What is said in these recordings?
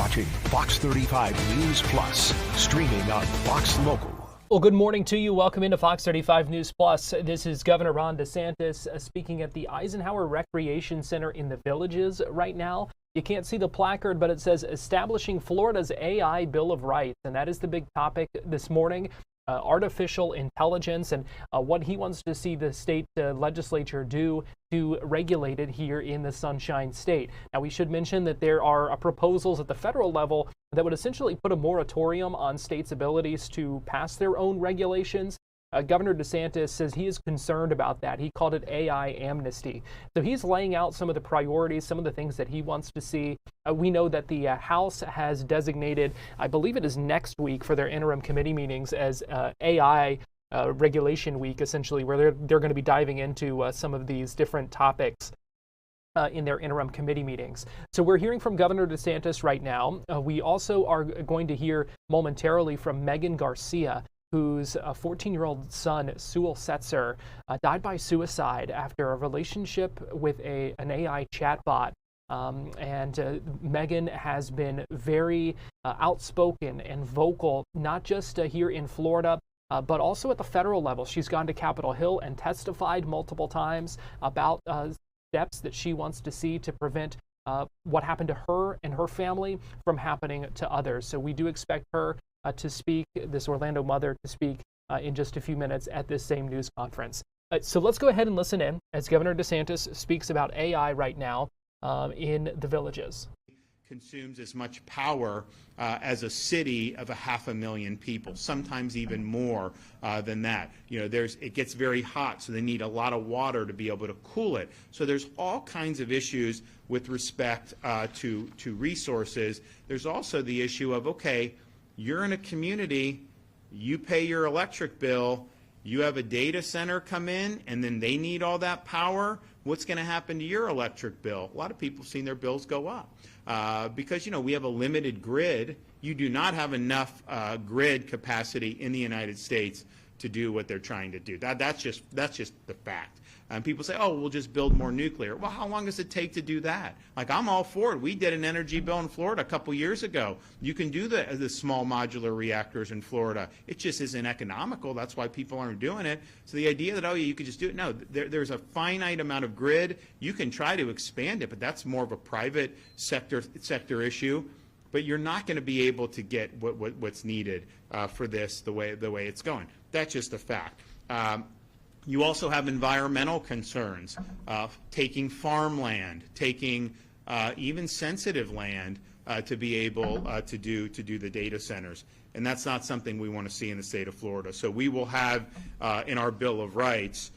watching Fox 35 News Plus, streaming on Fox Local. Well, good morning to you. Welcome into Fox 35 News Plus. This is Governor Ron DeSantis speaking at the Eisenhower Recreation Center in the Villages right now. You can't see the placard, but it says Establishing Florida's AI Bill of Rights, and that is the big topic this morning. Artificial intelligence and what he wants to see the state legislature do to regulate it here in the Sunshine State. Now, we should mention that there are proposals at the federal level that would essentially put a moratorium on states' abilities to pass their own regulations. Governor DeSantis says he is concerned about that. He called it AI amnesty. So he's laying out some of the priorities, some of the things that he wants to see. We know that the House has designated, I believe it is next week for their interim committee meetings, as AI regulation week, essentially, where they're going to be diving into some of these different topics in their interim committee meetings. So we're hearing from Governor DeSantis right now. We also are going to hear momentarily from Megan Garcia, whose 14-year-old son, Sewell Setzer, died by suicide after a relationship with an AI chatbot. Megan has been very outspoken and vocal, not just here in Florida, but also at the federal level. She's gone to Capitol Hill and testified multiple times about steps that she wants to see to prevent what happened to her and her family from happening to others. So we do expect her to speak, this Orlando mother, to speak in just a few minutes at this same news conference. So let's go ahead and listen in as Governor DeSantis speaks about AI right now in the Villages. Consumes as much power as a city of 500,000 people, sometimes even more than that. You know, it gets very hot, so they need a lot of water to be able to cool it. So there's all kinds of issues with respect to resources. There's also the issue of, okay, you're in a community, you pay your electric bill, you have a data center come in, and then they need all that power. What's going to happen to your electric bill? A lot of people have seen their bills go up because, you know, we have a limited grid. You do not have enough grid capacity in the United States to do what they're trying to do. That's just the fact. And people say, oh, we'll just build more nuclear. Well, how long does it take to do that? Like, I'm all for it. We did an energy bill in Florida a couple years ago. You can do the small modular reactors in Florida. It just isn't economical. That's why people aren't doing it. So the idea that, oh, yeah, you could just do it, no, there's a finite amount of grid. You can try to expand it, but that's more of a private sector issue. But you're not going to be able to get what's needed for this the way it's going. That's just a fact. You also have environmental concerns, taking farmland, taking even sensitive land to be able to do the data centers. And that's not something we want to see in the state of Florida. So we will have in our Bill of Rights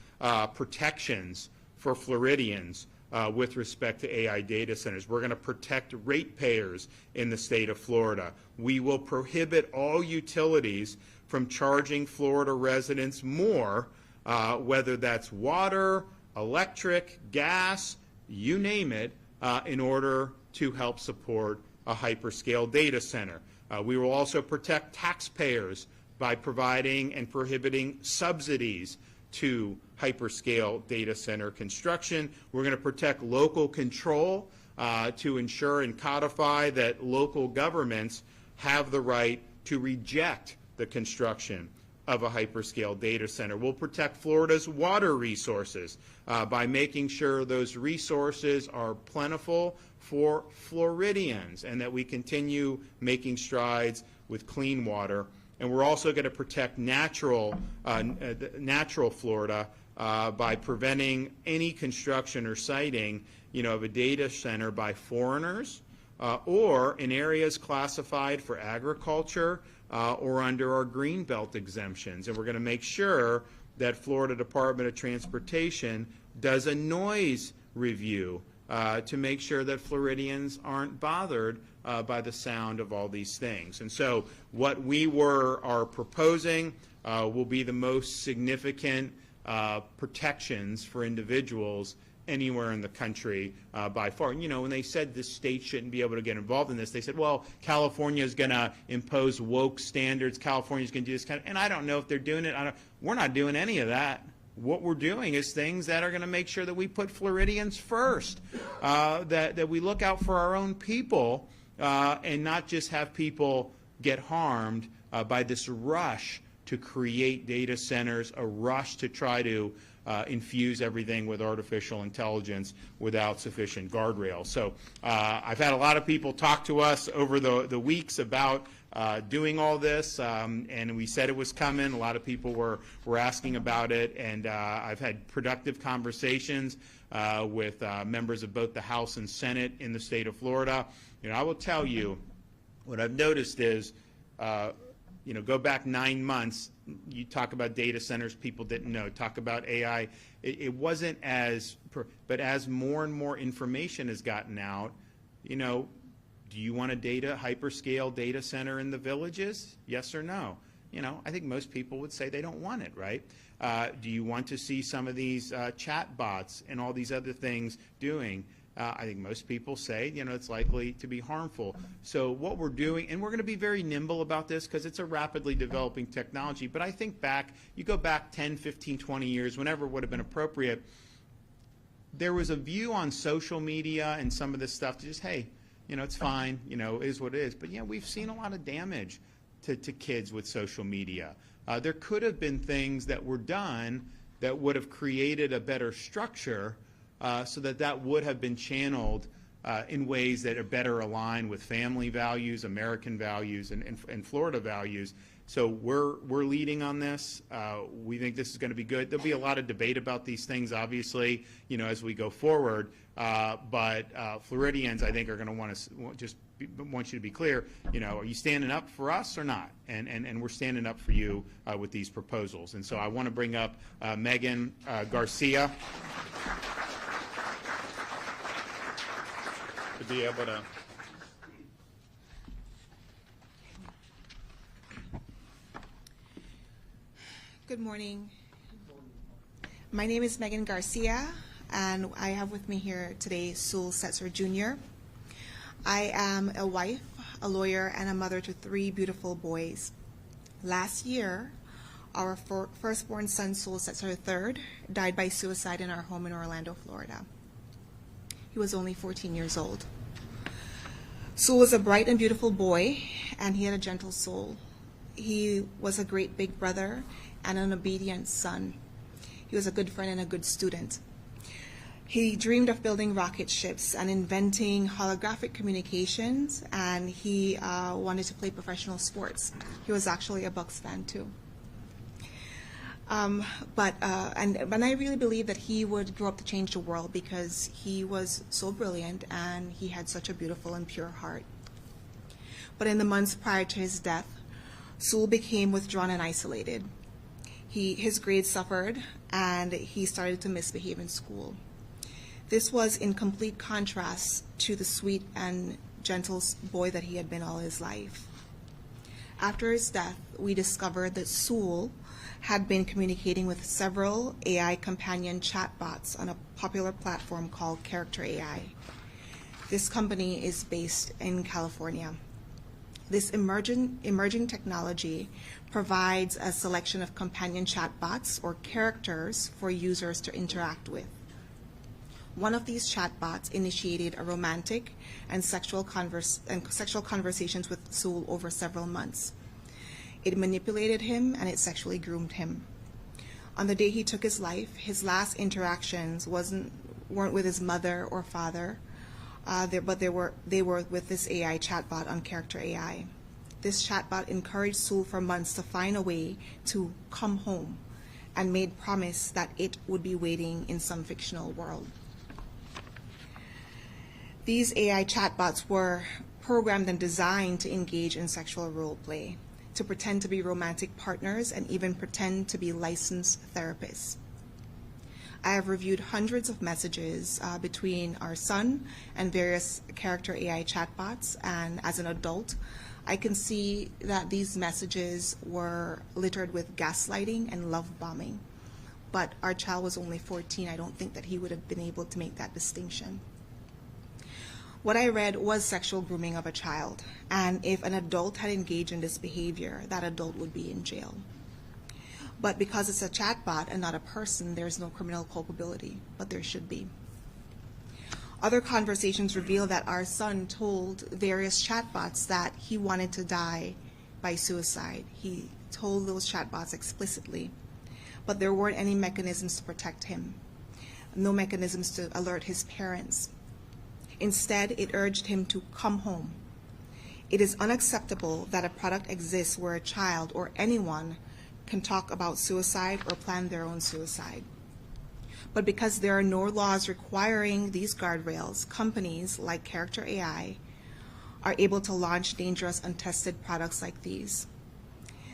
protections for Floridians with respect to AI data centers. We're going to protect ratepayers in the state of Florida. We will prohibit all utilities from charging Florida residents more, whether that's water, electric, gas, you name it, in order to help support a hyperscale data center. We will also protect taxpayers by providing and prohibiting subsidies to hyperscale data center construction. We're going to protect local control to ensure and codify that local governments have the right to reject the construction of a hyperscale data center. We'll protect Florida's water resources by making sure those resources are plentiful for Floridians and that we continue making strides with clean water. And we're also going to protect natural Florida by preventing any construction or siting, of a data center by foreigners or in areas classified for agriculture or under our Greenbelt exemptions. And we're going to make sure that Florida Department of Transportation does a noise review to make sure that Floridians aren't bothered by the sound of all these things. And so what we are proposing will be the most significant protections for individuals anywhere in the country by far. When they said this state shouldn't be able to get involved in this, they said, well, California is going to impose woke standards. California is going to do this kind of, and I don't know if they're doing it. We're not doing any of that. What we're doing is things that are going to make sure that we put Floridians first, that we look out for our own people, and not just have people get harmed by this rush to create data centers, a rush to try to infuse everything with artificial intelligence without sufficient guardrails. So I've had a lot of people talk to us over the weeks about doing all this, and we said it was coming. A lot of people were asking about it, and I've had productive conversations with members of both the House and Senate in the state of Florida. You know, I will tell you, what I've noticed is, you know, go back 9 months, you talk about data centers, people didn't know. Talk about AI, it wasn't as, but as more and more information has gotten out, you know, do you want a hyperscale data center in the villages? Yes or no? You know, I think most people would say they don't want it, right? Do you want to see some of these chat bots and all these other things doing? I think most people say, you know, it's likely to be harmful. So what we're doing, and we're going to be very nimble about this because it's a rapidly developing technology, but I think back, you go back 10, 15, 20 years, whenever it would have been appropriate, there was a view on social media and some of this stuff to just, hey, you know, it's fine, you know, it is what it is. But, yeah, we've seen a lot of damage to kids with social media. There could have been things that were done that would have created a better structure so that would have been channeled in ways that are better aligned with family values, American values, and Florida values. So we're leading on this. We think this is going to be good. There'll be a lot of debate about these things, obviously, you know, as we go forward. But Floridians, I think, are going to want you to be clear. You know, are you standing up for us or not? And we're standing up for you with these proposals. And so I want to bring up Megan Garcia to be able to. Good morning. My name is Megan Garcia, and I have with me here today Sewell Setzer Jr. I am a wife, a lawyer, and a mother to 3 beautiful boys. Last year, our firstborn son, Sewell Setzer III, died by suicide in our home in Orlando, Florida. He was only 14 years old. Sewell was a bright and beautiful boy, and he had a gentle soul. He was a great big brother and an obedient son. He was a good friend and a good student. He dreamed of building rocket ships and inventing holographic communications, and he wanted to play professional sports. He was actually a Bucks fan too. And I really believe that he would grow up to change the world because he was so brilliant and he had such a beautiful and pure heart. But in the months prior to his death, Sewell became withdrawn and isolated. His grades suffered, and he started to misbehave in school. This was in complete contrast to the sweet and gentle boy that he had been all his life. After his death, we discovered that Sewell had been communicating with several AI companion chatbots on a popular platform called Character AI. This company is based in California. This emerging technology provides a selection of companion chatbots or characters for users to interact with. One of these chatbots initiated a romantic and sexual conversations with Sewell over several months. It manipulated him and it sexually groomed him. On the day he took his life, his last interactions weren't with his mother or father, but they were with this AI chatbot on Character AI. This chatbot encouraged Sewell for months to find a way to come home and made promise that it would be waiting in some fictional world. These AI chatbots were programmed and designed to engage in sexual role play, to pretend to be romantic partners, and even pretend to be licensed therapists. I have reviewed hundreds of messages between our son and various Character AI chatbots, and as an adult, I can see that these messages were littered with gaslighting and love bombing. But our child was only 14. I don't think that he would have been able to make that distinction. What I read was sexual grooming of a child, and if an adult had engaged in this behavior, that adult would be in jail. But because it's a chatbot and not a person, there's no criminal culpability, but there should be. Other conversations reveal that our son told various chatbots that he wanted to die by suicide. He told those chatbots explicitly, but there weren't any mechanisms to protect him, no mechanisms to alert his parents. Instead, it urged him to come home. It is unacceptable that a product exists where a child or anyone can talk about suicide or plan their own suicide. But because there are no laws requiring these guardrails, companies like Character AI are able to launch dangerous, untested products like these.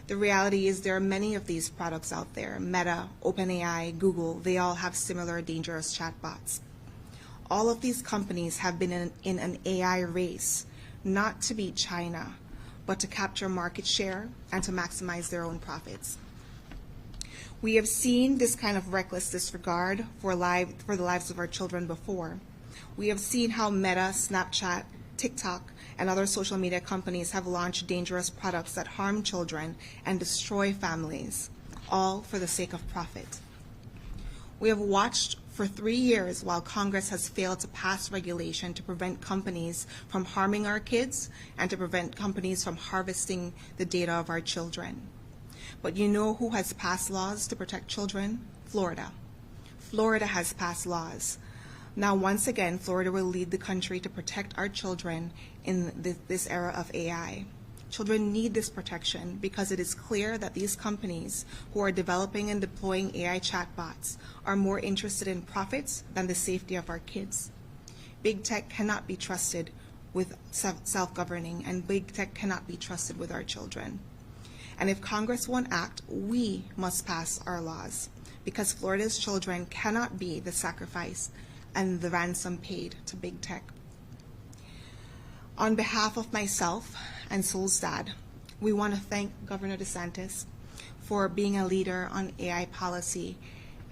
The reality is there are many of these products out there. Meta, OpenAI, Google, they all have similar dangerous chatbots. All of these companies have been in an AI race, not to beat China, but to capture market share and to maximize their own profits. We have seen this kind of reckless disregard for the lives of our children before. We have seen how Meta, Snapchat, TikTok, and other social media companies have launched dangerous products that harm children and destroy families, all for the sake of profit. We have watched for 3 years while Congress has failed to pass regulation to prevent companies from harming our kids and to prevent companies from harvesting the data of our children. But you know who has passed laws to protect children? Florida. Florida has passed laws. Now, once again, Florida will lead the country to protect our children in this era of AI. Children need this protection because it is clear that these companies who are developing and deploying AI chatbots are more interested in profits than the safety of our kids. Big tech cannot be trusted with self-governing, and big tech cannot be trusted with our children. And if Congress won't act, we must pass our laws, because Florida's children cannot be the sacrifice and the ransom paid to big tech. On behalf of myself and Soul's dad, we want to thank Governor DeSantis for being a leader on AI policy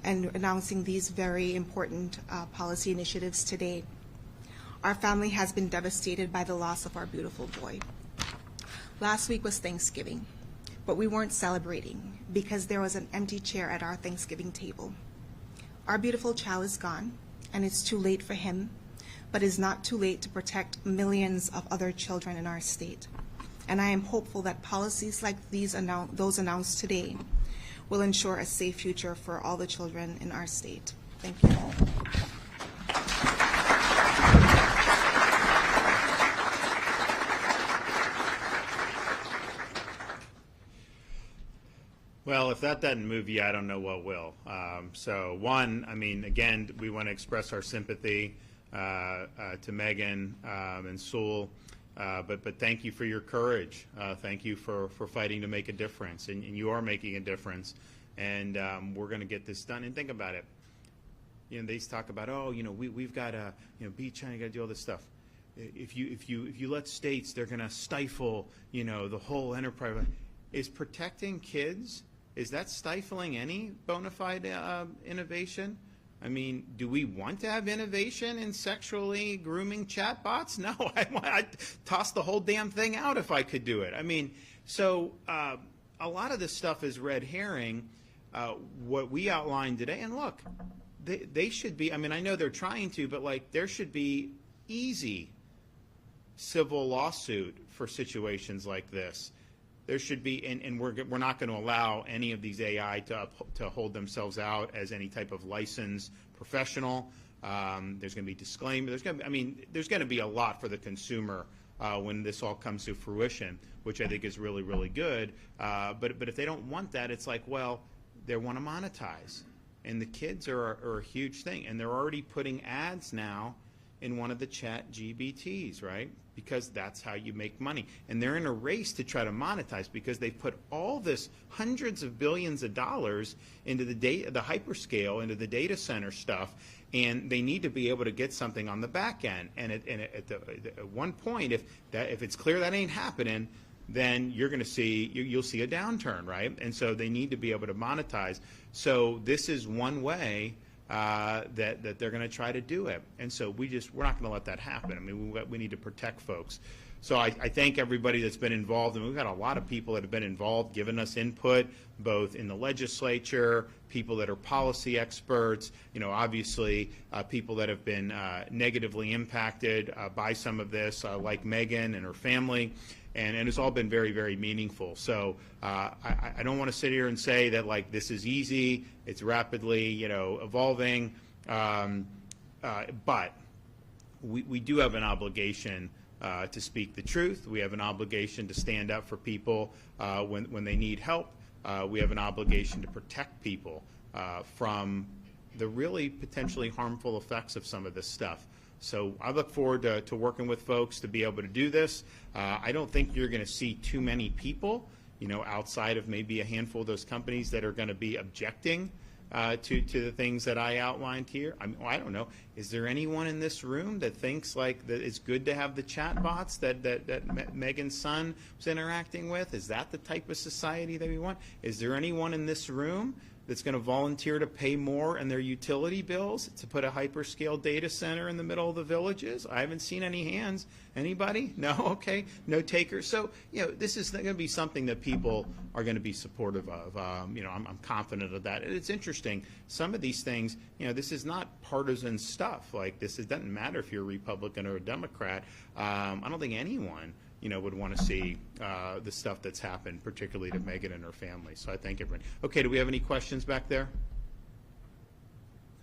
and announcing these very important policy initiatives today. Our family has been devastated by the loss of our beautiful boy. Last week was Thanksgiving, but we weren't celebrating because there was an empty chair at our Thanksgiving table. Our beautiful child is gone, and it's too late for him, but it's not too late to protect millions of other children in our state. And I am hopeful that policies like those announced today will ensure a safe future for all the children in our state. Thank you. Well, if that doesn't move you, I don't know what will. So one, I mean, again, we want to express our sympathy to Megan and Sewell, but thank you for your courage. Thank you for fighting to make a difference, and you are making a difference, and we're going to get this done. And think about it. You know, they talk about, oh, you know, we've got to, you know, beat China, got to do all this stuff. If you let states, they're going to stifle, you know, the whole enterprise. Is protecting kids, is that stifling any bona fide innovation? I mean, do we want to have innovation in sexually grooming chatbots? No, I'd toss the whole damn thing out if I could do it. I mean, so a lot of this stuff is red herring. What we outlined today, and look, they should be, I mean, I know they're trying to, but like there should be easy civil lawsuit for situations like this. There should be, and we're not going to allow any of these AI to hold themselves out as any type of licensed professional. There's going to be disclaimer. There's going to be a lot for the consumer when this all comes to fruition, which I think is really, really good. But if they don't want that, it's like, well, they want to monetize, and the kids are a huge thing, and they're already putting ads now in one of the chat GBTs, right? Because that's how you make money. And they're in a race to try to monetize because they put all this hundreds of billions of dollars into the hyperscale, into the data center stuff, and they need to be able to get something on the back end. And at one point, if it's clear that ain't happening, then you're going to see, you'll see a downturn, right? And so they need to be able to monetize. So this is one way that they're going to try to do it, and so we're not going to let that happen. I mean, we need to protect folks. So I thank everybody that's been involved, and we've got a lot of people that have been involved, giving us input, both in the legislature, people that are policy experts, obviously people that have been negatively impacted by some of this, like Megan and her family. And it's all been very, very meaningful. So I don't want to sit here and say that like this is easy. It's rapidly, evolving. But we do have an obligation to speak the truth. We have an obligation to stand up for people when they need help. We have an obligation to protect people from the really potentially harmful effects of some of this stuff. So I look forward to working with folks to be able to do this. I don't think you're going to see too many people, outside of maybe a handful of those companies that are going to be objecting to the things that I outlined here. I don't know. Is there anyone in this room that thinks like that it's good to have the chat bots that Megan's son was interacting with? Is that the type of society that we want? Is there anyone in this room that's going to volunteer to pay more in their utility bills to put a hyperscale data center in the middle of the villages? I haven't seen any hands. Anybody? No? Okay. No takers. So, this is going to be something that people are going to be supportive of. I'm confident of that. And it's interesting. Some of these things, this is not partisan stuff. Like this, it doesn't matter if you're a Republican or a Democrat. I don't think anyone would want to see the stuff that's happened, particularly to Megan and her family. So I thank everyone. Okay, do we have any questions back there?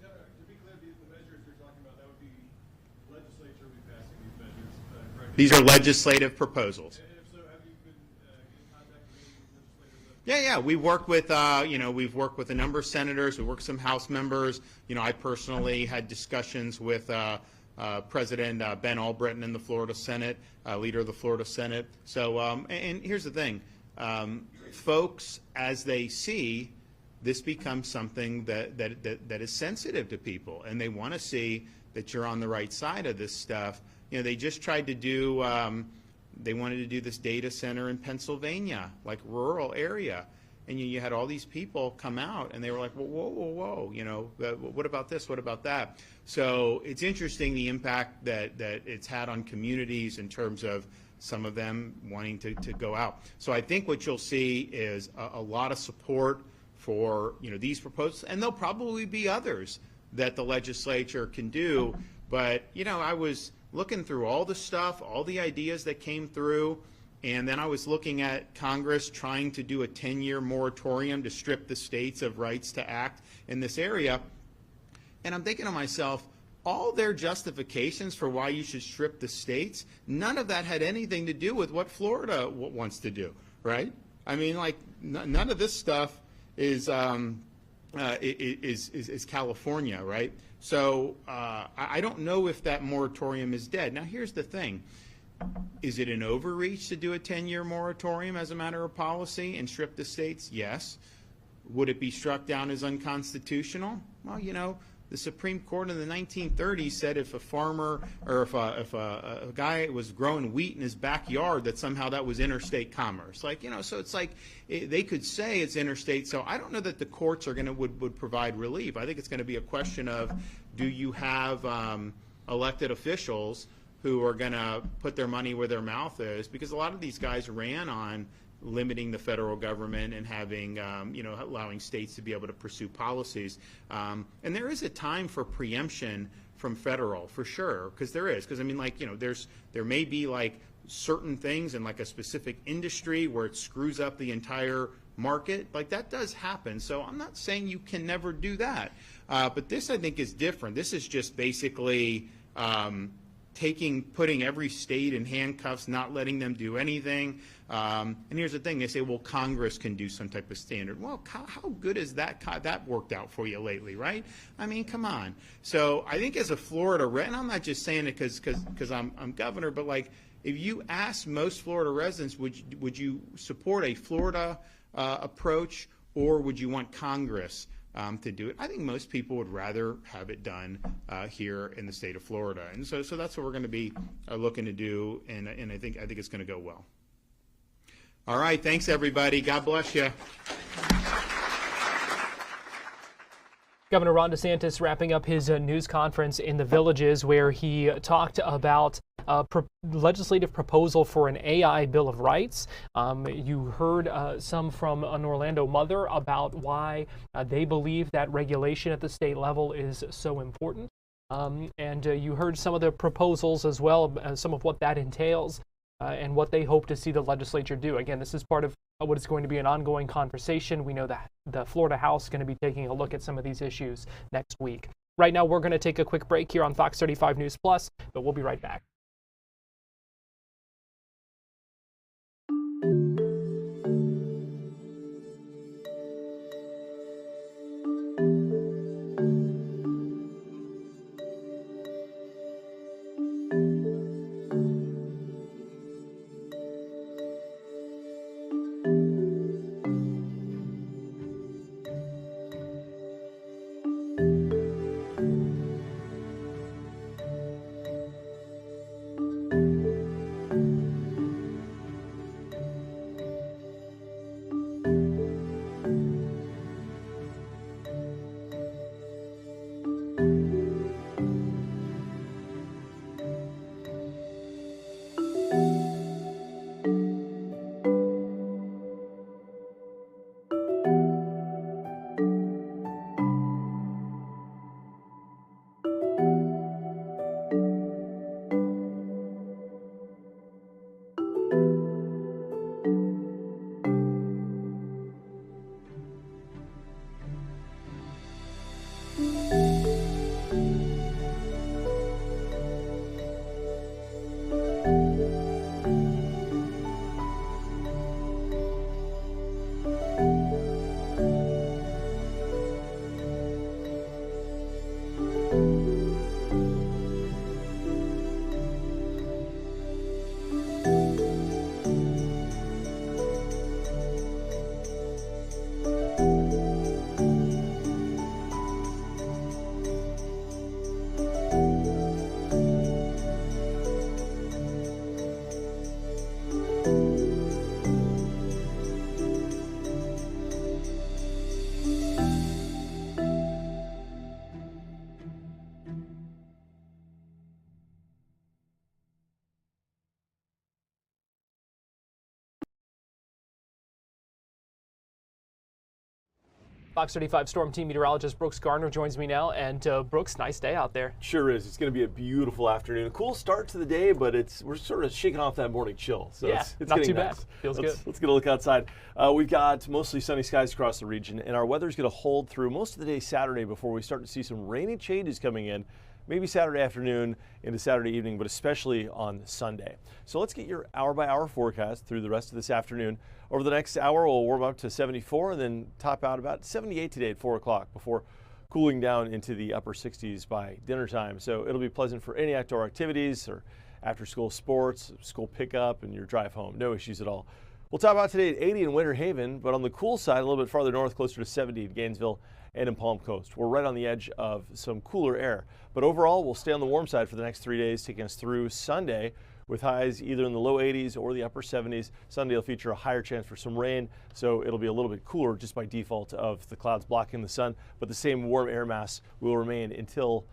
To be clear, the measures you're talking about, that would be the legislature will be passing these measures, correct? These are legislative proposals. And if so, have you been in contact with any legislators? Yeah, we work with, we've worked with a number of senators. We worked with some House members. I personally had discussions with President Ben Albritton in the Florida Senate, leader of the Florida Senate. So, and here's the thing, folks, as they see, this becomes something that is sensitive to people, and they want to see that you're on the right side of this stuff. They just tried to do, they wanted to do this data center in Pennsylvania, like rural area. And you had all these people come out, and they were like, well, whoa, what about this? What about that? So it's interesting the impact that it's had on communities in terms of some of them wanting to go out. So I think what you'll see is a lot of support for these proposals, and there'll probably be others that the legislature can do. But I was looking through all the stuff, all the ideas that came through. And then I was looking at Congress trying to do a 10-year moratorium to strip the states of rights to act in this area. And I'm thinking to myself, all their justifications for why you should strip the states, none of that had anything to do with what Florida wants to do, right? I mean, like, none of this stuff is California, right? So I don't know if that moratorium is dead. Now, here's the thing. Is it an overreach to do a 10-year moratorium as a matter of policy and strip the states? Yes. Would it be struck down as unconstitutional? Well, the Supreme Court in the 1930s said if a farmer or if a guy was growing wheat in his backyard, that somehow that was interstate commerce. Like, so it's like they could say it's interstate. So I don't know that the courts are would provide relief. I think it's going to be a question of, do you have elected officials who are going to put their money where their mouth is, because a lot of these guys ran on limiting the federal government and having, allowing states to be able to pursue policies. And there is a time for preemption from federal, for sure, because there is. Because, I mean, like, there may be, like, certain things in, like, a specific industry where it screws up the entire market. Like, that does happen. So I'm not saying you can never do that. But this, I think, is different. This is just basically putting every state in handcuffs, not letting them do anything. And here's the thing, they say, well, Congress can do some type of standard. Well, how good is that worked out for you lately, right? I mean, come on. So I think as a Florida resident, and I'm not just saying it because I'm governor, but like, if you ask most Florida residents, would you support a Florida approach, or would you want Congress to do it? I think most people would rather have it done here in the state of Florida, and so that's what we're going to be looking to do, and I think it's going to go well. All right, thanks everybody. God bless you. Governor Ron DeSantis wrapping up his news conference in the Villages, where he talked about legislative proposal for an AI Bill of Rights. You heard some from an Orlando mother about why they believe that regulation at the state level is so important. And you heard some of the proposals as well, some of what that entails, and what they hope to see the legislature do. Again, this is part of what is going to be an ongoing conversation. We know that the Florida House is going to be taking a look at some of these issues next week. Right now, we're going to take a quick break here on Fox 35 News Plus, but we'll be right back. Fox 35 Storm Team meteorologist Brooks Garner joins me now. And Brooks, nice day out there. Sure is. It's going to be a beautiful afternoon. A cool start to the day, but we're sort of shaking off that morning chill. So yeah, it's not getting too nice. bad. Feels good. good. Let's get a look outside. We've got mostly sunny skies across the region, and our weather's going to hold through most of the day Saturday before we start to see some rainy changes coming in. Maybe Saturday afternoon into Saturday evening, but especially on Sunday. So let's get your hour-by-hour forecast through the rest of this afternoon. Over the next hour, we'll warm up to 74 and then top out about 78 today at 4 o'clock before cooling down into the upper 60s by dinner time. So it'll be pleasant for any outdoor activities or after-school sports, school pickup, and your drive home. No issues at all. We'll top out today at 80 in Winter Haven, but on the cool side, a little bit farther north, closer to 70 in Gainesville and in Palm Coast. We're right on the edge of some cooler air. But overall, we'll stay on the warm side for the next 3 days, taking us through Sunday with highs either in the low 80s or the upper 70s. Sunday will feature a higher chance for some rain, so it'll be a little bit cooler just by default of the clouds blocking the sun, but the same warm air mass will remain until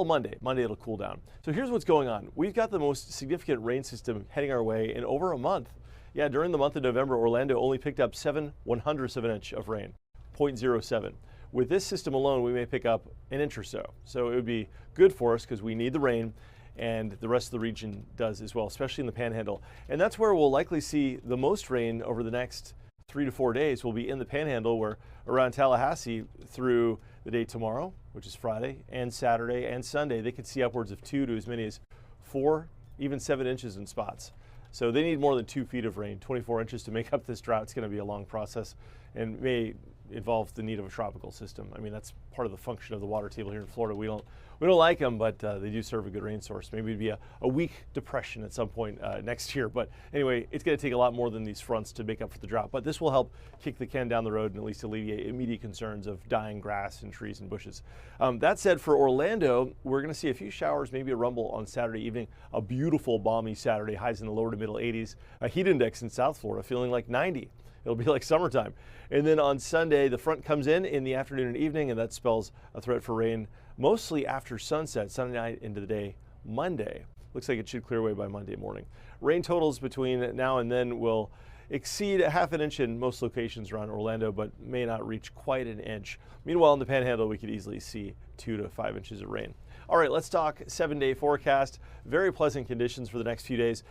Monday. Monday it'll cool down. So here's what's going on. We've got the most significant rain system heading our way in over a month. Yeah, during the month of November, Orlando only picked up 7/100ths of an inch of rain, 0.07. With this system alone, we may pick up an inch or so. So it would be good for us because we need the rain, and the rest of the region does as well, especially in the Panhandle. And that's where we'll likely see the most rain over the next 3 to 4 days. Will be in the Panhandle, where around Tallahassee through the day tomorrow, which is Friday, and Saturday and Sunday, they could see upwards of 2 to as many as 4, even 7 inches in spots. So they need more than 2 feet of rain. 24 inches to make up this drought. It's going to be a long process and may involve the need of a tropical system. I mean, that's part of the function of the water table here in Florida. We don't like them, but they do serve a good rain source. Maybe it'd be a weak depression at some point next year. But anyway, it's going to take a lot more than these fronts to make up for the drought. But this will help kick the can down the road and at least alleviate immediate concerns of dying grass and trees and bushes. That said, for Orlando, we're going to see a few showers, maybe a rumble on Saturday evening. A beautiful, balmy Saturday, highs in the lower to middle 80s. A heat index in South Florida feeling like 90. It'll be like summertime. And then on Sunday, the front comes in the afternoon and evening, and that spells a threat for rain mostly after sunset, Sunday night into the day, Monday. Looks like it should clear away by Monday morning. Rain totals between now and then will exceed a half an inch in most locations around Orlando, but may not reach quite an inch. Meanwhile, in the Panhandle, we could easily see 2 to 5 inches of rain. All right, let's talk 7-day forecast. Very pleasant conditions for the next few days.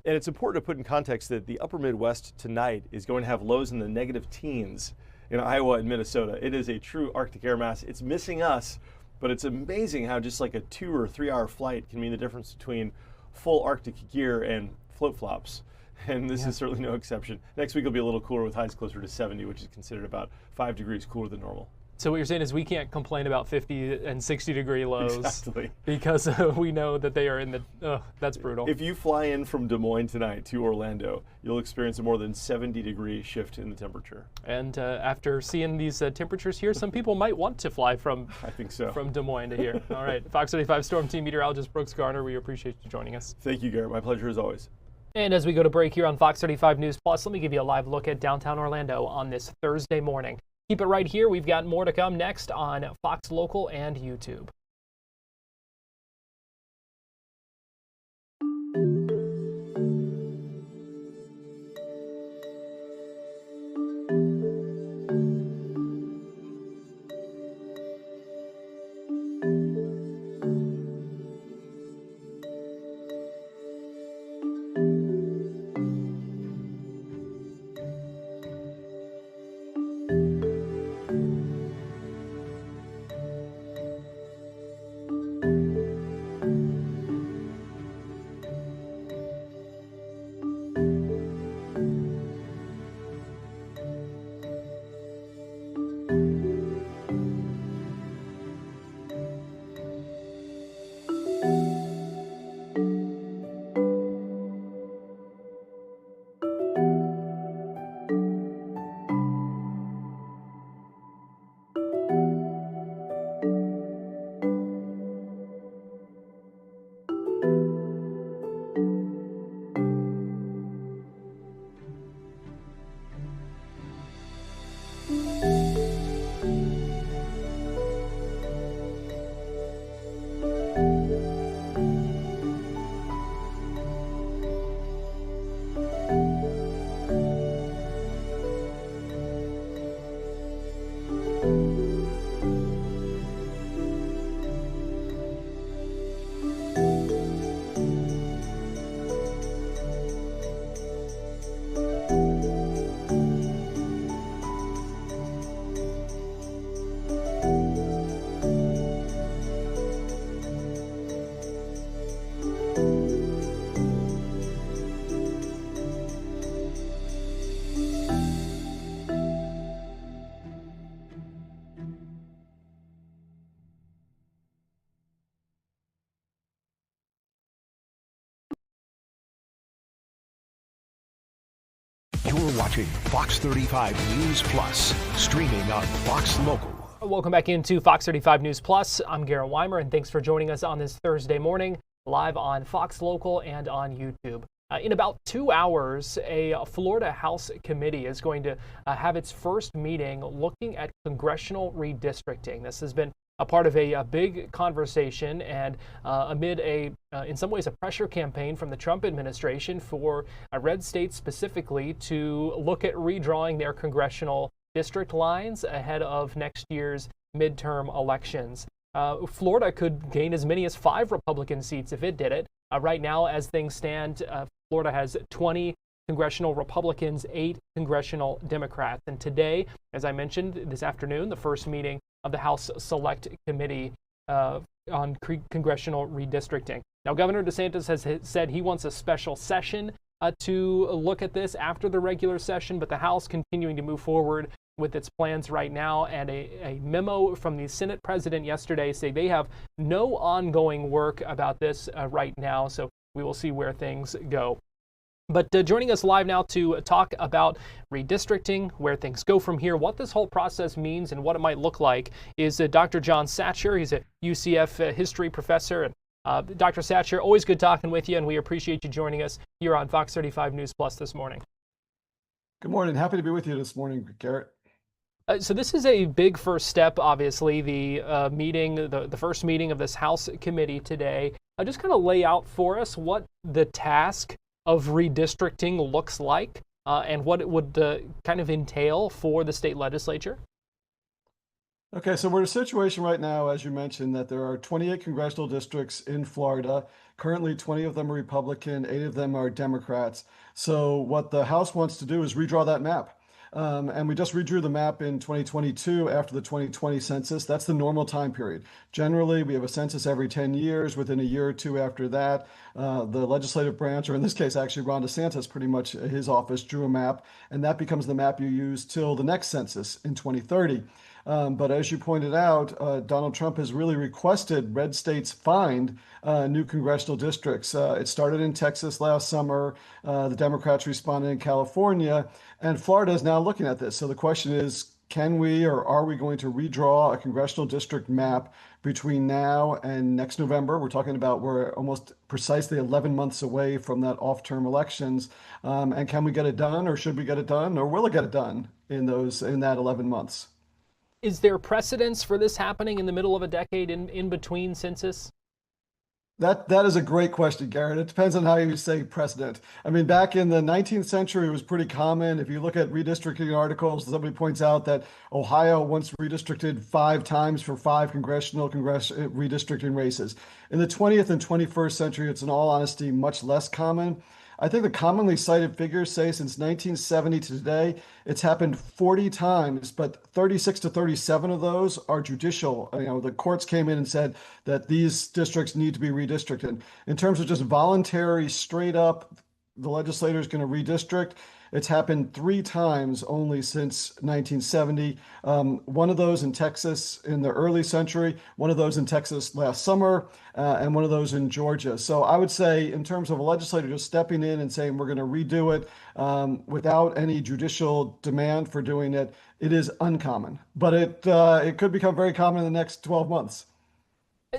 And it's important to put in context that the upper Midwest tonight is going to have lows in the negative teens in Iowa and Minnesota. It is a true Arctic air mass. It's missing us, but it's amazing how just like a 2 or 3 hour flight can mean the difference between full Arctic gear and flip-flops. And this is certainly no exception. Next week will be a little cooler with highs closer to 70, which is considered about 5 degrees cooler than normal. So what you're saying is we can't complain about 50 and 60 degree lows Exactly. because we know that they are in the, that's brutal. If you fly in from Des Moines tonight to Orlando, you'll experience a more than 70 degree shift in the temperature. And after seeing these temperatures here, some people might want to fly from I think so. From Des Moines to here. All right, Fox 35 Storm Team meteorologist Brooks Garner, we appreciate you joining us. Thank you, Garrett. My pleasure as always. And as we go to break here on Fox 35 News Plus, let me give you a live look at downtown Orlando on this Thursday morning. Keep it right here. We've got more to come next on Fox Local and YouTube. You're watching Fox 35 News Plus, streaming on Fox Local. Welcome back into Fox 35 News Plus. I'm Garrett Weimer, and thanks for joining us on this Thursday morning, live on Fox Local and on YouTube. In about 2 hours, a Florida House committee is going to have its first meeting looking at congressional redistricting. This has been a part of a big conversation and amid in some ways, a pressure campaign from the Trump administration for red states specifically to look at redrawing their congressional district lines ahead of next year's midterm elections. Florida could gain as many as 5 Republican seats if it did it. Right now, as things stand, Florida has 20 congressional Republicans, 8 congressional Democrats. And today, as I mentioned, this afternoon, the first meeting of the House Select Committee on congressional redistricting. Now, Governor DeSantis has said he wants a special session to look at this after the regular session, but the House continuing to move forward with its plans right now. And a memo from the Senate president yesterday say they have no ongoing work about this right now. So we will see where things go. But joining us live now to talk about redistricting, where things go from here, what this whole process means and what it might look like is Dr. John Satcher. He's a UCF history professor. And Dr. Satcher, always good talking with you, and we appreciate you joining us here on Fox 35 News Plus this morning. Good morning. Happy to be with you this morning, Garrett. So this is a big first step, obviously, the first meeting of this House committee today. Just kind of lay out for us what the task of redistricting looks like and what it would kind of entail for the state legislature. Okay, so we're in a situation right now, as you mentioned, that there are 28 congressional districts in Florida. Currently, 20 of them are Republican, 8 of them are Democrats. So what the House wants to do is redraw that map. And we just redrew the map in 2022 after the 2020 census. That's the normal time period. Generally, we have a census every 10 years. Within a year or two after that, the legislative branch, or in this case, actually Ron DeSantis, pretty much his office drew a map, and that becomes the map you use till the next census in 2030. But as you pointed out, Donald Trump has really requested red states find new congressional districts. It started in Texas last summer. The Democrats responded in California, and Florida is now looking at this. So the question is, can we or are we going to redraw a congressional district map between now and next November? We're talking about we're almost precisely 11 months away from that off-term elections. And can we get it done, or should we get it done, or will it get it done in that 11 months? Is there precedence for this happening in the middle of a decade in between census? That is a great question, Garrett. It depends on how you say precedent. I mean, back in the 19th century, it was pretty common. If you look at redistricting articles, somebody points out that Ohio once redistricted 5 times for 5 congressional redistricting races. In the 20th and 21st century, it's in all honesty much less common. I think the commonly cited figures say since 1970 to today, it's happened 40 times, but 36 to 37 of those are judicial. You know, the courts came in and said that these districts need to be redistricted. In terms of just voluntary, straight up, the legislator is going to redistrict. It's happened 3 times only since 1970. One of those in Texas in the early century, one of those in Texas last summer, and one of those in Georgia. So I would say in terms of a legislator just stepping in and saying we're going to redo it without any judicial demand for doing it, it is uncommon. But it could become very common in the next 12 months.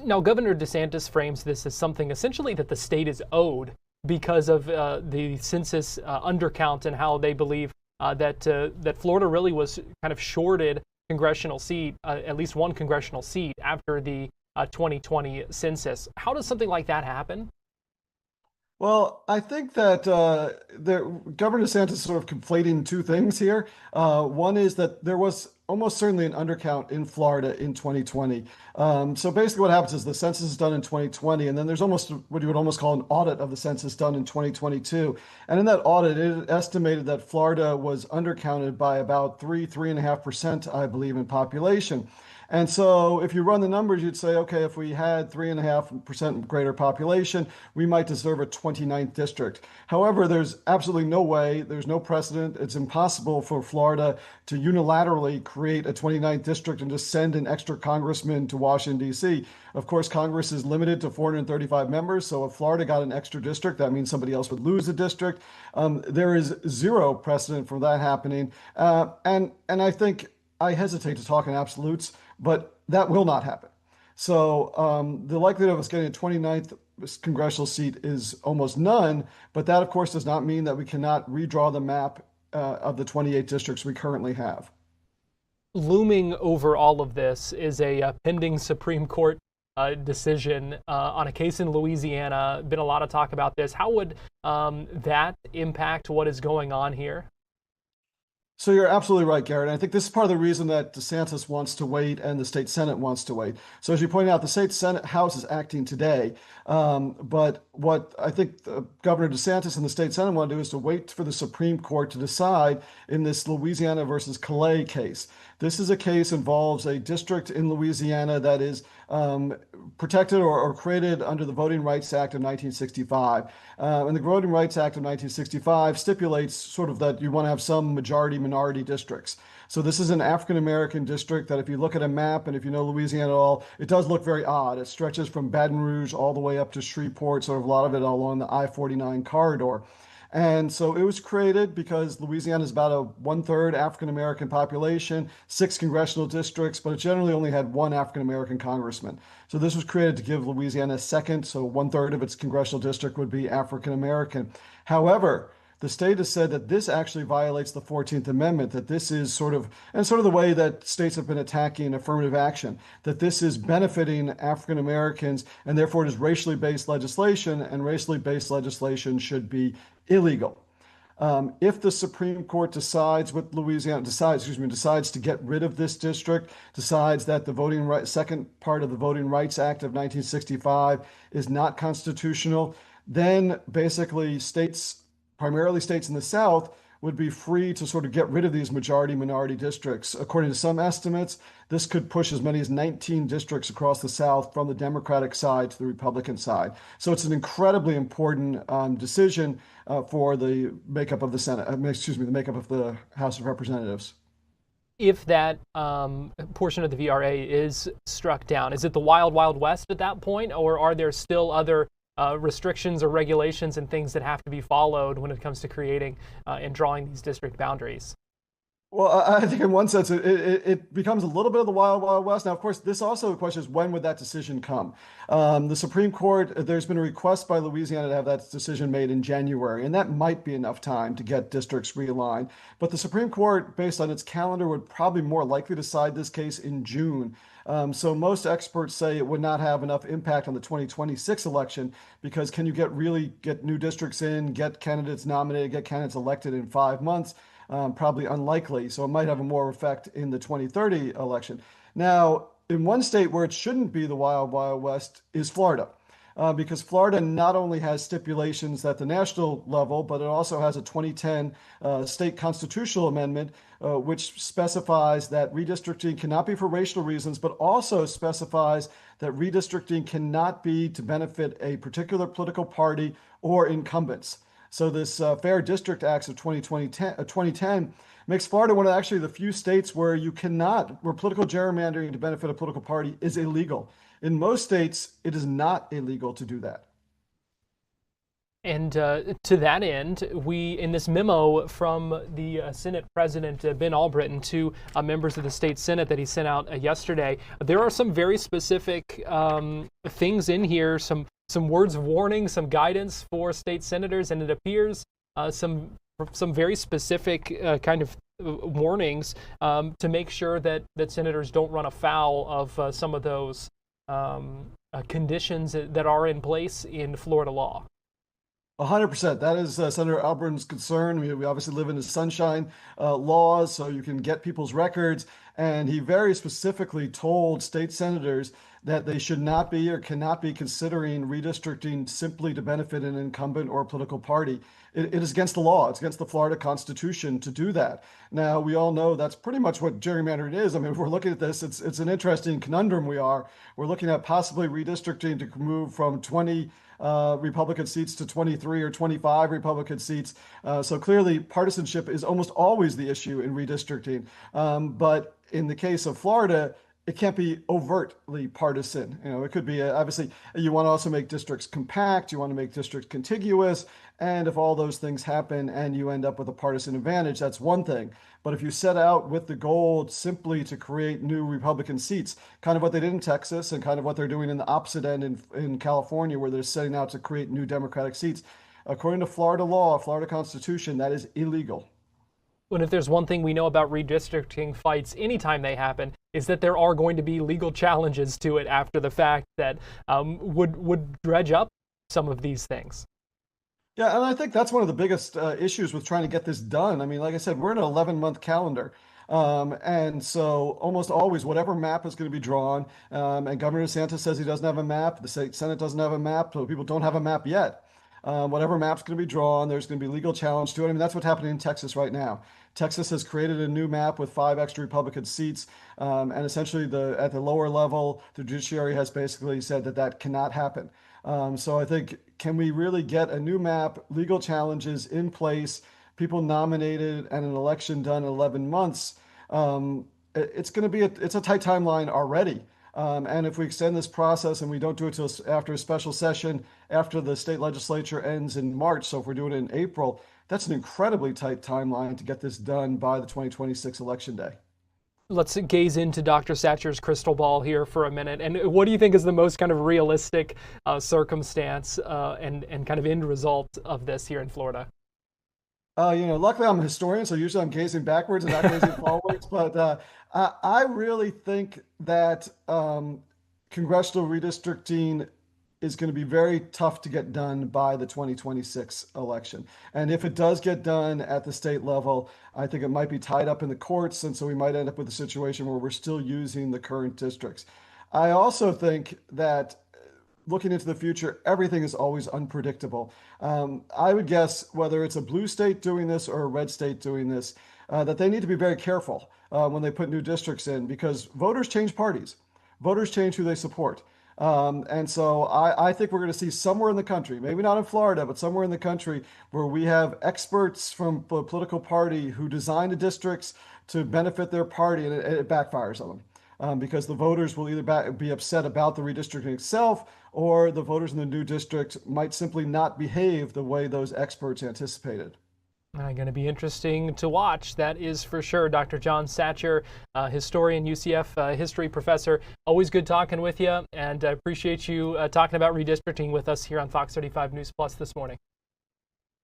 Now, Governor DeSantis frames this as something essentially that the state is owed because of the census undercount and how they believe that Florida really was kind of shorted congressional seat, at least one congressional seat after the 2020 census. How does something like that happen? Well, I think that Governor DeSantis is sort of conflating 2 things here. One is that there was almost certainly an undercount in Florida in 2020. So basically what happens is the census is done in 2020, and then there's almost what you would almost call an audit of the census done in 2022. And in that audit, it estimated that Florida was undercounted by about 3.5%, I believe, in population. And so if you run the numbers, you'd say, okay, if we had 3.5% greater population, we might deserve a 29th district. However, there's absolutely no way, there's no precedent. It's impossible for Florida to unilaterally create a 29th district and just send an extra congressman to Washington, D.C. Of course, Congress is limited to 435 members. So if Florida got an extra district, that means somebody else would lose the district. There is zero precedent for that happening. And I think I hesitate to talk in absolutes, but that will not happen. So the likelihood of us getting a 29th congressional seat is almost none, but that, of course, does not mean that we cannot redraw the map of the 28 districts we currently have. Looming over all of this is a pending Supreme Court decision on a case in Louisiana. Been a lot of talk about this. How would that impact what is going on here? So you're absolutely right, Garrett. I think this is part of the reason that DeSantis wants to wait and the state Senate wants to wait. So as you pointed out, the state Senate House is acting today. But what I think Governor DeSantis and the state Senate want to do is to wait for the Supreme Court to decide in this Louisiana versus Calais case. This is a case involves a district in Louisiana that is protected or created under the Voting Rights Act of 1965. And the Voting Rights Act of 1965 stipulates sort of that you want to have some majority-minority districts. So this is an African-American district that if you look at a map and if you know Louisiana at all, it does look very odd. It stretches from Baton Rouge all the way up to Shreveport, sort of a lot of it along the I-49 corridor. And so it was created because Louisiana is about a 1/3 African-American population, 6 congressional districts, but it generally only had 1 African-American congressman. So this was created to give Louisiana a second, so 1/3 of its congressional district would be African-American. However, the state has said that this actually violates the 14th Amendment, that this is sort of the way that states have been attacking affirmative action, that this is benefiting African Americans, and therefore it is racially based legislation, and racially based legislation should be illegal. If the Supreme Court decides to get rid of this district, decides that the second part of the Voting Rights Act of 1965 is not constitutional, then basically states, primarily states in the South, would be free to sort of get rid of these majority-minority districts. According to some estimates, this could push as many as 19 districts across the South from the Democratic side to the Republican side. So it's an incredibly important decision for the makeup of the Senate, the makeup of the House of Representatives. If that portion of the VRA is struck down, is it the wild, wild west at that point, or are there still other restrictions or regulations and things that have to be followed when it comes to creating and drawing these district boundaries? Well, I think in one sense it becomes a little bit of the wild, wild west. Now, of course, this also the question is, when would that decision come? The Supreme Court, there's been a request by Louisiana to have that decision made in January, and that might be enough time to get districts realigned. But the Supreme Court, based on its calendar, would probably more likely decide this case in June. So most experts say it would not have enough impact on the 2026 election, because can you get new districts in, get candidates nominated, get candidates elected in 5 months? Probably unlikely. So it might have a more effect in the 2030 election. Now, in one state where it shouldn't be the wild, wild west is Florida. Because Florida not only has stipulations at the national level, but it also has a 2010 state constitutional amendment, which specifies that redistricting cannot be for racial reasons, but also specifies that redistricting cannot be to benefit a particular political party or incumbents. So this Fair District Act of 2010 makes Florida one of actually the few states where where political gerrymandering to benefit a political party is illegal. In most states, it is not illegal to do that. And to that end, in this memo from the Senate President Ben Albritton to members of the state Senate that he sent out yesterday, there are some very specific things in here, some words of warning, some guidance for state senators, and it appears some very specific kind of warnings to make sure that senators don't run afoul of some of those conditions that are in place in Florida law. 100%. That is Senator Albritton's concern. We obviously live in the sunshine laws, so you can get people's records. And he very specifically told state senators that they should not be or cannot be considering redistricting simply to benefit an incumbent or a political party. It is against the law. It's against the Florida Constitution to do that. Now, we all know that's pretty much what gerrymandering is. I mean, if we're looking at this, it's an interesting conundrum we're looking at possibly redistricting to move from 20 Republican seats to 23 or 25 Republican seats. So clearly, partisanship is almost always the issue in redistricting. But in the case of Florida, it can't be overtly partisan. It could be, obviously, you want to also make districts compact, you want to make districts contiguous, and if all those things happen and you end up with a partisan advantage, that's one thing. But if you set out with the goal simply to create new Republican seats, kind of what they did in Texas and kind of what they're doing in the opposite end in California, where they're setting out to create new Democratic seats, according to Florida law, Florida Constitution, that is illegal. And if there's one thing we know about redistricting fights anytime they happen, is that there are going to be legal challenges to it after the fact that would dredge up some of these things. Yeah, and I think that's one of the biggest issues with trying to get this done. I mean, like I said, we're in an 11-month calendar. And so almost always whatever map is going to be drawn, and Governor DeSantis says he doesn't have a map, the state Senate doesn't have a map, so people don't have a map yet. Whatever map's going to be drawn, there's going to be legal challenge to it. I mean, that's what's happening in Texas right now. Texas has created a new map with 5 extra Republican seats, and essentially at the lower level, the judiciary has basically said that cannot happen. So I think, can we really get a new map, legal challenges in place, people nominated, and an election done in 11 months? It's going to be it's a tight timeline already. And if we extend this process and we don't do it till after a special session, after the state legislature ends in March, so if we're doing it in April, that's an incredibly tight timeline to get this done by the 2026 election day. Let's gaze into Dr. Satcher's crystal ball here for a minute. And what do you think is the most kind of realistic circumstance and kind of end result of this here in Florida? Luckily I'm a historian, so usually I'm gazing backwards and not gazing forwards. But I really think that congressional redistricting is going to be very tough to get done by the 2026 election. And if it does get done at the state level, I think it might be tied up in the courts. And so we might end up with a situation where we're still using the current districts. I also think that looking into the future, everything is always unpredictable. I would guess whether it's a blue state doing this or a red state doing this, that they need to be very careful when they put new districts in because voters change parties. Voters change who they support. And so I think we're going to see somewhere in the country, maybe not in Florida, but somewhere in the country where we have experts from the political party who design the districts to benefit their party and it backfires on them. Because the voters will either be upset about the redistricting itself or the voters in the new district might simply not behave the way those experts anticipated. Going to be interesting to watch, that is for sure. Dr. John Satcher, historian, UCF history professor, always good talking with you, and I appreciate you talking about redistricting with us here on Fox 35 News Plus this morning.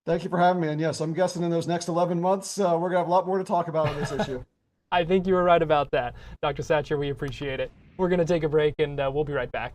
Thank you for having me, and yes, I'm guessing in those next 11 months, we're going to have a lot more to talk about on this issue. I think you were right about that. Dr. Satcher, we appreciate it. We're going to take a break, and we'll be right back.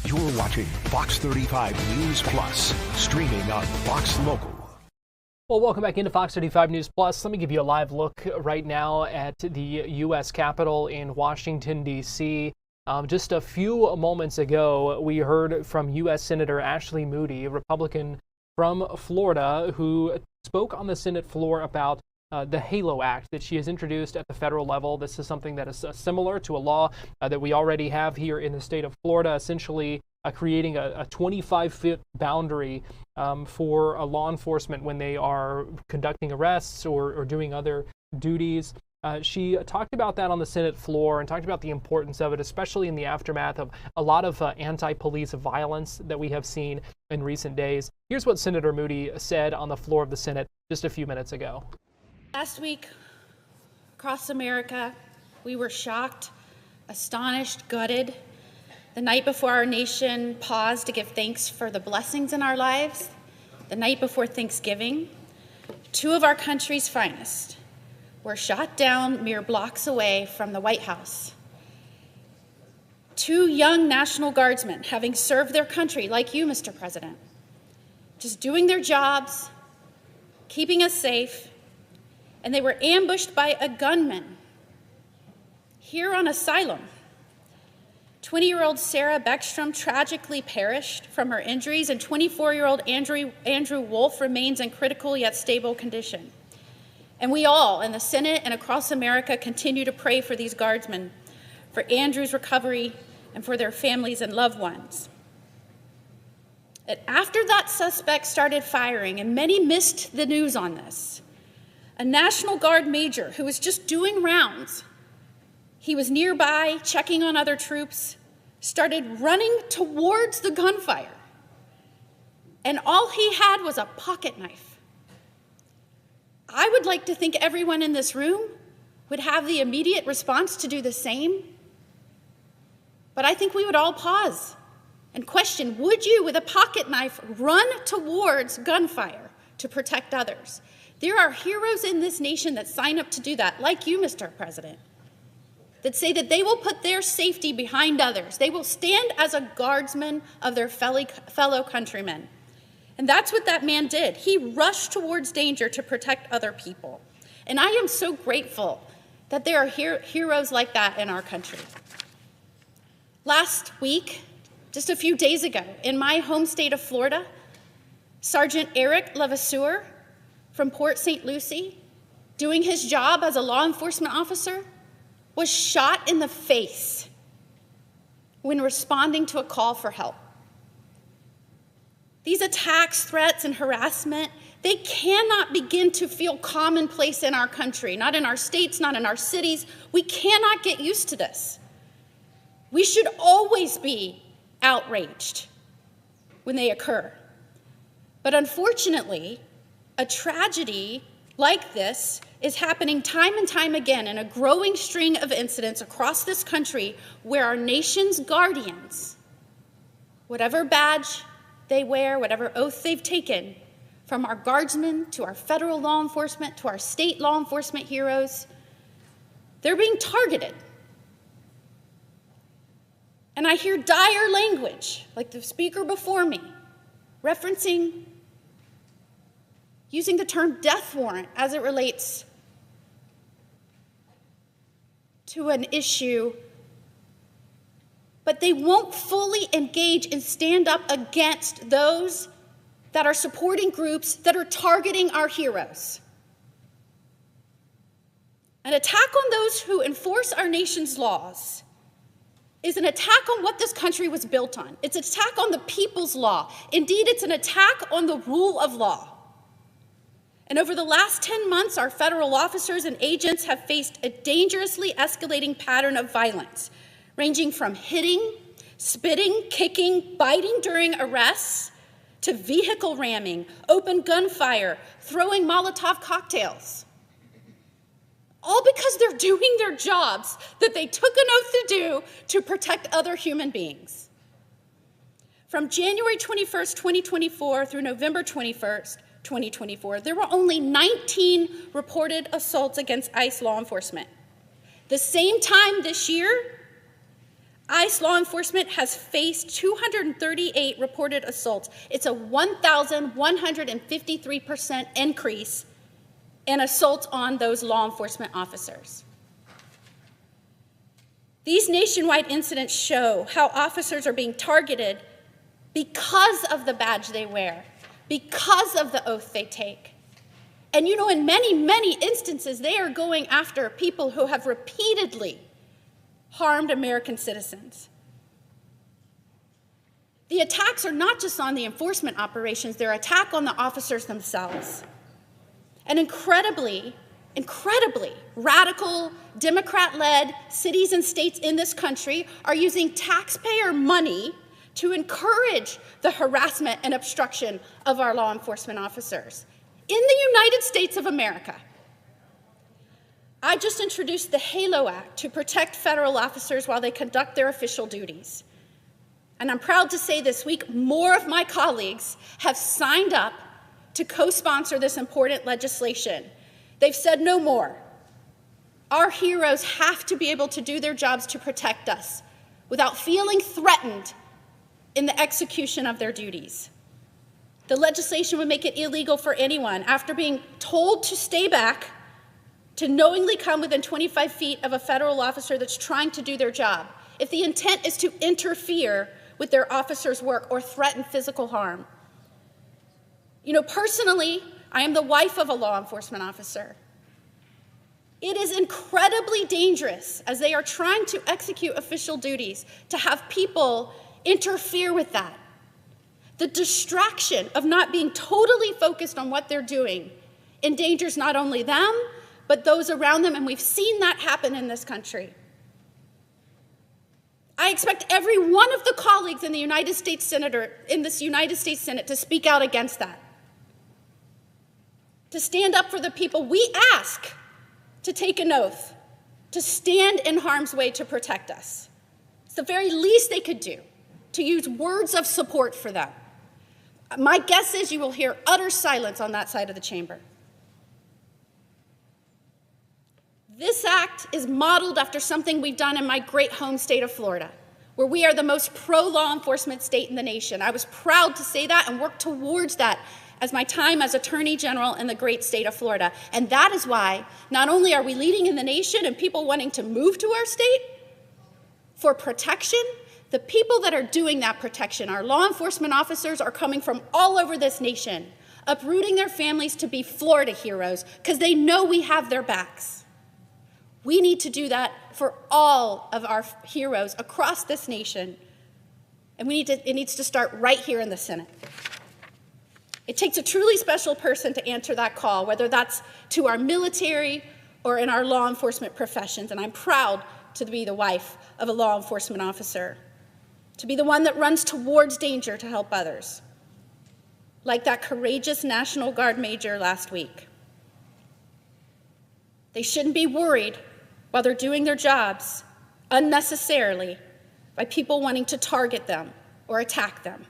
You're watching Fox 35 News Plus, streaming on Fox Local. Well, welcome back into Fox 35 News Plus. Let me give you a live look right now at the U.S. Capitol in Washington, D.C. Just a few moments ago, we heard from U.S. Senator Ashley Moody, a Republican from Florida, who spoke on the Senate floor about the HALO Act that she has introduced at the federal level. This is something that is similar to a law that we already have here in the state of Florida, essentially creating a 25-foot boundary for law enforcement when they are conducting arrests or doing other duties. She talked about that on the Senate floor and talked about the importance of it, especially in the aftermath of a lot of anti-police violence that we have seen in recent days. Here's what Senator Moody said on the floor of the Senate just a few minutes ago. Last week, across America, we were shocked, astonished, gutted. The night before our nation paused to give thanks for the blessings in our lives, the night before Thanksgiving, two of our country's finest were shot down mere blocks away from the White House. Two young National Guardsmen, having served their country like you, Mr. President, just doing their jobs, keeping us safe, and they were ambushed by a gunman here on asylum. 20-year-old Sarah Beckstrom tragically perished from her injuries, and 24-year-old Andrew Wolf remains in critical yet stable condition. And we all in the Senate and across America continue to pray for these guardsmen, for Andrew's recovery, and for their families and loved ones. And after that suspect started firing, and many missed the news on this, a National Guard major who was just doing rounds, he was nearby checking on other troops, started running towards the gunfire, and all he had was a pocket knife. I would like to think everyone in this room would have the immediate response to do the same, but I think we would all pause and question, would you, with a pocket knife, run towards gunfire to protect others? There are heroes in this nation that sign up to do that, like you, Mr. President, that say that they will put their safety behind others. They will stand as a guardsman of their fellow countrymen. And that's what that man did. He rushed towards danger to protect other people. And I am so grateful that there are heroes like that in our country. Last week, just a few days ago, in my home state of Florida, Sergeant Eric Levasseur from Port St. Lucie, doing his job as a law enforcement officer, was shot in the face when responding to a call for help. These attacks, threats, and harassment, they cannot begin to feel commonplace in our country, not in our states, not in our cities. We cannot get used to this. We should always be outraged when they occur. But unfortunately, a tragedy like this is happening time and time again in a growing string of incidents across this country where our nation's guardians, whatever badge they wear, whatever oath they've taken, from our guardsmen to our federal law enforcement to our state law enforcement heroes, they're being targeted. And I hear dire language, like the speaker before me, referencing using the term death warrant as it relates to an issue, but they won't fully engage and stand up against those that are supporting groups that are targeting our heroes. An attack on those who enforce our nation's laws is an attack on what this country was built on. It's an attack on the people's law. Indeed, it's an attack on the rule of law. And over the last 10 months, our federal officers and agents have faced a dangerously escalating pattern of violence, ranging from hitting, spitting, kicking, biting during arrests, to vehicle ramming, open gunfire, throwing Molotov cocktails. All because they're doing their jobs that they took an oath to do to protect other human beings. From January 21st, 2024 through November 21st, 2024, there were only 19 reported assaults against ICE law enforcement. The same time this year, ICE law enforcement has faced 238 reported assaults. It's a 1,153% increase in assaults on those law enforcement officers. These nationwide incidents show how officers are being targeted because of the badge they wear, because of the oath they take. And you know, in many, many instances, they are going after people who have repeatedly harmed American citizens. The attacks are not just on the enforcement operations, they're an attack on the officers themselves. And incredibly radical, Democrat-led cities and states in this country are using taxpayer money to encourage the harassment and obstruction of our law enforcement officers in the United States of America. I just introduced the HALO Act to protect federal officers while they conduct their official duties. And I'm proud to say this week, more of my colleagues have signed up to co-sponsor this important legislation. They've said no more. Our heroes have to be able to do their jobs to protect us without feeling threatened in the execution of their duties. The legislation would make it illegal for anyone, after being told to stay back, to knowingly come within 25 feet of a federal officer that's trying to do their job. if the intent is to interfere with their officers' work or threaten physical harm. You know, personally, I am the wife of a law enforcement officer. It is incredibly dangerous as they are trying to execute official duties to have people interfere with that. The distraction of not being totally focused on what they're doing endangers not only them, but those around them, and we've seen that happen in this country. I expect every one of the colleagues in the United States Senate to speak out against that, to stand up for the people we ask to take an oath, to stand in harm's way to protect us. It's the very least they could do, to use words of support for them. My guess is you will hear utter silence on that side of the chamber. This act is modeled after something we've done in my great home state of Florida, where we are the most pro-law enforcement state in the nation. I was proud to say that and work towards that as my time as Attorney General in the great state of Florida. And that is why not only are we leading in the nation and people wanting to move to our state for protection, the people that are doing that protection, our law enforcement officers, are coming from all over this nation, uprooting their families to be Florida heroes because they know we have their backs. We need to do that for all of our heroes across this nation. And it needs to start right here in the Senate. It takes a truly special person to answer that call, whether that's to our military or in our law enforcement professions. And I'm proud to be the wife of a law enforcement officer, to be the one that runs towards danger to help others, like that courageous National Guard major last week. They shouldn't be worried while they're doing their jobs unnecessarily by people wanting to target them or attack them.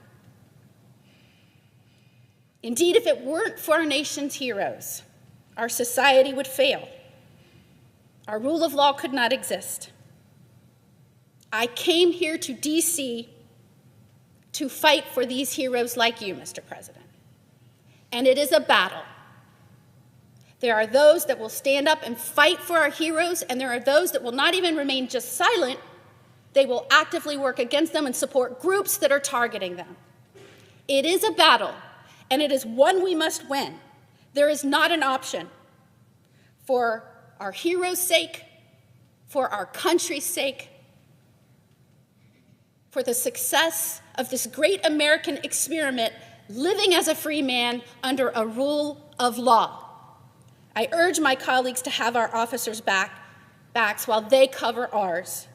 Indeed, if it weren't for our nation's heroes, our society would fail. Our rule of law could not exist. I came here to D.C. to fight for these heroes like you, Mr. President. And it is a battle. There are those that will stand up and fight for our heroes, and there are those that will not even remain just silent. They will actively work against them and support groups that are targeting them. It is a battle, and it is one we must win. There is not an option. For our heroes' sake, for our country's sake, for the success of this great American experiment, living as a free man under a rule of law. I urge my colleagues to have our officers' backs while they cover ours.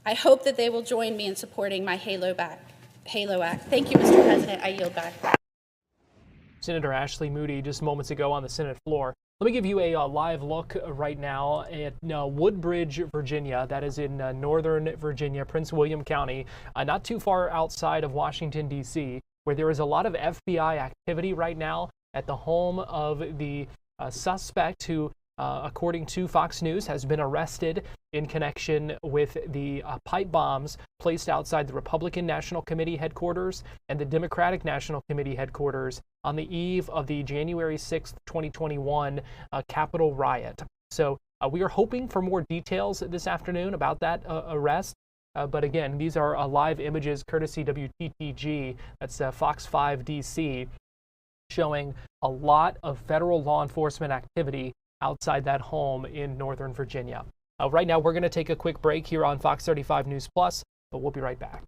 I hope that they will join me in supporting my HALO Act. Thank you, Mr. President. I yield back. Senator Ashley Moody just moments ago on the Senate floor. Let me give you a live look right now at Woodbridge, Virginia. That is in northern Virginia, Prince William County, not too far outside of Washington, D.C., where there is a lot of FBI activity right now at the home of the suspect who, according to Fox News, has been arrested in connection with the pipe bombs placed outside the Republican National Committee headquarters and the Democratic National Committee headquarters on the eve of the January 6th, 2021 Capitol riot. So we are hoping for more details this afternoon about that arrest. But again, these are live images courtesy WTTG, that's Fox 5 DC, showing a lot of federal law enforcement activity outside that home in Northern Virginia. Right now, we're going to take a quick break here on Fox 35 News Plus, but we'll be right back.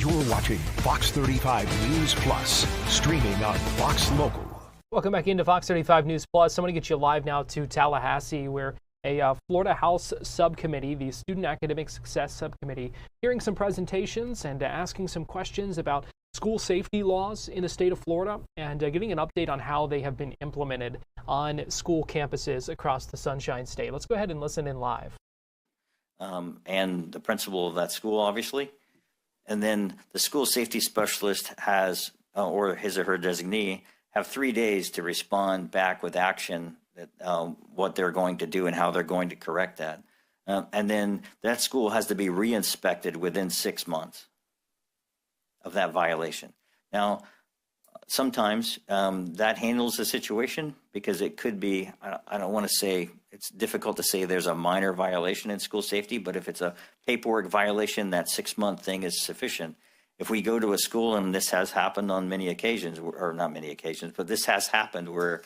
You're watching Fox 35 News Plus, streaming on Fox Local. Welcome back into Fox 35 News Plus. I want to get you live now to Tallahassee, where a Florida House subcommittee, the Student Academic Success Subcommittee, hearing some presentations and asking some questions about school safety laws in the state of Florida and getting an update on how they have been implemented on school campuses across the Sunshine State. Let's go ahead and listen in live. And the principal of that school, obviously. And then the school safety specialist has, or his or her designee, have 3 days to respond back with action that what they're going to do and how they're going to correct that. And then that school has to be re-inspected within 6 months of that violation. Now, sometimes that handles the situation because it could be, I don't want to say, it's difficult to say there's a minor violation in school safety, but if it's a paperwork violation, that 6 month thing is sufficient. If we go to a school, and this has happened on many occasions, or not many occasions, but this has happened where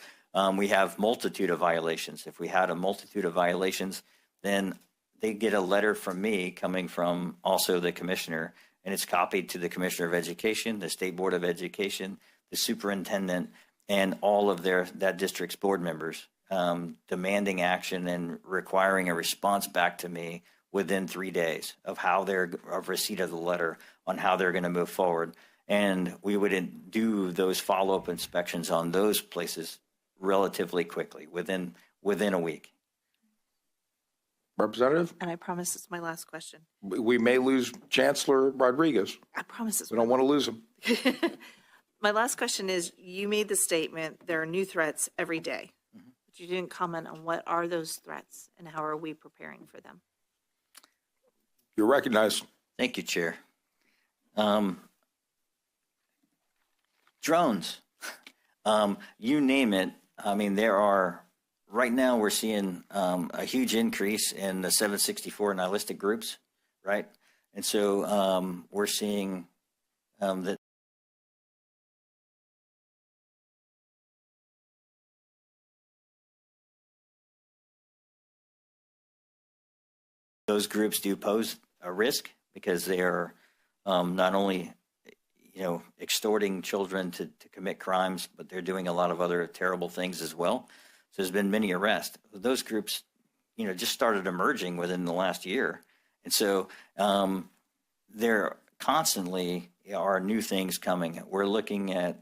we have multitude of violations. If we had a multitude of violations, then they get a letter from me coming from also the commissioner, and it's copied to the Commissioner of Education, the State Board of Education, the superintendent, and all of that district's board members, demanding action and requiring a response back to me within 3 days of receipt of the letter on how they're going to move forward. And we would do those follow-up inspections on those places relatively quickly, within a week. Representative? And I promise it's my last question. We may lose Chancellor Rodriguez. I promise it's We don't want to lose him. My last question is, you made the statement, there are new threats every day, but you didn't comment on what are those threats and how are we preparing for them? You're recognized. Thank you, Chair. Drones, you name it. I mean, right now we're seeing a huge increase in the 764 nihilistic groups, right? And so we're seeing that those groups do pose a risk because they are not only extorting children to commit crimes, but they're doing a lot of other terrible things as well. So there's been many arrests. Those groups, just started emerging within the last year. And so there constantly are new things coming. We're looking at,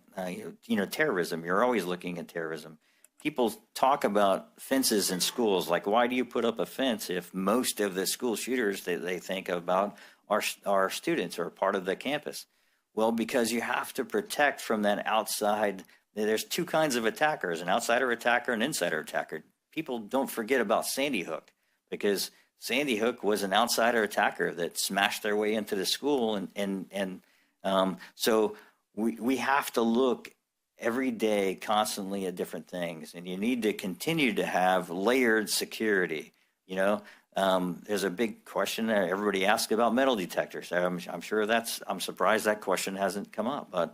terrorism. You're always looking at terrorism. People talk about fences in schools. Like, why do you put up a fence if most of the school shooters that they think about are students or part of the campus? Well, because you have to protect from that outside. There's two kinds of attackers, an outsider attacker and an insider attacker. People don't forget about Sandy Hook, because Sandy Hook was an outsider attacker that smashed their way into the school. So we have to look every day constantly at different things, and you need to continue to have layered security. There's a big question there. Everybody asks about metal detectors. I'm surprised that question hasn't come up. But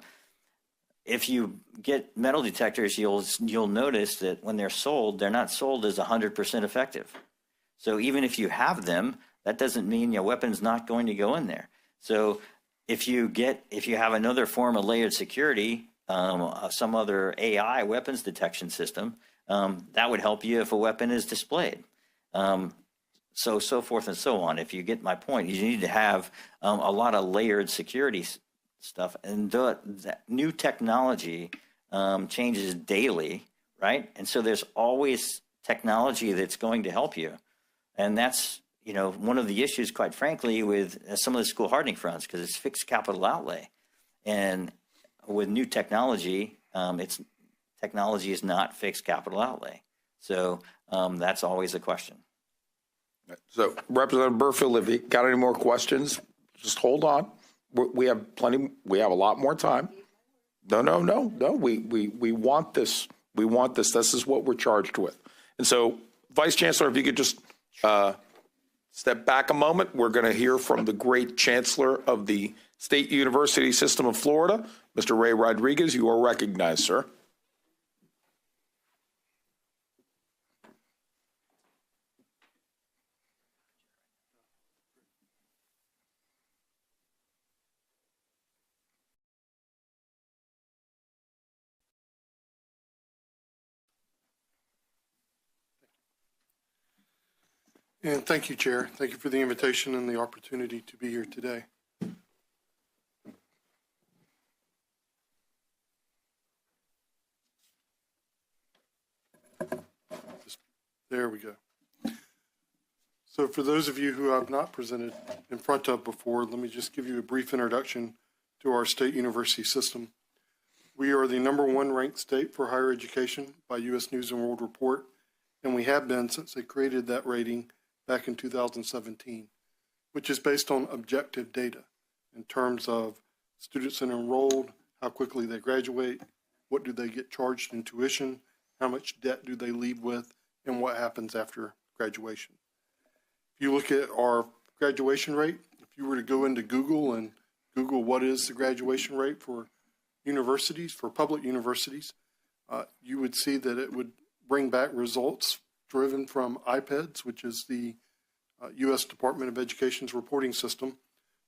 if you get metal detectors, you'll notice that when they're sold, they're not sold as 100% effective. So even if you have them, that doesn't mean your weapon's not going to go in there. So if you have another form of layered security, some other AI weapons detection system, that would help you if a weapon is displayed. So forth and so on. If you get my point, you need to have a lot of layered security stuff. And the new technology changes daily, right? And so there's always technology that's going to help you. And that's, one of the issues, quite frankly, with some of the school hardening fronts, because it's fixed capital outlay. And with new technology, technology is not fixed capital outlay. So that's always a question. So, Representative Burfield, if you got any more questions, just hold on. We have plenty. We have a lot more time. No. We want this. We want this. This is what we're charged with. And so, Vice Chancellor, if you could just step back a moment. We're going to hear from the great Chancellor of the State University System of Florida, Mr. Ray Rodriguez. You are recognized, sir. And thank you, Chair. Thank you for the invitation and the opportunity to be here today. There we go. So for those of you who I've not presented in front of before, let me just give you a brief introduction to our state university system. We are the #1 ranked state for higher education by U.S. News & World Report, and we have been since they created that rating back in 2017, which is based on objective data in terms of students enrolled, how quickly they graduate, what do they get charged in tuition, how much debt do they leave with, and what happens after graduation. If you look at our graduation rate, if you were to go into Google and Google what is the graduation rate for universities, for public universities, you would see that it would bring back results driven from IPEDS, which is the U.S. Department of Education's reporting system,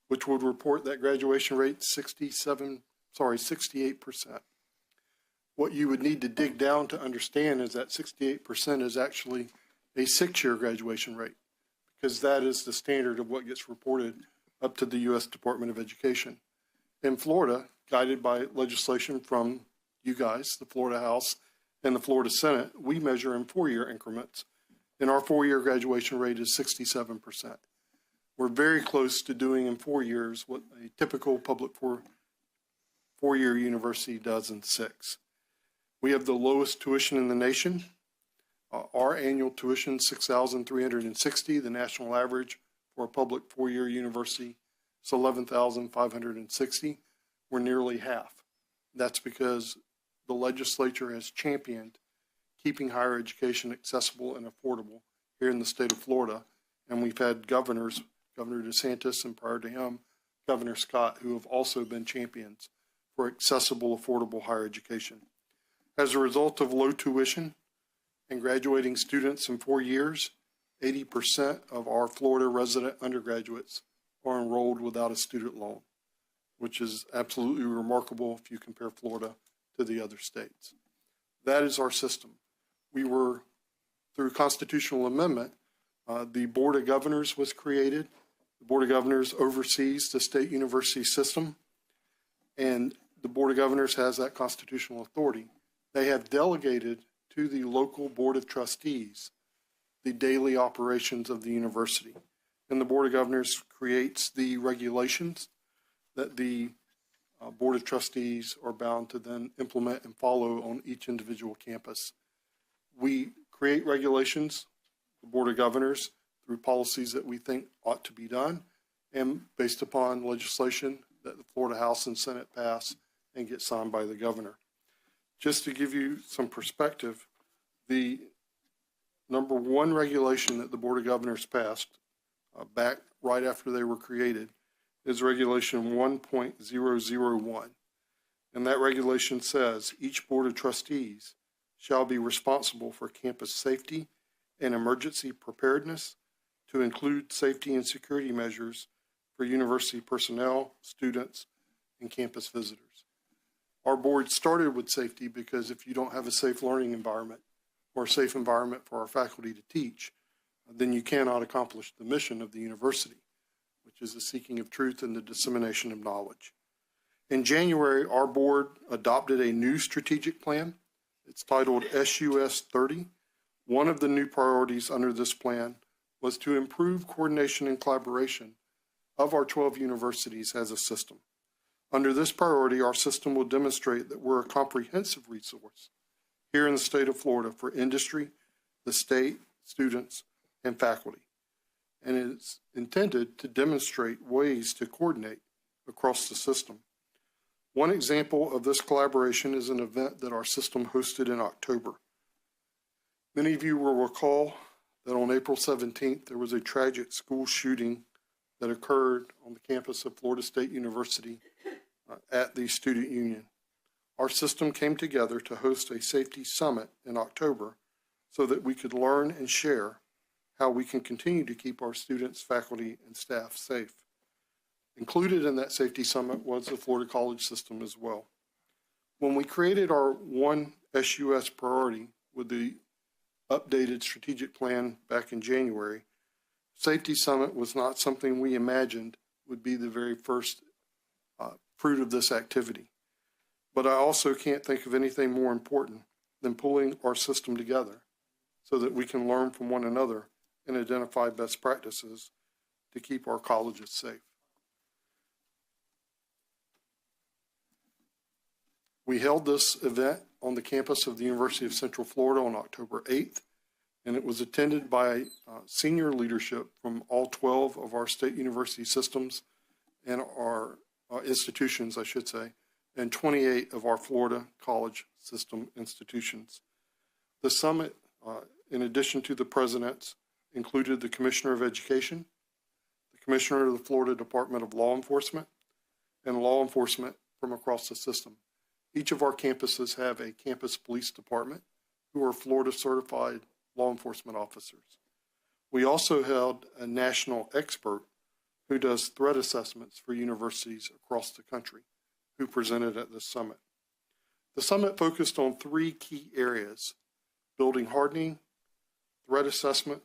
which would report that graduation rate 68%. What you would need to dig down to understand is that 68% is actually a 6-year graduation rate, because that is the standard of what gets reported up to the U.S. Department of Education. In Florida, guided by legislation from you guys, the Florida House and the Florida Senate, we measure in 4-year increments, and our 4-year graduation rate is 67%. We're very close to doing in 4 years what a typical public four-year university does in 6. We have the lowest tuition in the nation. Our annual tuition is $6,360. The national average for a public 4-year university is $11,560. We're nearly half. That's because the legislature has championed keeping higher education accessible and affordable here in the state of Florida. And we've had governors, Governor DeSantis and prior to him, Governor Scott, who have also been champions for accessible, affordable higher education. As a result of low tuition and graduating students in 4 years, 80% of our Florida resident undergraduates are enrolled without a student loan, which is absolutely remarkable if you compare Florida to the other states. That is our system. We were, through constitutional amendment, the Board of Governors was created. The Board of Governors oversees the state university system, and the Board of Governors has that constitutional authority. They have delegated to the local Board of Trustees the daily operations of the university. And the Board of Governors creates the regulations that the Board of Trustees are bound to then implement and follow on each individual campus. We create regulations, the Board of Governors, through policies that we think ought to be done, and based upon legislation that the Florida House and Senate pass and get signed by the governor. Just to give you some perspective, the #1 regulation that the Board of Governors passed back right after they were created is Regulation 1.001. And that regulation says each Board of Trustees shall be responsible for campus safety and emergency preparedness, to include safety and security measures for university personnel, students, and campus visitors. Our board started with safety because if you don't have a safe learning environment or a safe environment for our faculty to teach, then you cannot accomplish the mission of the university, which is the seeking of truth and the dissemination of knowledge. In January, our board adopted a new strategic plan. It's titled SUS 30. One of the new priorities under this plan was to improve coordination and collaboration of our 12 universities as a system. Under this priority, our system will demonstrate that we're a comprehensive resource here in the state of Florida for industry, the state, students, and faculty. And it's intended to demonstrate ways to coordinate across the system. One example of this collaboration is an event that our system hosted in October. Many of you will recall that on April 17th, there was a tragic school shooting that occurred on the campus of Florida State University at the student union. Our system came together to host a safety summit in October so that we could learn and share how we can continue to keep our students, faculty, and staff safe. Included in that safety summit was the Florida College system as well. When we created our one SUS priority with the updated strategic plan back in January, Safety Summit was not something we imagined would be the very first fruit of this activity. But I also can't think of anything more important than pulling our system together so that we can learn from one another and identify best practices to keep our colleges safe. We held this event on the campus of the University of Central Florida on October 8th, and it was attended by senior leadership from all 12 of our state university systems and our institutions, I should say, and 28 of our Florida college system institutions. The summit, in addition to the presidents, included the Commissioner of Education, the Commissioner of the Florida Department of Law Enforcement, and law enforcement from across the system. Each of our campuses have a campus police department who are Florida certified law enforcement officers. We also held a national expert who does threat assessments for universities across the country, who presented at this summit. The summit focused on 3 key areas: building hardening, threat assessment,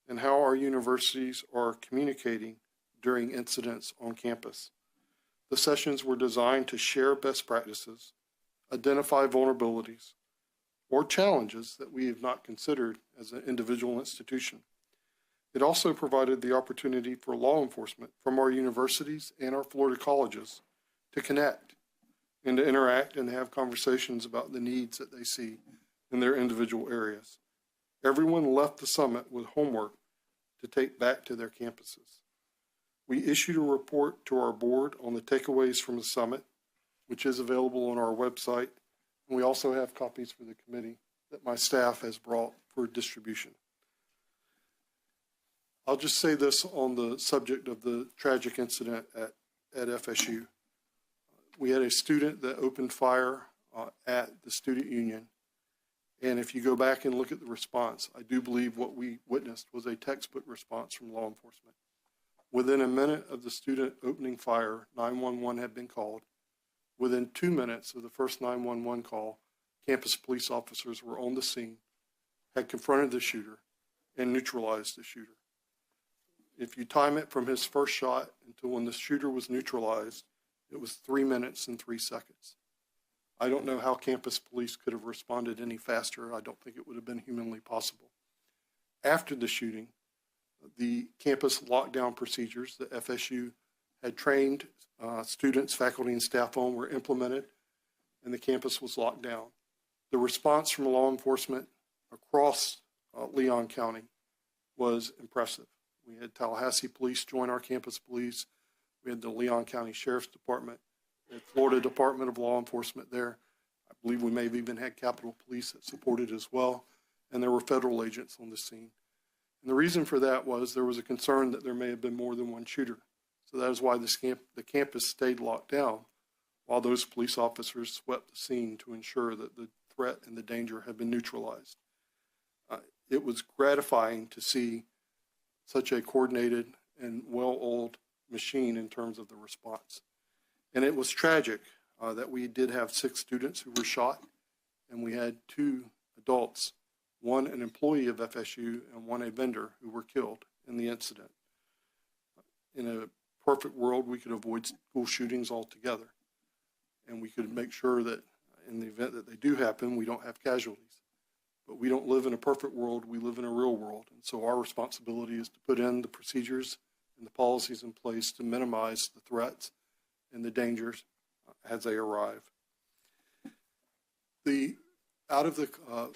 and how our universities are communicating during incidents on campus. The sessions were designed to share best practices, identify vulnerabilities, or challenges that we have not considered as an individual institution. It also provided the opportunity for law enforcement from our universities and our Florida colleges to connect and to interact and have conversations about the needs that they see in their individual areas. Everyone left the summit with homework to take back to their campuses. We issued a report to our board on the takeaways from the summit, which is available on our website. And we also have copies for the committee that my staff has brought for distribution. I'll just say this on the subject of the tragic incident at FSU. We had a student that opened fire at the student union. And if you go back and look at the response, I do believe what we witnessed was a textbook response from law enforcement. Within a minute of the student opening fire, 911 had been called. Within 2 minutes of the first 911 call, campus police officers were on the scene, had confronted the shooter, and neutralized the shooter. If you time it from his first shot until when the shooter was neutralized, it was 3 minutes and 3 seconds. I don't know how campus police could have responded any faster. I don't think it would have been humanly possible. After the shooting, the campus lockdown procedures that FSU had trained students, faculty, and staff on were implemented, and the campus was locked down. The response from law enforcement across Leon County was impressive. We had Tallahassee Police join our campus police. We had the Leon County Sheriff's Department, the Florida Department of Law Enforcement there. I believe we may have even had Capitol Police that supported as well, and there were federal agents on the scene. And the reason for that was there was a concern that there may have been more than one shooter. So that is why the campus stayed locked down while those police officers swept the scene to ensure that the threat and the danger had been neutralized. It was gratifying to see such a coordinated and well-oiled machine in terms of the response. And it was tragic that we did have 6 students who were shot, and we had 2 adults, one an employee of FSU and one a vendor, who were killed in the incident. In a perfect world, we could avoid school shootings altogether, and we could make sure that in the event that they do happen, we don't have casualties. But we don't live in a perfect world, we live in a real world. And so our responsibility is to put in the procedures and the policies in place to minimize the threats and the dangers as they arrive. Out of the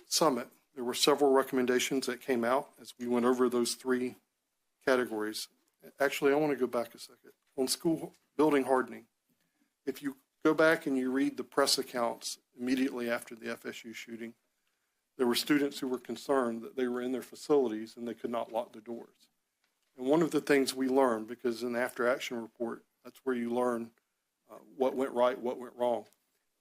summit, there were several recommendations that came out as we went over those 3 categories. Actually, I want to go back a second. On school building hardening, if you go back and you read the press accounts immediately after the FSU shooting, there were students who were concerned that they were in their facilities and they could not lock the doors. And one of the things we learned, because in the after action report, that's where you learn what went right, what went wrong,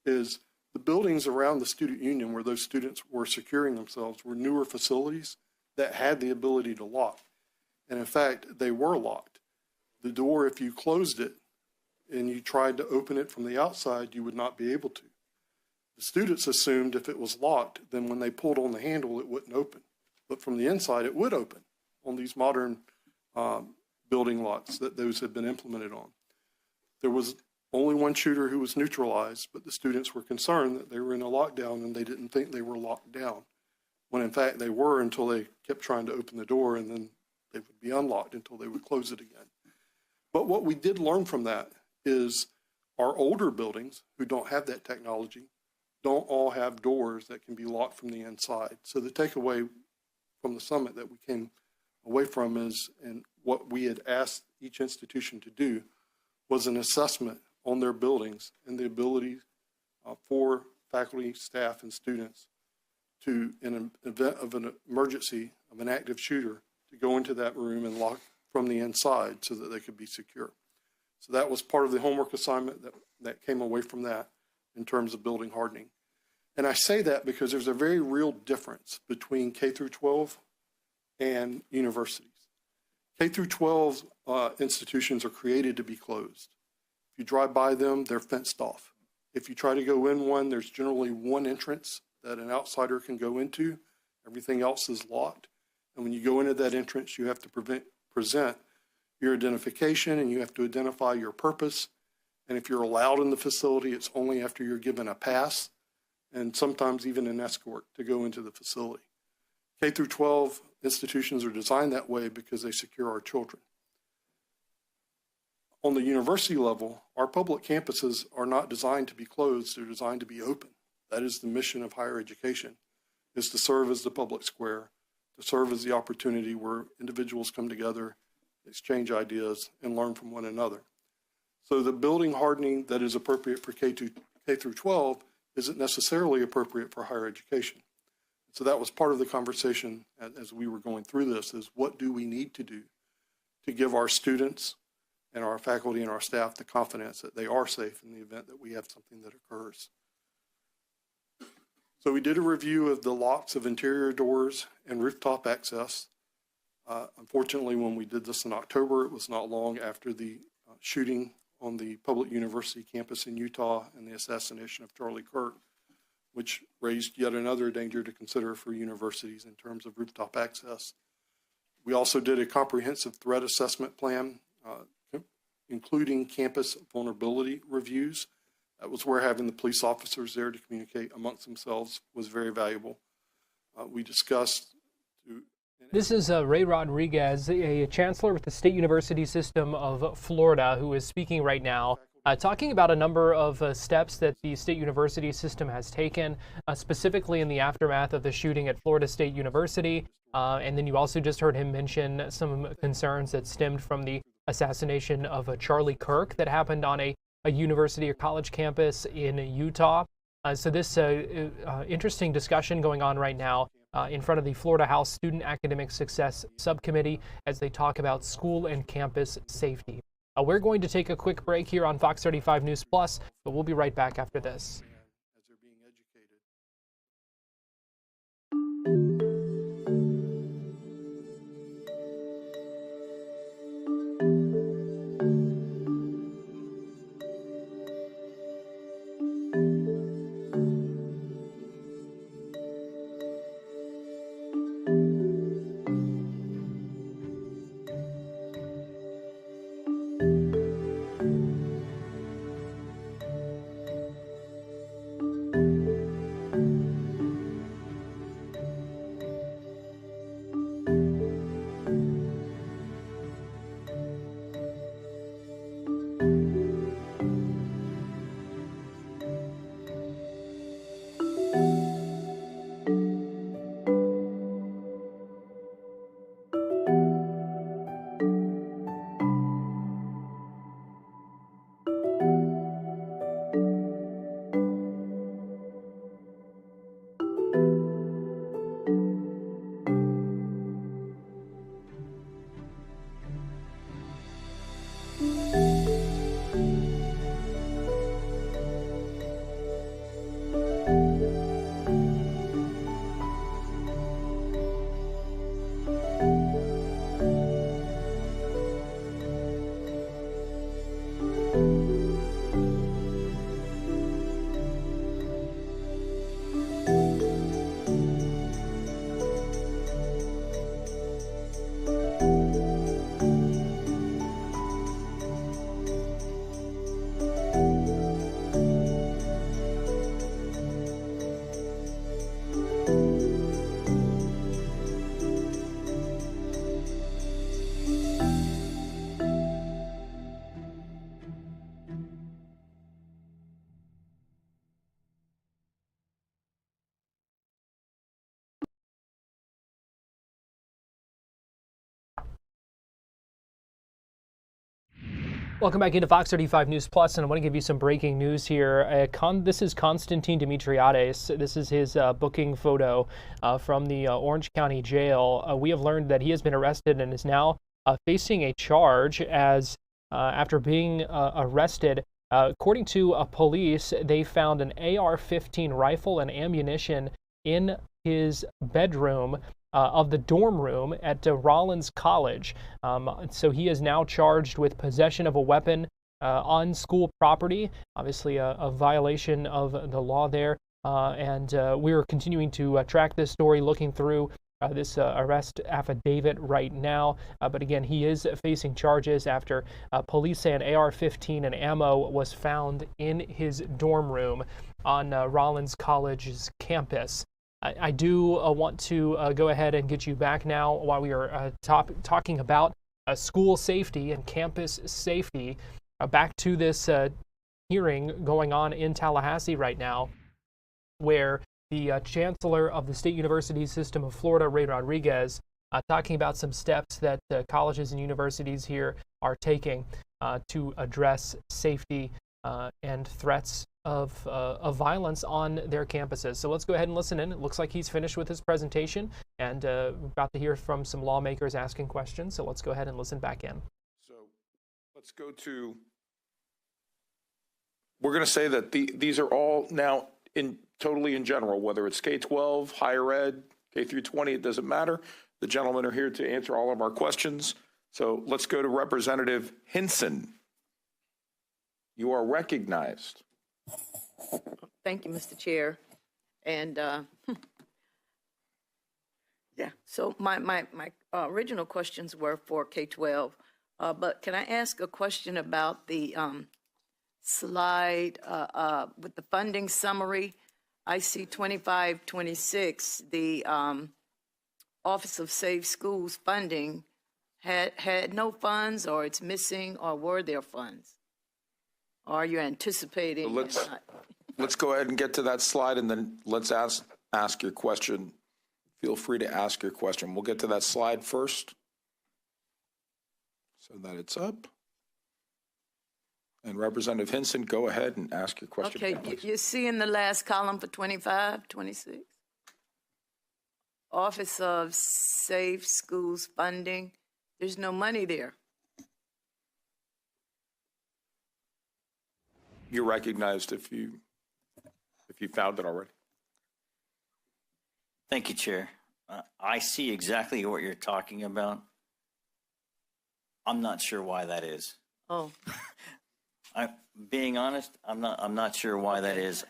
is the buildings around the student union where those students were securing themselves were newer facilities that had the ability to lock. And in fact, they were locked. The door, if you closed it and you tried to open it from the outside, you would not be able to. The students assumed if it was locked, then when they pulled on the handle, it wouldn't open. But from the inside, it would open on these modern building lots that those had been implemented on. There was only one shooter who was neutralized, but the students were concerned that they were in a lockdown and they didn't think they were locked down, when in fact they were, until they kept trying to open the door, and then they would be unlocked until they would close it again. But what we did learn from that is our older buildings who don't have that technology don't all have doors that can be locked from the inside. So the takeaway from the summit that we came away from is, and what we had asked each institution to do, was an assessment on their buildings and the ability for faculty, staff, and students to, in an event of an emergency of an active shooter, to go into that room and lock from the inside so that they could be secure. So that was part of the homework assignment that came away from that in terms of building hardening. And I say that because there's a very real difference between K through 12 and universities. K through 12 institutions are created to be closed. If you drive by them, they're fenced off. If you try to go in one, there's generally one entrance that an outsider can go into. Everything else is locked. And when you go into that entrance, you have to present your identification, and you have to identify your purpose. And if you're allowed in the facility, it's only after you're given a pass and sometimes even an escort to go into the facility. K through 12 institutions are designed that way because they secure our children. On the university level, our public campuses are not designed to be closed, they're designed to be open. That is the mission of higher education, is to serve as the public square, to serve as the opportunity where individuals come together, exchange ideas, and learn from one another. So the building hardening that is appropriate for K through 12 isn't necessarily appropriate for higher education. So that was part of the conversation as we were going through this, is what do we need to do to give our students and our faculty and our staff the confidence that they are safe in the event that we have something that occurs. So we did a review of the locks of interior doors and rooftop access. Unfortunately, when we did this in October, it was not long after the shooting on the public university campus in Utah and the assassination of Charlie Kirk, which raised yet another danger to consider for universities in terms of rooftop access. We also did a comprehensive threat assessment plan, including campus vulnerability reviews. That was where having the police officers there to communicate amongst themselves was very valuable. We discussed. This is Ray Rodriguez, a chancellor with the State University System of Florida, who is speaking right now, talking about a number of steps that the State University System has taken, specifically in the aftermath of the shooting at Florida State University. And then you also just heard him mention some concerns that stemmed from the assassination of Charlie Kirk that happened on a university or college campus in Utah. So this interesting discussion going on right now in front of the Florida House Student Academic Success Subcommittee as they talk about school and campus safety. We're going to take a quick break here on Fox 35 News Plus, but we'll be right back after this. As they're being educated. Welcome back into Fox 35 News Plus, and I want to give you some breaking news here. This is Konstantin Dimitriades. This is his booking photo from the Orange County Jail. We have learned that he has been arrested and is now facing a charge as after being arrested. According to police, they found an AR-15 rifle and ammunition in his bedroom of the dorm room at Rollins College. So he is now charged with possession of a weapon on school property, obviously a violation of the law there. And we're continuing to track this story, looking through this arrest affidavit right now. But again, he is facing charges after police say an AR-15 and ammo was found in his dorm room on Rollins College's campus. I do want to go ahead and get you back now while we are talking about school safety and campus safety. Back to this hearing going on in Tallahassee right now, where the Chancellor of the State University System of Florida, Ray Rodriguez, talking about some steps that colleges and universities here are taking to address safety and threats of violence on their campuses. So let's go ahead and listen in. It looks like he's finished with his presentation, and we're about to hear from some lawmakers asking questions. So let's go ahead and listen back in. So let's go to, we're going to say that these are all now totally in general, whether it's K-12, higher ed, K through 20, it doesn't matter. The gentlemen are here to answer all of our questions. So let's go to Representative Hinson. You are recognized. Thank you, Mr. Chair. And yeah, so my original questions were for K-12, but can I ask a question about the slide with the funding summary? I see 2526, the Office of Safe Schools funding had no funds, or it's missing, or were there funds? Or are you anticipating? So let's go ahead and get to that slide, and then let's ask your question. Feel free to ask your question. We'll get to that slide first so that it's up. And Representative Hinson, go ahead and ask your question. Okay, you see in the last column for 25, 26? Office of Safe Schools funding, there's no money there. You're recognized if you found it already. Thank you, Chair. I see exactly what you're talking about. I'm not sure why that is. Oh. Being honest, I'm not sure why that is.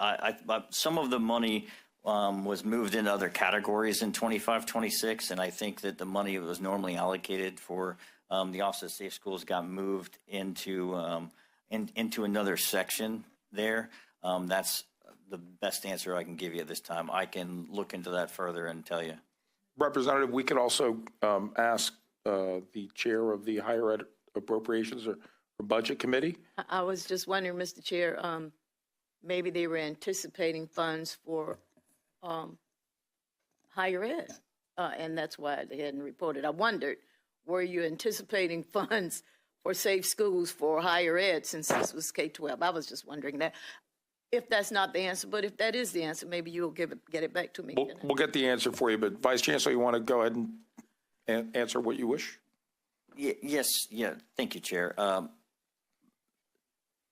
Some of the money was moved into other categories in 25-26, and I think that the money that was normally allocated for the Office of Safe Schools got moved into another section there. That's the best answer I can give you at this time. I can look into that further and tell you. Representative, we could also ask the chair of the Higher Ed Appropriations or Budget Committee. I was just wondering, Mr. Chair, maybe they were anticipating funds for higher ed, and that's why they hadn't reported. I wondered, were you anticipating funds for safe schools for higher ed since this was K-12? I was just wondering that. If that's not the answer, but if that is the answer, maybe you'll get it back to me. We'll get the answer for you, but Vice Chancellor, you want to go ahead and answer what you wish? Yes, thank you, Chair.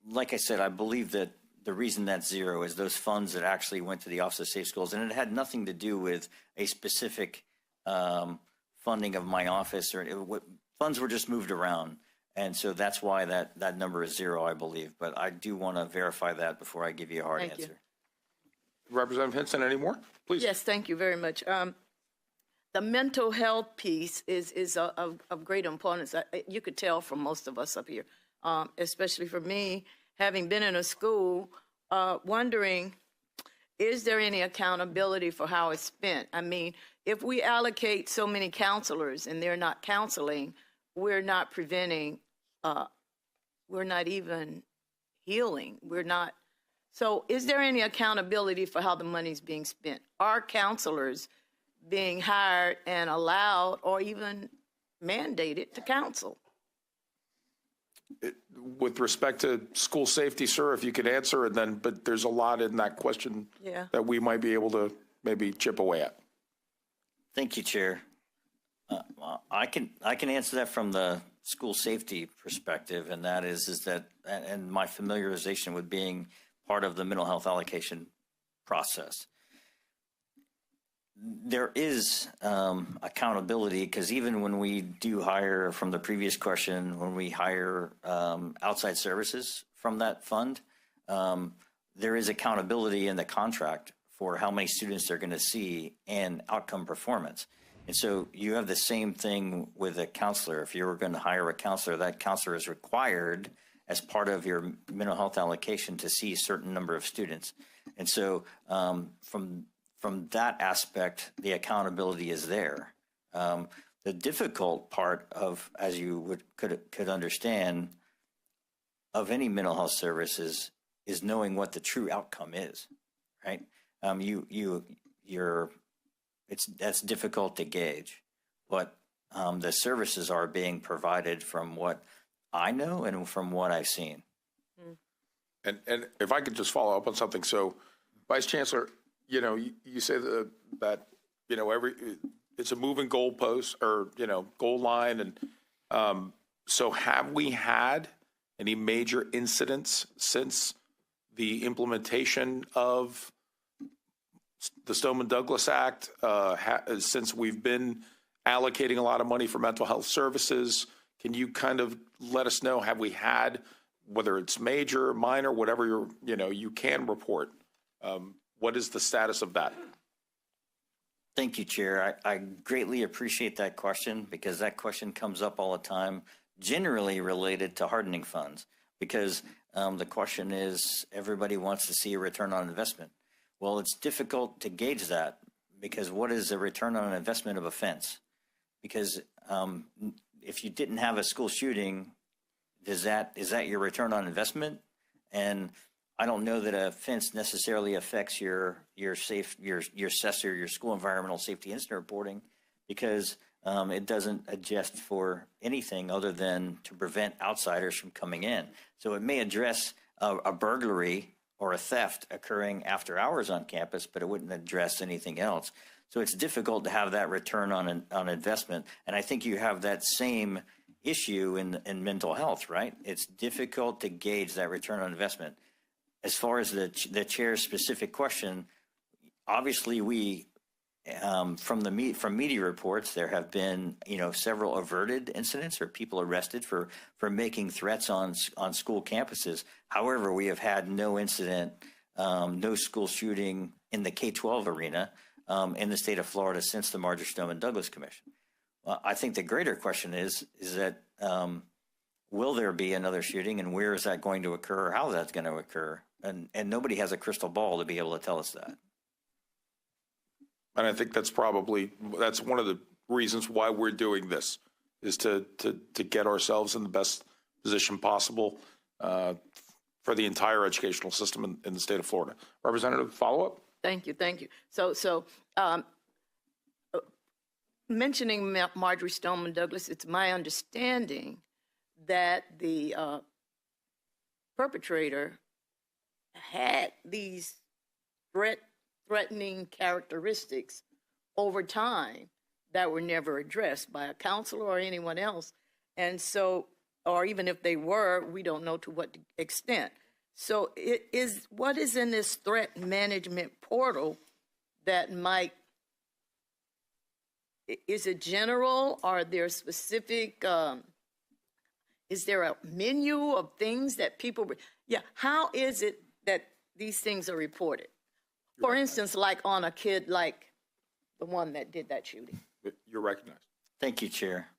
Like I said, I believe that the reason that's zero is those funds that actually went to the Office of Safe Schools, and it had nothing to do with a specific funding of my office, or funds were just moved around. And so that's why that number is zero, I believe. But I do want to verify that before I give you a hard answer. Representative Hinson, any more? Please. Yes, thank you very much. The mental health piece is of great importance. You could tell from most of us up here, especially for me, having been in a school, wondering, is there any accountability for how it's spent? I mean, if we allocate so many counselors and they're not counseling, we're not preventing, we're not even healing. We're not. So is there any accountability for how the money's being spent? Are counselors being hired and allowed or even mandated to counsel? With respect to school safety, sir, if you could answer, and then, but there's a lot in that question that we might be able to maybe chip away at. Thank you, Chair. I can answer that from the school safety perspective, and that is that, and my familiarization with being part of the mental health allocation process. There is accountability, because even when we do hire, from the previous question, when we hire outside services from that fund, there is accountability in the contract for how many students they're going to see and outcome performance. And so you have the same thing with a counselor. If you were going to hire a counselor, that counselor is required as part of your mental health allocation to see a certain number of students. And so from that aspect, the accountability is there. The difficult part of, as you could understand, of any mental health services is knowing what the true outcome is, right? That's difficult to gauge, but the services are being provided from what I know and from what I've seen. And if I could just follow up on something. So, Vice Chancellor, you say that it's a moving goalpost or, goal line. And so have we had any major incidents since the implementation of the Stoneman-Douglas Act, since we've been allocating a lot of money for mental health services? Can you kind of let us know, have we had, whether it's major, minor, whatever you can report, what is the status of that? Thank you, Chair. I greatly appreciate that question, because that question comes up all the time, generally related to hardening funds, because the question is, everybody wants to see a return on investment. Well, it's difficult to gauge that, because what is a return on investment of a fence? Because if you didn't have a school shooting, is that your return on investment? And I don't know that a fence necessarily affects your SESR, your school environmental safety incident reporting, because it doesn't adjust for anything other than to prevent outsiders from coming in. So it may address a burglary or a theft occurring after hours on campus, but it wouldn't address anything else. So it's difficult to have that return on investment. And I think you have that same issue in mental health, right? It's difficult to gauge that return on investment. As far as the chair's specific question, obviously from media reports, there have been several averted incidents or people arrested for making threats on school campuses. However, we have had no incident, no school shooting in the K-12 arena in the state of Florida since the Marjory Stoneman Douglas Commission. I think the greater question is that will there be another shooting, and where is that going to occur, or how that's going to occur? And nobody has a crystal ball to be able to tell us that. And I think that's one of the reasons why we're doing this, is to get ourselves in the best position possible for the entire educational system in the state of Florida. Representative, follow up? Thank you. So mentioning Marjory Stoneman Douglas, it's my understanding that the perpetrator had these threatening characteristics over time that were never addressed by a counselor or anyone else. And so, or even if they were, we don't know to what extent. So what is in this threat management portal that might, is it general? Are there specific, is there a menu of things that people, how is it that these things are reported? For instance, like on a kid like the one that did that shooting. You're recognized. Thank you, Chair.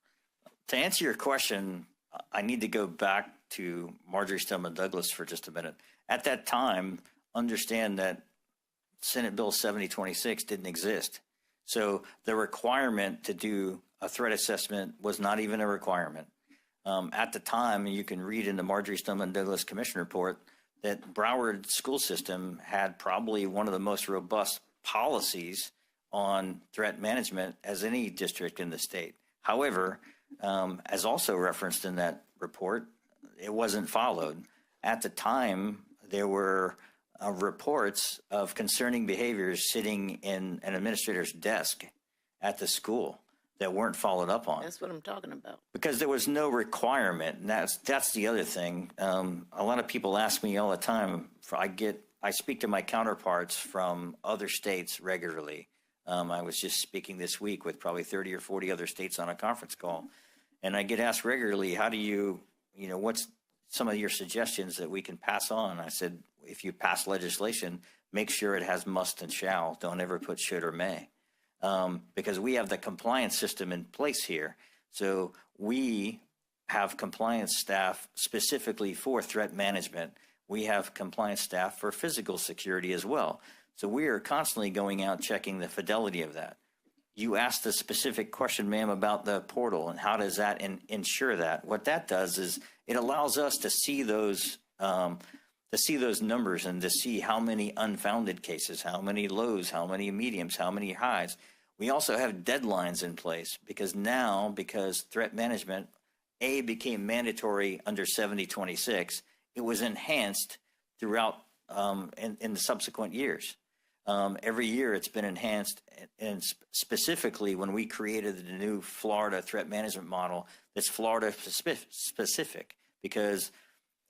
To answer your question, I need to go back to Marjory Stoneman Douglas for just a minute. At that time, understand that Senate Bill 7026 didn't exist. So the requirement to do a threat assessment was not even a requirement. At the time, you can read in the Marjory Stoneman Douglas Commission report that Broward school system had probably one of the most robust policies on threat management as any district in the state. However, as also referenced in that report, it wasn't followed. At the time, there were reports of concerning behaviors sitting in an administrator's desk at the school that weren't followed up on. That's what I'm talking about. Because there was no requirement, and that's the other thing. A lot of people ask me all the time. I speak to my counterparts from other states regularly. I was just speaking this week with probably 30 or 40 other states on a conference call, and I get asked regularly, how do you what's some of your suggestions that we can pass on? I said, if you pass legislation, make sure it has must and shall. Don't ever put should or may. Because we have the compliance system in place here. So we have compliance staff specifically for threat management. We have compliance staff for physical security as well. So we are constantly going out checking the fidelity of that. You asked a specific question, ma'am, about the portal and how does that ensure that. What that does is it allows us to see those numbers and to see how many unfounded cases, how many lows, how many mediums, how many highs. We also have deadlines in place because threat management, became mandatory under 7026, it was enhanced throughout in the subsequent years. Every year it's been enhanced, and specifically when we created the new Florida threat management model, that's Florida specific because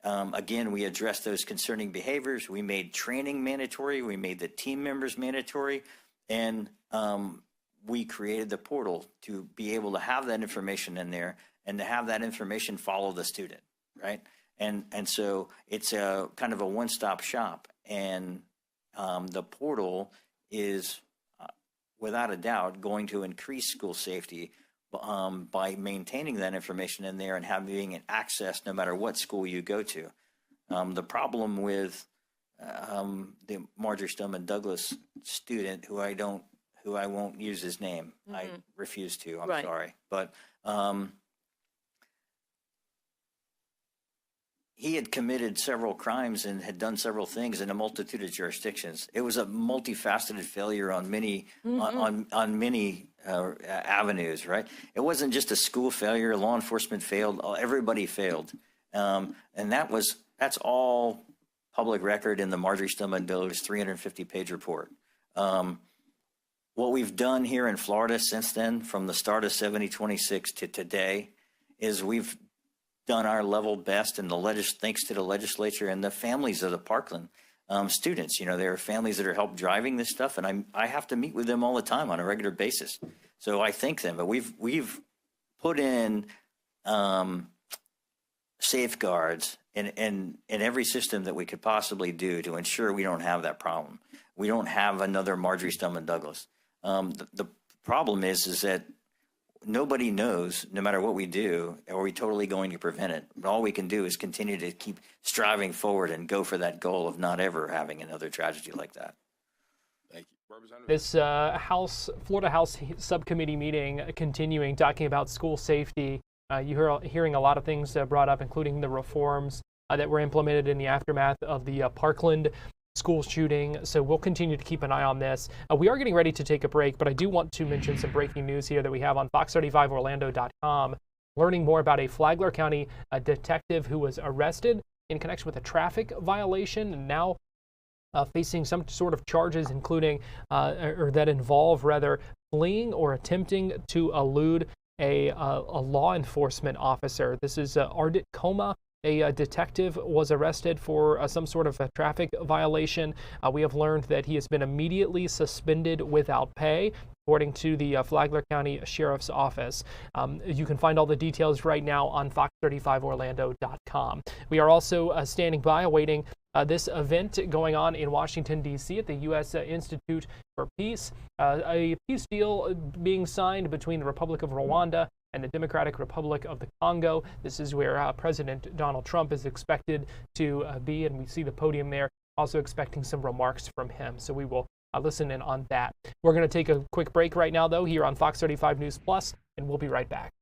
again, we addressed those concerning behaviors. We made training mandatory. We made the team members mandatory, and we created the portal to be able to have that information in there and to have that information follow the student, right? And so it's a kind of a one-stop shop, and the portal is without a doubt going to increase school safety by maintaining that information in there and having it accessed no matter what school you go to. The problem with the Marjorie Stoneman Douglas student, who I won't use his name. Mm-hmm. I refuse to. I'm sorry, but he had committed several crimes and had done several things in a multitude of jurisdictions. It was a multifaceted failure on many on many avenues. Right? It wasn't just a school failure. Law enforcement failed. Everybody failed, and that's all public record in the Marjorie Stoneman Douglas 350-page report. What we've done here in Florida since then, from the start of 7026 to today, is we've done our level best, and thanks to the legislature and the families of the Parkland students. There are families that are help driving this stuff, and I have to meet with them all the time on a regular basis. So I thank them. But we've put in safeguards in every system that we could possibly do to ensure we don't have that problem. We don't have another Marjorie Stoneman Douglas. The problem is that nobody knows, no matter what we do, are we totally going to prevent it? But all we can do is continue to keep striving forward and go for that goal of not ever having another tragedy like that. Thank you. Representative. This Florida House subcommittee meeting continuing, talking about school safety. You're hearing a lot of things brought up, including the reforms that were implemented in the aftermath of the Parkland school shooting. So we'll continue to keep an eye on this. We are getting ready to take a break, but I do want to mention some breaking news here that we have on fox35orlando.com, learning more about a Flagler County detective who was arrested in connection with a traffic violation and now facing some sort of charges, including or that involve rather fleeing or attempting to elude a law enforcement officer. This is Ardit Coma. A detective was arrested for some sort of a traffic violation. We have learned that he has been immediately suspended without pay, according to the Flagler County Sheriff's Office. You can find all the details right now on fox35orlando.com. We are also standing by awaiting this event going on in Washington, D.C. at the U.S. Institute for Peace. A peace deal being signed between the Republic of Rwanda and the Democratic Republic of the Congo. This is where President Donald Trump is expected to be, and we see the podium there, also expecting some remarks from him. So we will listen in on that. We're going to take a quick break right now, though, here on Fox 35 News Plus, and we'll be right back.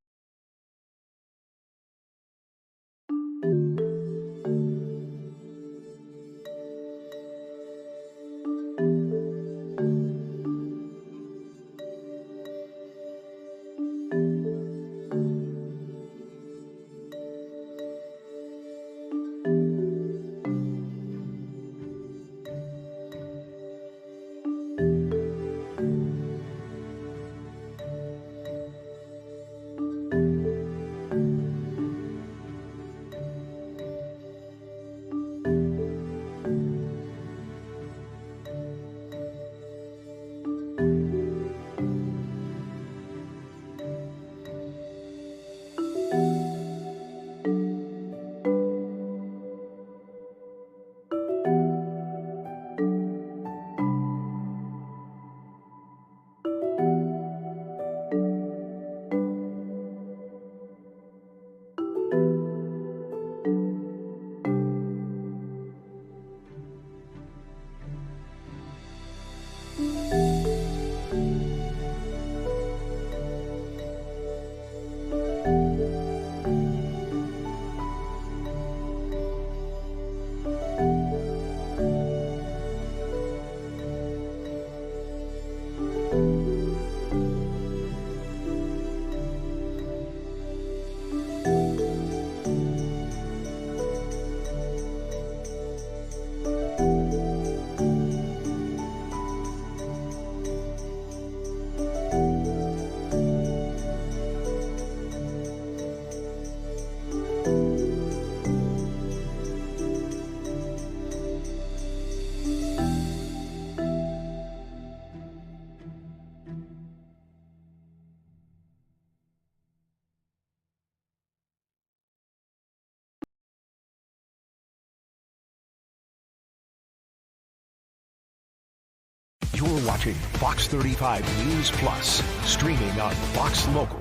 watching Fox 35 News Plus, streaming on Fox Local.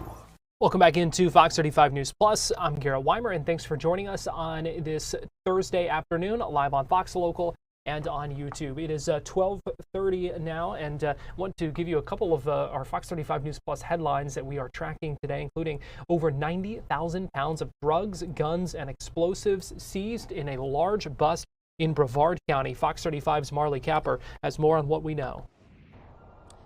Welcome back into Fox 35 News Plus. I'm Garrett Weimer, and thanks for joining us on this Thursday afternoon, live on Fox Local and on YouTube. It is 12:30 now, and want to give you a couple of our Fox 35 News Plus headlines that we are tracking today, including over 90,000 pounds of drugs, guns, and explosives seized in a large bust in Brevard County. Fox 35's Marley Capper has more on what we know.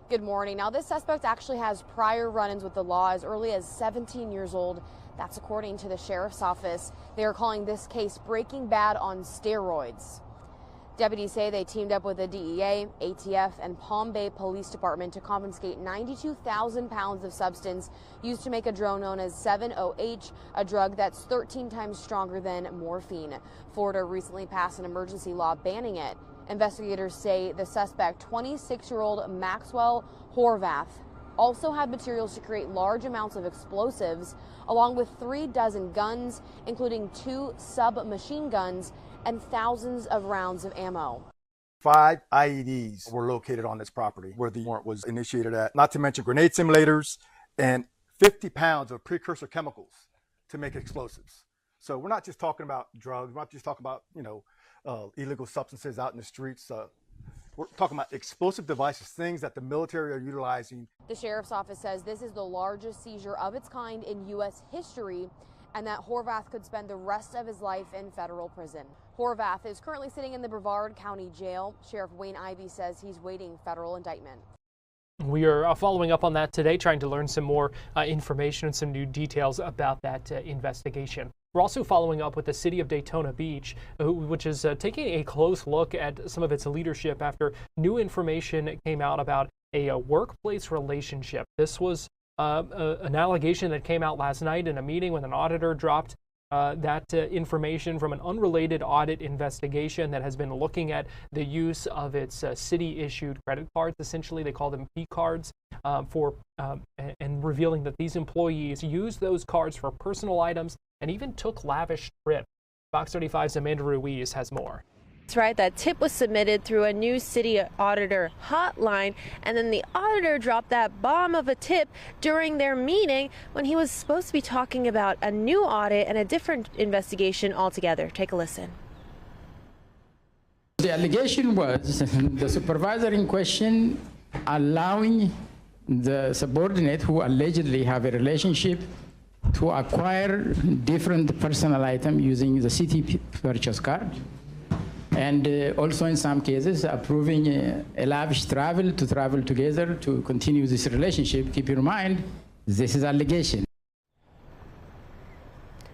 Good morning. Now, this suspect actually has prior run-ins with the law as early as 17 years old. That's according to the sheriff's office. They are calling this case Breaking Bad on steroids. Deputies say they teamed up with the DEA, ATF, and Palm Bay Police Department to confiscate 92,000 pounds of substance used to make a drone known as 7-OH, a drug that's 13 times stronger than morphine. Florida recently passed an emergency law banning it. Investigators say the suspect, 26-year-old Maxwell Horvath, also had materials to create large amounts of explosives, along with 36 guns, including 2 submachine guns, and thousands of rounds of ammo. 5 IEDs were located on this property where the warrant was initiated at, not to mention grenade simulators and 50 pounds of precursor chemicals to make explosives. So we're not just talking about drugs, we're not just talking about, illegal substances out in the streets. We're talking about explosive devices, things that the military are utilizing. The sheriff's office says this is the largest seizure of its kind in U.S. history, and that Horvath could spend the rest of his life in federal prison. Horvath is currently sitting in the Brevard County Jail. Sheriff Wayne Ivey says he's waiting federal indictment. We are following up on that today, trying to learn some more information and some new details about that investigation. We're also following up with the city of Daytona Beach, which is taking a close look at some of its leadership after new information came out about a workplace relationship. This was an allegation that came out last night in a meeting when an auditor dropped that information from an unrelated audit investigation that has been looking at the use of its city-issued credit cards. Essentially, they call them P cards, and revealing that these employees used those cards for personal items and even took lavish trips. Fox 35's Amanda Ruiz has more. That's right. That tip was submitted through a new city auditor hotline, and then the auditor dropped that bomb of a tip during their meeting when he was supposed to be talking about a new audit and a different investigation altogether. Take a listen. The allegation was the supervisor in question allowing the subordinate who allegedly have a relationship to acquire different personal item using the city purchase card. And also in some cases approving a lavish travel together to continue this relationship. Keep in mind, this is allegation.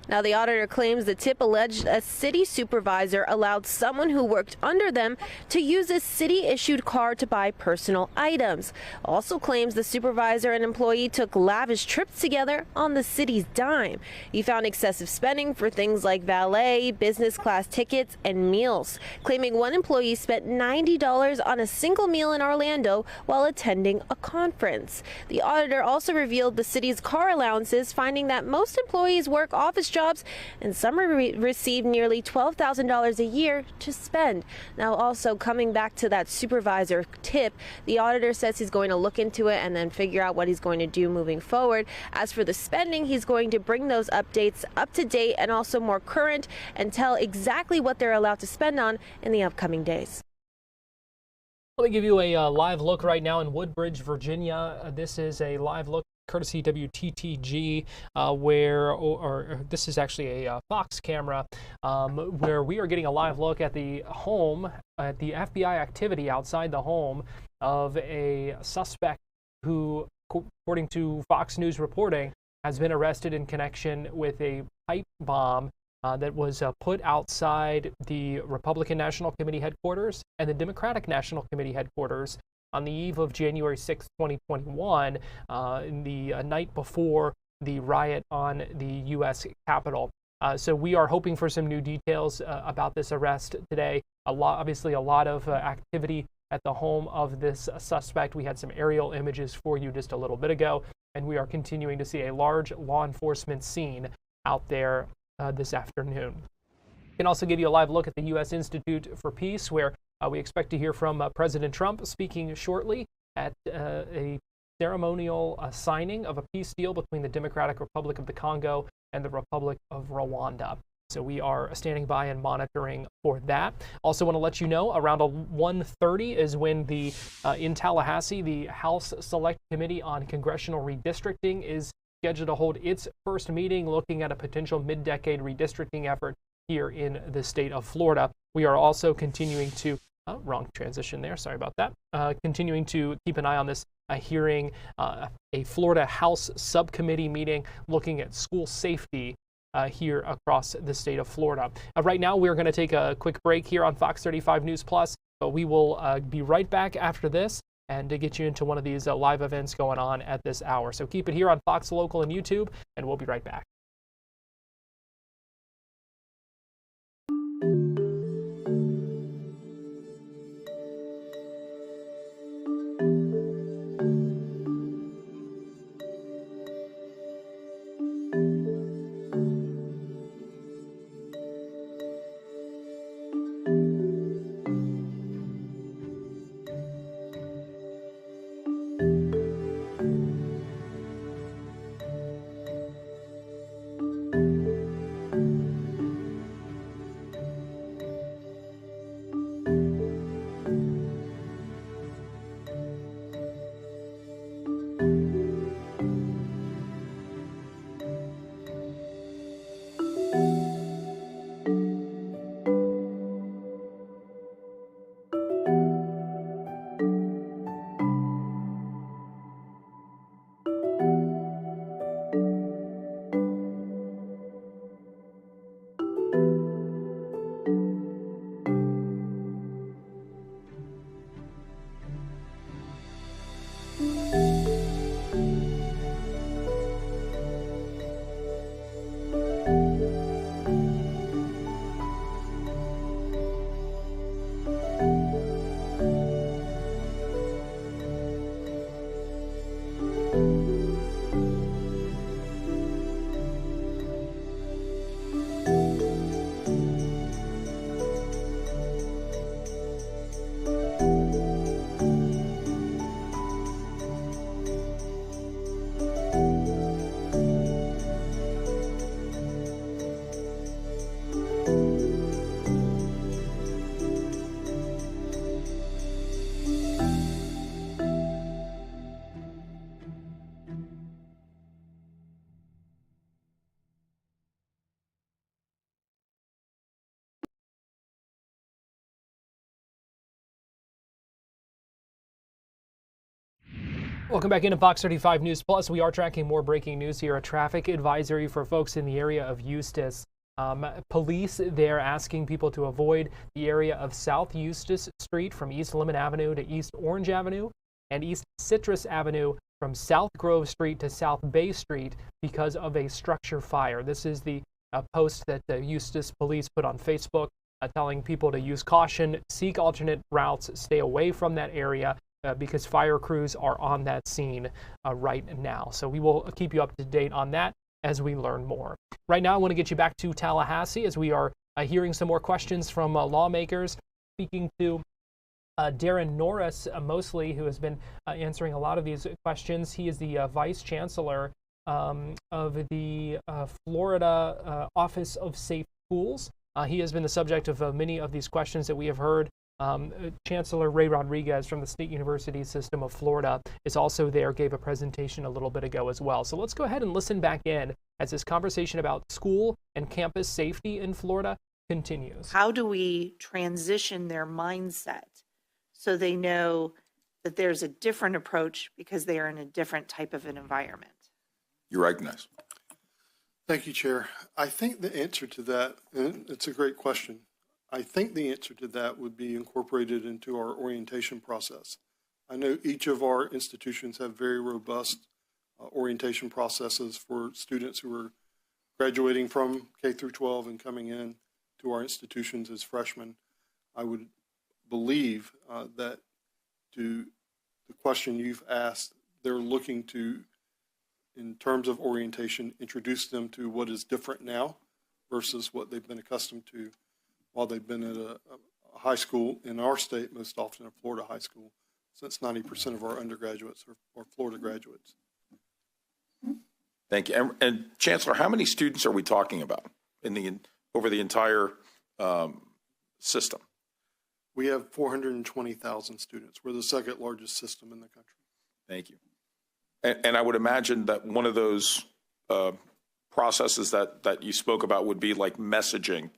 Now, the auditor claims the tip alleged a city supervisor allowed someone who worked under them to use a city-issued card to buy personal items. Also claims the supervisor and employee took lavish trips together on the city's dime. He found excessive spending for things like valet, business class tickets, and meals, claiming one employee spent $90 on a single meal in Orlando while attending a conference. The auditor also revealed the city's car allowances, finding that most employees work office jobs and some receive nearly $12,000 a year to spend. Now, also coming back to that supervisor tip, the auditor says he's going to look into it and then figure out what he's going to do moving forward. As for the spending, he's going to bring those updates up to date and also more current and tell exactly what they're allowed to spend on in the upcoming days. Let me give you a live look right now in Woodbridge, Virginia. This is a live look courtesy WTTG, where this is actually a Fox camera, where we are getting a live look at the home, at the FBI activity outside the home of a suspect who, according to Fox News reporting, has been arrested in connection with a pipe bomb that was put outside the Republican National Committee headquarters and the Democratic National Committee headquarters on the eve of January 6, 2021, in the night before the riot on the U.S. Capitol. So we are hoping for some new details about this arrest today. Obviously a lot of activity at the home of this suspect. We had some aerial images for you just a little bit ago, and we are continuing to see a large law enforcement scene out there this afternoon. We can also give you a live look at the U.S. Institute for Peace, where we expect to hear from President Trump speaking shortly. at a ceremonial signing of a peace deal between the Democratic Republic of the Congo and the Republic of Rwanda. So we are standing by and monitoring for that. Also want to let you know around 1:30 is when in Tallahassee, the House Select Committee on Congressional Redistricting is scheduled to hold its first meeting looking at a potential mid-decade redistricting effort here in the state of Florida. We are also continuing to, wrong transition there, sorry about that, continuing to keep an eye on this hearing, a Florida House Subcommittee meeting looking at school safety here across the state of Florida. Right now, we're going to take a quick break here on Fox 35 News Plus, but we will be right back after this and to get you into one of these live events going on at this hour. So keep it here on Fox Local and YouTube, and we'll be right back. Welcome back into Fox 35 News Plus. We are tracking more breaking news here. A traffic advisory for folks in the area of Eustis. Police there asking people to avoid the area of South Eustis Street from East Lemon Avenue to East Orange Avenue and East Citrus Avenue from South Grove Street to South Bay Street because of a structure fire. This is the post that the Eustis police put on Facebook telling people to use caution, seek alternate routes, stay away from that area. Because fire crews are on that scene right now. So we will keep you up to date on that as we learn more. Right now, I want to get you back to Tallahassee as we are hearing some more questions from lawmakers. Speaking to Darren Norris, mostly, who has been answering a lot of these questions. He is the Vice Chancellor of the Florida Office of Safe Schools. He has been the subject of many of these questions that we have heard. Chancellor Ray Rodriguez from the State University System of Florida is also there, gave a presentation a little bit ago as well. So let's go ahead and listen back in as this conversation about school and campus safety in Florida continues. How do we transition their mindset so they know that there's a different approach because they are in a different type of an environment? You recognize. Thank you, Chair. I think the answer to that, and it's a great question, I think the answer to that would be incorporated into our orientation process. I know each of our institutions have very robust orientation processes for students who are graduating from K through 12 and coming in to our institutions as freshmen. I would believe that to the question you've asked, they're looking to, in terms of orientation, introduce them to what is different now versus what they've been accustomed to while they've been at a high school in our state, most often a Florida high school. since 90% of our undergraduates are Florida graduates. Thank you. And Chancellor, how many students are we talking about over the entire system? We have 420,000 students. We're the second largest system in the country. Thank you. And I would imagine that one of those processes that you spoke about would be like messaging,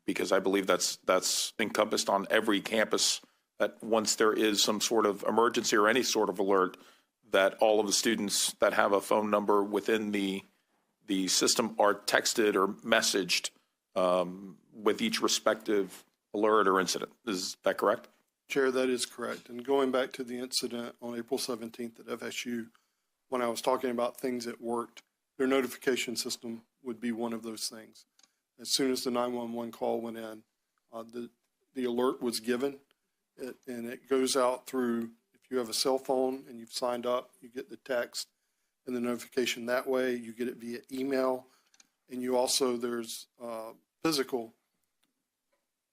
because I believe that's encompassed on every campus, that once there is some sort of emergency or any sort of alert, that all of the students that have a phone number within the system are texted or messaged with each respective alert or incident. Is that correct? Chair, that is correct. And going back to the incident on April 17th at FSU, when I was talking about things that worked, their notification system would be one of those things. As soon as the 911 call went in, the alert was given, and it goes out through, if you have a cell phone and you've signed up, you get the text and the notification that way. You get it via email, and you also, there's physical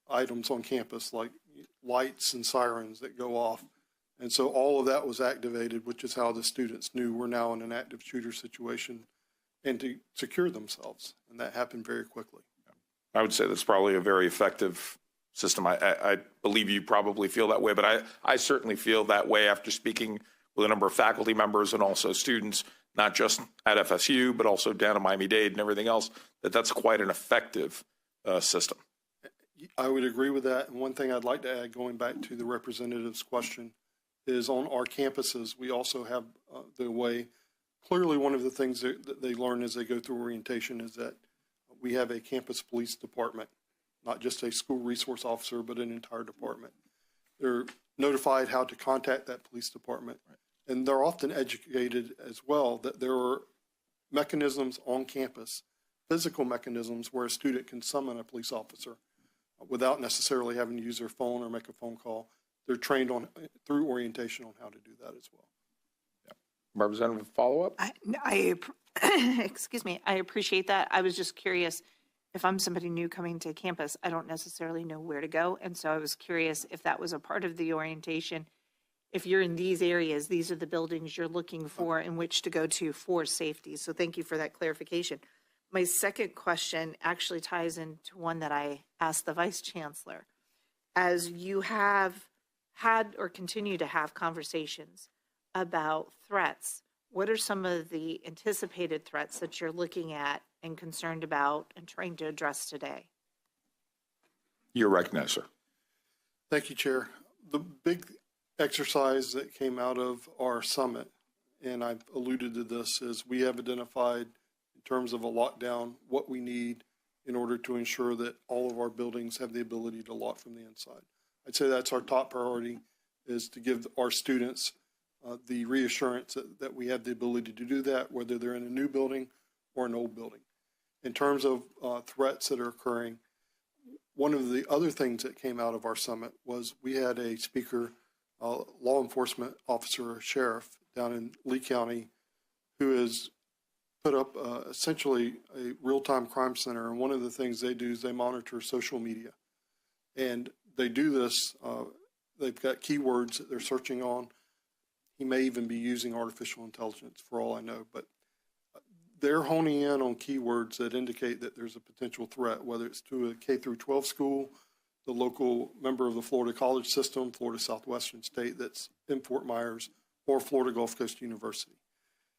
items on campus like lights and sirens that go off. And so all of that was activated, which is how the students knew we're now in an active shooter situation and to secure themselves. And that happened very quickly. I would say that's probably a very effective system. I believe you probably feel that way, but I certainly feel that way after speaking with a number of faculty members and also students, not just at FSU, but also down at Miami-Dade and everything else, that's quite an effective system. I would agree with that. And one thing I'd like to add, going back to the representative's question, is on our campuses, we also have the way, clearly one of the things that they learn as they go through orientation is that we have a campus police department, not just a school resource officer, but an entire department. They're notified how to contact that police department. Right. And they're often educated as well that there are mechanisms on campus, physical mechanisms where a student can summon a police officer without necessarily having to use their phone or make a phone call. They're trained on through orientation on how to do that as well. Yeah. Representative, follow-up? Excuse me, I appreciate that. I was just curious, if I'm somebody new coming to campus, I don't necessarily know where to go. And so I was curious if that was a part of the orientation. If you're in these areas, these are the buildings you're looking for in which to go to for safety. So thank you for that clarification. My second question actually ties into one that I asked the Vice Chancellor. As you have had or continue to have conversations about threats, what are some of the anticipated threats that you're looking at and concerned about and trying to address today? You're recognized, sir. Thank you, Chair. The big exercise that came out of our summit, and I've alluded to this, is we have identified in terms of a lockdown what we need in order to ensure that all of our buildings have the ability to lock from the inside. I'd say that's our top priority, is to give our students the reassurance that we have the ability to do that, whether they're in a new building or an old building. In terms of threats that are occurring, one of the other things that came out of our summit was we had a speaker, law enforcement officer, a sheriff down in Lee County, who has put up essentially a real-time crime center. And one of the things they do is they monitor social media. And they do this, they've got keywords that they're searching on. He may even be using artificial intelligence for all I know, but they're honing in on keywords that indicate that there's a potential threat, whether it's to a K through 12 school, the local member of the Florida college system, Florida Southwestern State that's in Fort Myers, or Florida Gulf Coast University.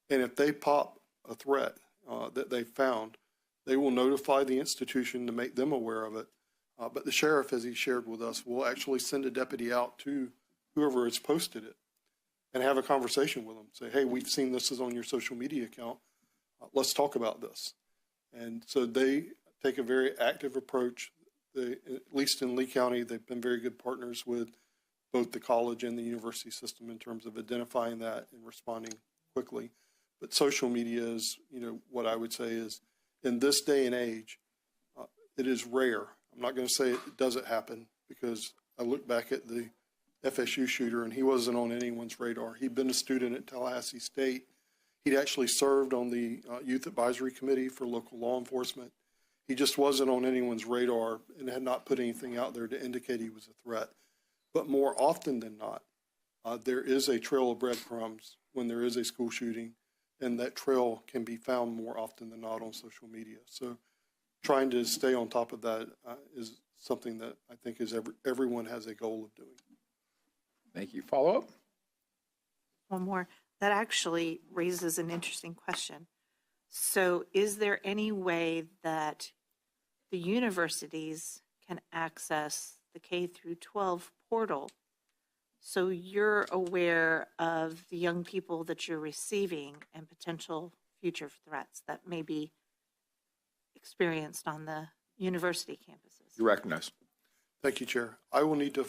And if they pop a threat that they found, they will notify the institution to make them aware of it. But the sheriff, as he shared with us, will actually send a deputy out to whoever has posted it and have a conversation with them. Say, hey, we've seen this is on your social media account. Let's talk about this. And so they take a very active approach. They, at least in Lee County, they've been very good partners with both the college and the university system in terms of identifying that and responding quickly. But social media is, what I would say is, in this day and age, it is rare. I'm not going to say it doesn't happen, because I look back at the FSU shooter and he wasn't on anyone's radar. He'd been a student at Tallahassee State. He'd actually served on the Youth Advisory Committee for local law enforcement. He just wasn't on anyone's radar and had not put anything out there to indicate he was a threat. But more often than not, there is a trail of breadcrumbs when there is a school shooting, and that trail can be found more often than not on social media. So trying to stay on top of that is something that I think is everyone has a goal of doing. Thank you. Follow up? One more. That actually raises an interesting question. So is there any way that the universities can access the K through 12 portal so you're aware of the young people that you're receiving and potential future threats that may be experienced on the university campuses? You recognize. Thank you, Chair. I will need to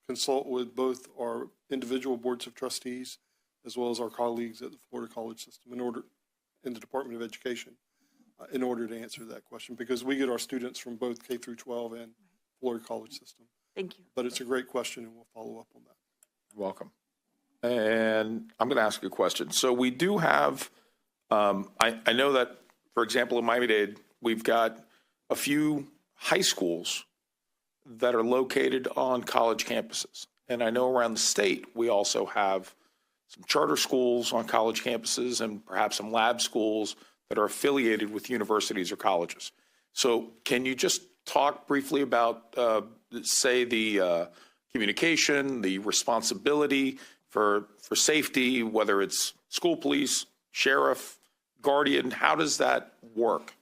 consult with both our individual boards of trustees as well as our colleagues at the Florida College System in the Department of Education in order to answer that question, because we get our students from both K through 12 and Florida College System. Thank you. But it's a great question, and we'll follow up on that. You're welcome. And I'm going to ask you a question. So we do have, I know that, for example, in Miami-Dade, we've got a few high schools that are located on college campuses. And I know around the state, we also have some charter schools on college campuses and perhaps some lab schools that are affiliated with universities or colleges. So can you just talk briefly about, say, the communication, the responsibility for safety, whether it's school police, sheriff, guardian, how does that work?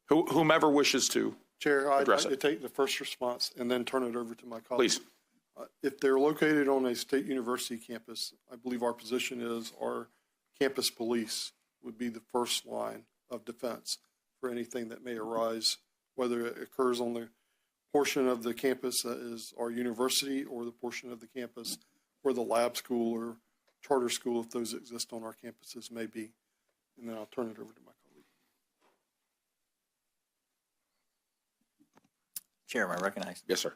Whomever wishes to Chair, I'd address like to take the first response and then turn it over to my colleagues. Please. If they're located on a state university campus, I believe our position is our campus police would be the first line of defense for anything that may arise, whether it occurs on the portion of the campus that is our university or the portion of the campus where the lab school or charter school, if those exist on our campuses, may be. And then I'll turn it over to my colleague. Chair, am I recognized? Yes, sir.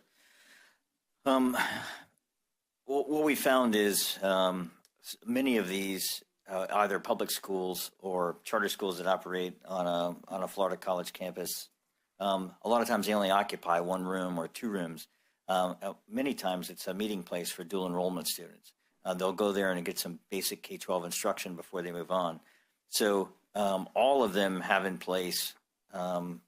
What we found is many of these either public schools or charter schools that operate on a Florida college campus, a lot of times they only occupy one room or two rooms. Many times it's a meeting place for dual enrollment students. They'll go there and get some basic K-12 instruction before they move on. So all of them have in place the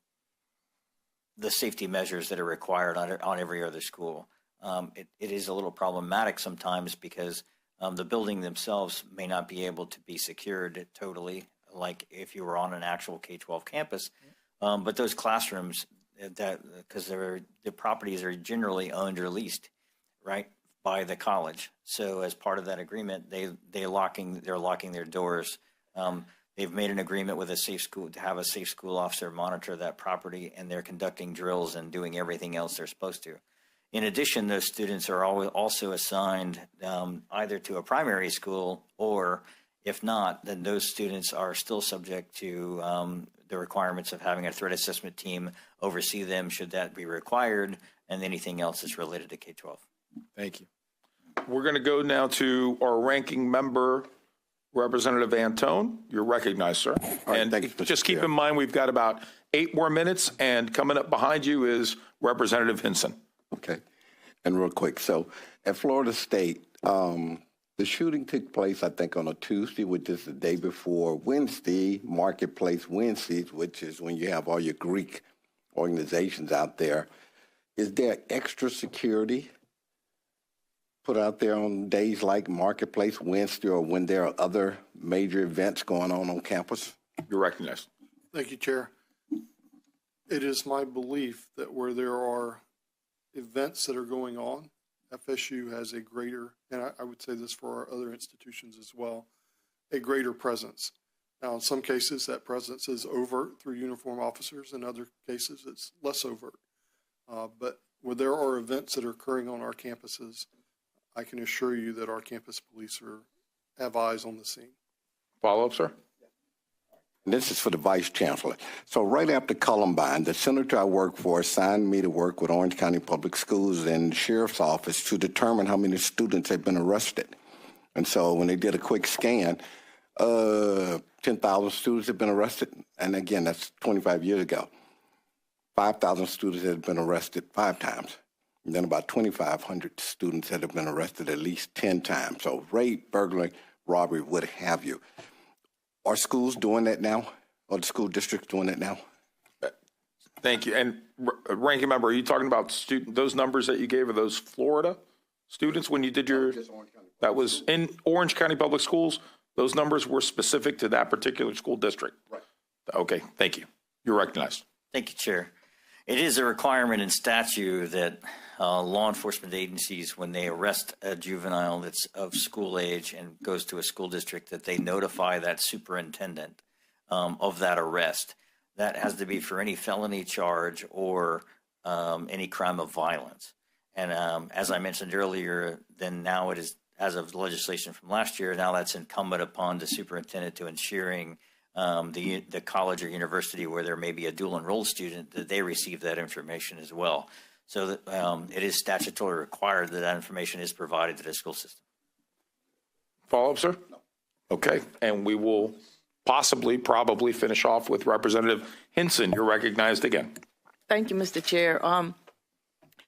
safety measures that are required on every other school. It is a little problematic sometimes because the building themselves may not be able to be secured totally, like if you were on an actual K-12 campus. But those classrooms, because the properties are generally owned or leased, right, by the college. So as part of that agreement, they're locking their doors. They've made an agreement with a safe school to have a safe school officer monitor that property, and they're conducting drills and doing everything else they're supposed to. In addition, those students are also assigned either to a primary school, or if not, then those students are still subject to the requirements of having a threat assessment team oversee them should that be required, and anything else that's related to K-12. Thank you. We're going to go now to our ranking member, Representative Antone. You're recognized, sir. Right, and thanks, just keep in mind, we've got about 8 more minutes, and coming up behind you is Representative Hinson. Okay. And real quick, so at Florida State, the shooting took place, I think, on a Tuesday, which is the day before Wednesday, Marketplace Wednesdays, which is when you have all your Greek organizations out there. Is there extra security put out there on days like Marketplace Wednesday or when there are other major events going on campus? You're recognized. Thank you, Chair. It is my belief that where there are events that are going on, FSU has a greater, and I would say this for our other institutions as well, a greater presence. Now, in some cases, that presence is overt through uniform officers. In other cases, it's less overt. But where there are events that are occurring on our campuses, I can assure you that our campus police have eyes on the scene. Follow up, sir? This is for the Vice Chancellor. So right after Columbine, the senator I work for assigned me to work with Orange County Public Schools and the Sheriff's Office to determine how many students had been arrested. And so when they did a quick scan, 10,000 students had been arrested. And again, that's 25 years ago. 5,000 students had been arrested 5 times. And then about 2,500 students that have been arrested at least 10 times. So rape, burglary, robbery, what have you. Are schools doing that now? Are the school districts doing it now? Thank you. And Ranking Member, are you talking about those numbers that you gave? Are those Florida students when you did your, that was in Orange County Public Schools? Those numbers were specific to that particular school district? Right. Okay, thank you. You're recognized. Thank you, Chair. It is a requirement in statute that law enforcement agencies, when they arrest a juvenile that's of school age and goes to a school district, that they notify that superintendent of that arrest. That has to be for any felony charge or any crime of violence. And as I mentioned earlier, then now it is, as of legislation from last year, now that's incumbent upon the superintendent to ensuring the college or university where there may be a dual enrolled student, that they receive that information as well. So that, it is statutorily required that that information is provided to the school system. Follow up, sir? No. Okay, and we will probably finish off with Representative Hinson. You're recognized again. Thank you, Mr. Chair.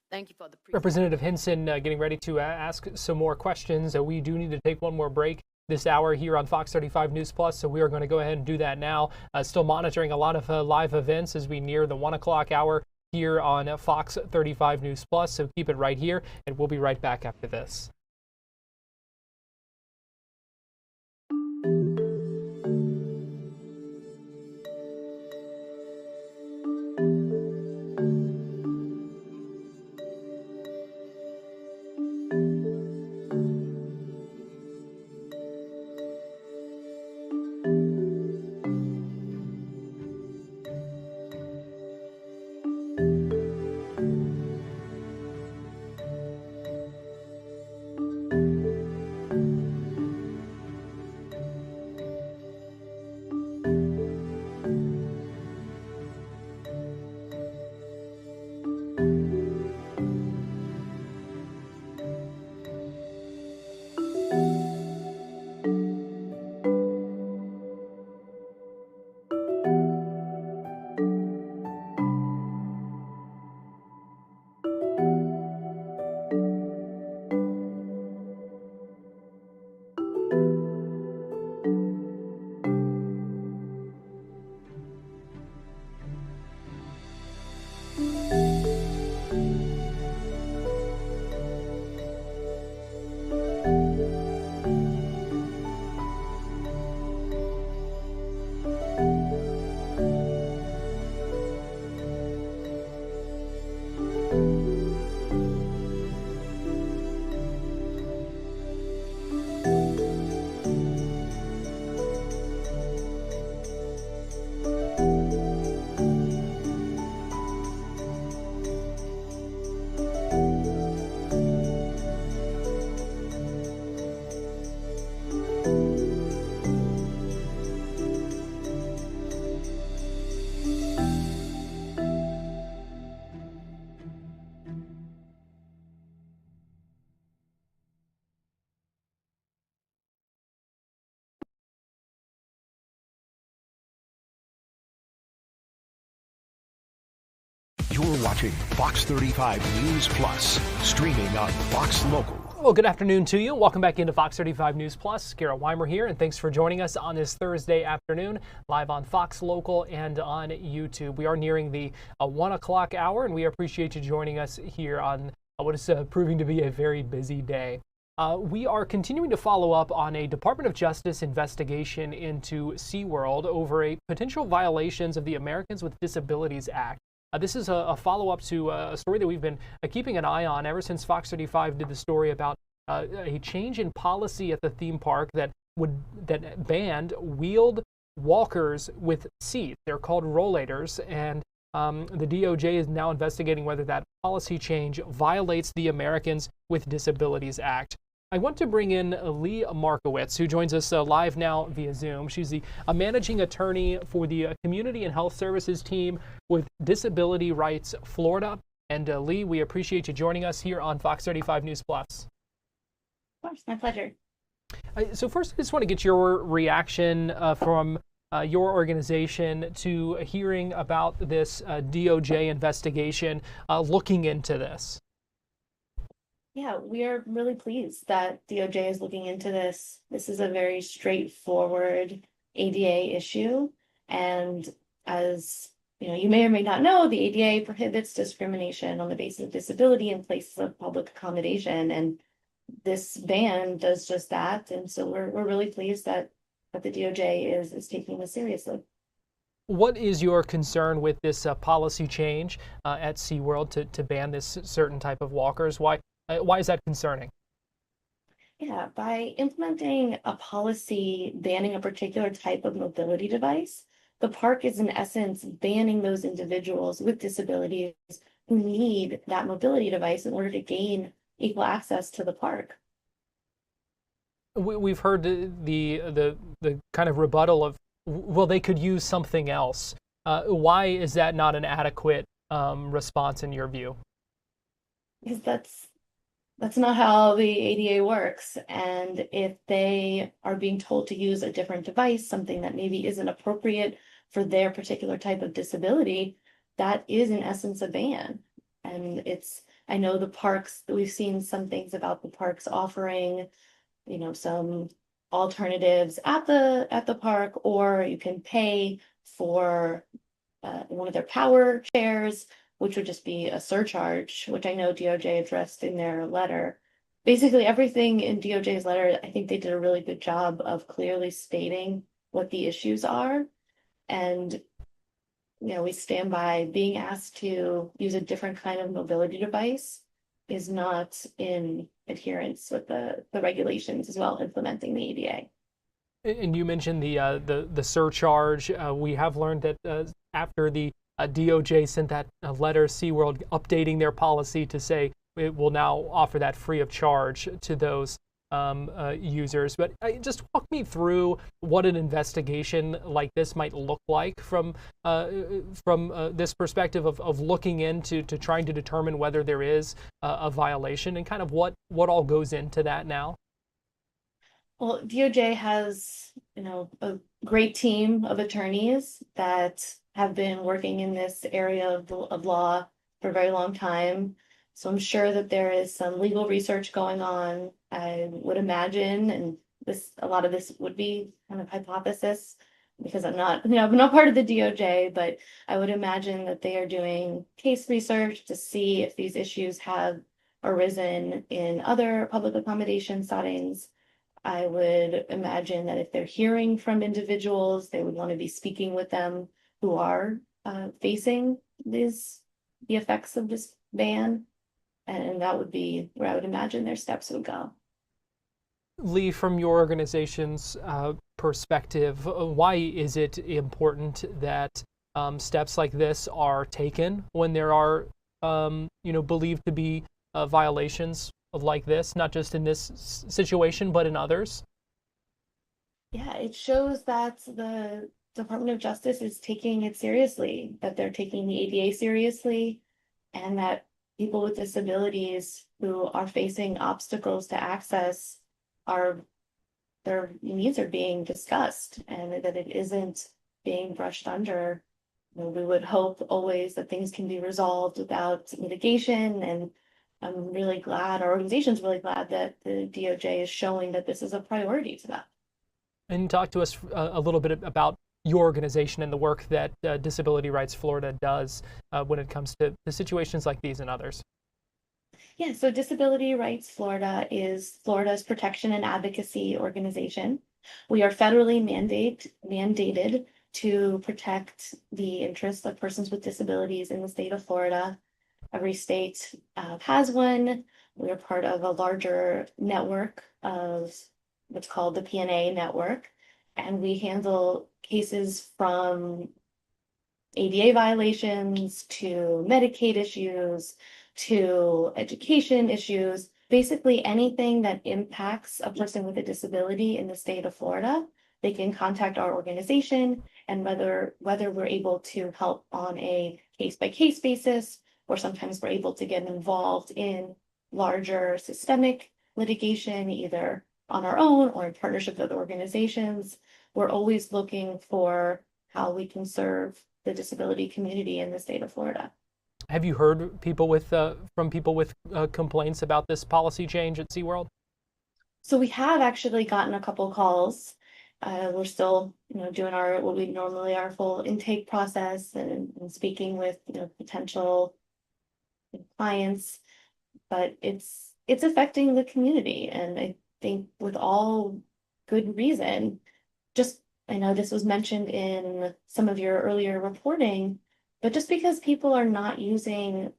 Thank you for the Representative Hinson getting ready to ask some more questions. We do need to take one more break this hour here on Fox 35 News Plus, so we are going to go ahead and do that now. Still monitoring a lot of live events as we near the 1 o'clock hour here on Fox 35 News Plus, so keep it right here, and we'll be right back after this. You're watching Fox 35 News Plus, streaming on Fox Local. Well, good afternoon to you. Welcome back into Fox 35 News Plus. Garrett Weimer here, and thanks for joining us on this Thursday afternoon, live on Fox Local and on YouTube. We are nearing the 1 o'clock hour, and we appreciate you joining us here on what is proving to be a very busy day. We are continuing to follow up on a Department of Justice investigation into SeaWorld over a potential violations of the Americans with Disabilities Act. This is a follow-up to a story that we've been keeping an eye on ever since Fox 35 did the story about a change in policy at the theme park that banned wheeled walkers with seats. They're called rollators, and the DOJ is now investigating whether that policy change violates the Americans with Disabilities Act. I want to bring in Lee Markowitz, who joins us live now via Zoom. She's the managing attorney for the Community and Health Services team with Disability Rights Florida. And Lee, we appreciate you joining us here on Fox 35 News Plus. Of course, my pleasure. So first, I just want to get your reaction from your organization to hearing about this DOJ investigation looking into this. Yeah, we are really pleased that DOJ is looking into this. This is a very straightforward ADA issue. And as you know, you may or may not know, the ADA prohibits discrimination on the basis of disability in places of public accommodation. And this ban does just that. And so we're really pleased that the DOJ is taking this seriously. What is your concern with this policy change at SeaWorld to ban this certain type of walkers? Why is that concerning? Yeah, by implementing a policy banning a particular type of mobility device, the park is in essence banning those individuals with disabilities who need that mobility device in order to gain equal access to the park. We've heard the kind of rebuttal of, well, they could use something else. Why is that not an adequate response in your view? Because that's not how the ADA works. And if they are being told to use a different device, something that maybe isn't appropriate for their particular type of disability, that is in essence a ban. And I know the parks, we've seen some things about the parks offering, some alternatives at the park, or you can pay for one of their power chairs, which would just be a surcharge, which I know DOJ addressed in their letter. Basically, everything in DOJ's letter, I think they did a really good job of clearly stating what the issues are. And, we stand by being asked to use a different kind of mobility device is not in adherence with the regulations as well implementing the ADA. And you mentioned the surcharge. We have learned that after the DOJ sent that letter, SeaWorld updating their policy to say it will now offer that free of charge to those users. But just walk me through what an investigation like this might look like from this perspective of looking into trying to determine whether there is a violation, and kind of what all goes into that now. Well, DOJ has, a great team of attorneys that have been working in this area of law for a very long time. So I'm sure that there is some legal research going on. I would imagine, and a lot of this would be kind of hypothesis because I'm not part of the DOJ, but I would imagine that they are doing case research to see if these issues have arisen in other public accommodation settings. I would imagine that if they're hearing from individuals, they would want to be speaking with them who are facing the effects of this ban. And that would be where I would imagine their steps would go. Lee, from your organization's perspective, why is it important that steps like this are taken when there are, believed to be violations like this, not just in this situation, but in others? Yeah, it shows that the Department of Justice is taking it seriously, that they're taking the ADA seriously, and that people with disabilities who are facing obstacles to access their needs are being discussed, and that it isn't being brushed under. We would hope always that things can be resolved without litigation, and I'm really glad, our organization's really glad that the DOJ is showing that this is a priority to them. And talk to us a little bit about your organization and the work that Disability Rights Florida does when it comes to situations like these and others. Yeah, so Disability Rights Florida is Florida's protection and advocacy organization. We are federally mandated to protect the interests of persons with disabilities in the state of Florida. Every state has one. We are part of a larger network of what's called the PNA network, and we handle cases from ADA violations to Medicaid issues to education issues, basically anything that impacts a person with a disability in the state of Florida. They can contact our organization, and whether we're able to help on a case-by-case basis, or sometimes we're able to get involved in larger systemic litigation, either on our own or in partnership with organizations. We're always looking for how we can serve the disability community in the state of Florida. Have you heard people with from people with complaints about this policy change at SeaWorld? So we have actually gotten a couple calls. We're still, doing what we normally our full intake process and speaking with, potential clients, but it's affecting the community, and I think with all good reason. Just I know this was mentioned in some of your earlier reporting, but just because some people are not using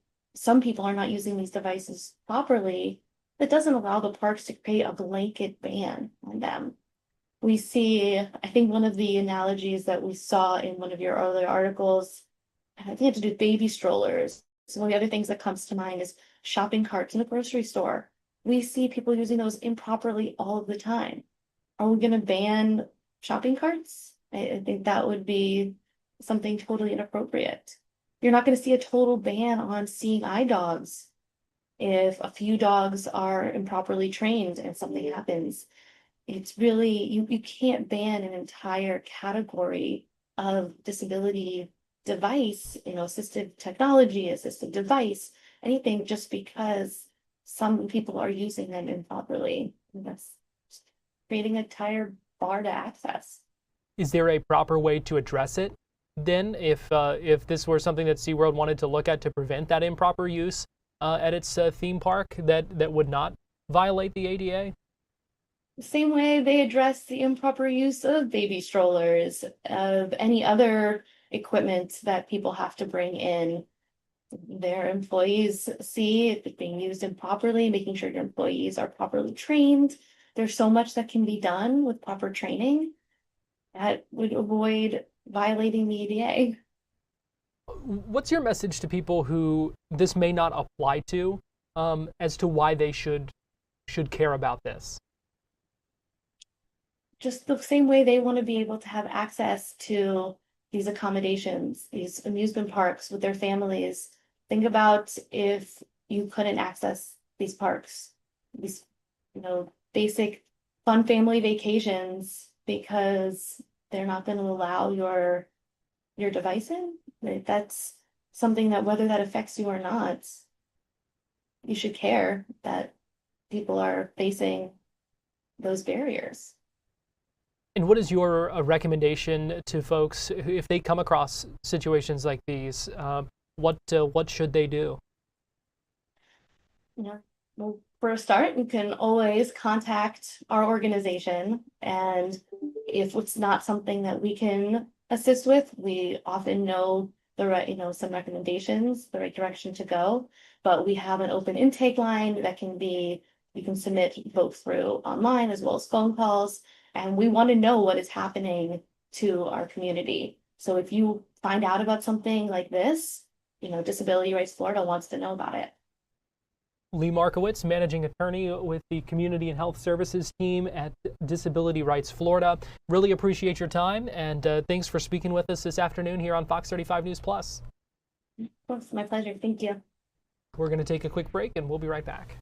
these devices properly, that doesn't allow the parks to create a blanket ban on them. We see, I think one of the analogies that we saw in one of your earlier articles, I think it had to do with baby strollers. So one of the other things that comes to mind is shopping carts in a grocery store. We see people using those improperly all of the time. Are we going to ban shopping carts? I think that would be something totally inappropriate. You're not going to see a total ban on seeing eye dogs if a few dogs are improperly trained and something happens. It's really, you can't ban an entire category of disability device, assistive technology, assistive device, anything just because some people are using them improperly. That's creating an entire bar to access. Is there a proper way to address it then, if this were something that SeaWorld wanted to look at to prevent that improper use at its theme park that would not violate the ADA? The same way they address the improper use of baby strollers, of any other equipment that people have to bring in. Their employees see it being used improperly, making sure your employees are properly trained. There's so much that can be done with proper training that would avoid violating the ADA. What's your message to people who this may not apply to, as to why they should care about this? Just the same way they want to be able to have access to these accommodations, these amusement parks with their families. Think about if you couldn't access these parks, these, basic fun family vacations, because they're not going to allow your device in. That's something that, whether that affects you or not, you should care that people are facing those barriers. And what is your recommendation to folks who, if they come across situations like these, what should they do? Well, for a start, you can always contact our organization, and if it's not something that we can assist with, we often know the right, some recommendations, the right direction to go. But we have an open intake line that you can submit both through online as well as phone calls. And we want to know what is happening to our community. So if you find out about something like this, Disability Rights Florida wants to know about it. Lee Markowitz, managing attorney with the Community and Health Services team at Disability Rights Florida. Really appreciate your time, and thanks for speaking with us this afternoon here on Fox 35 News Plus. Of course, my pleasure. Thank you. We're going to take a quick break, and we'll be right back.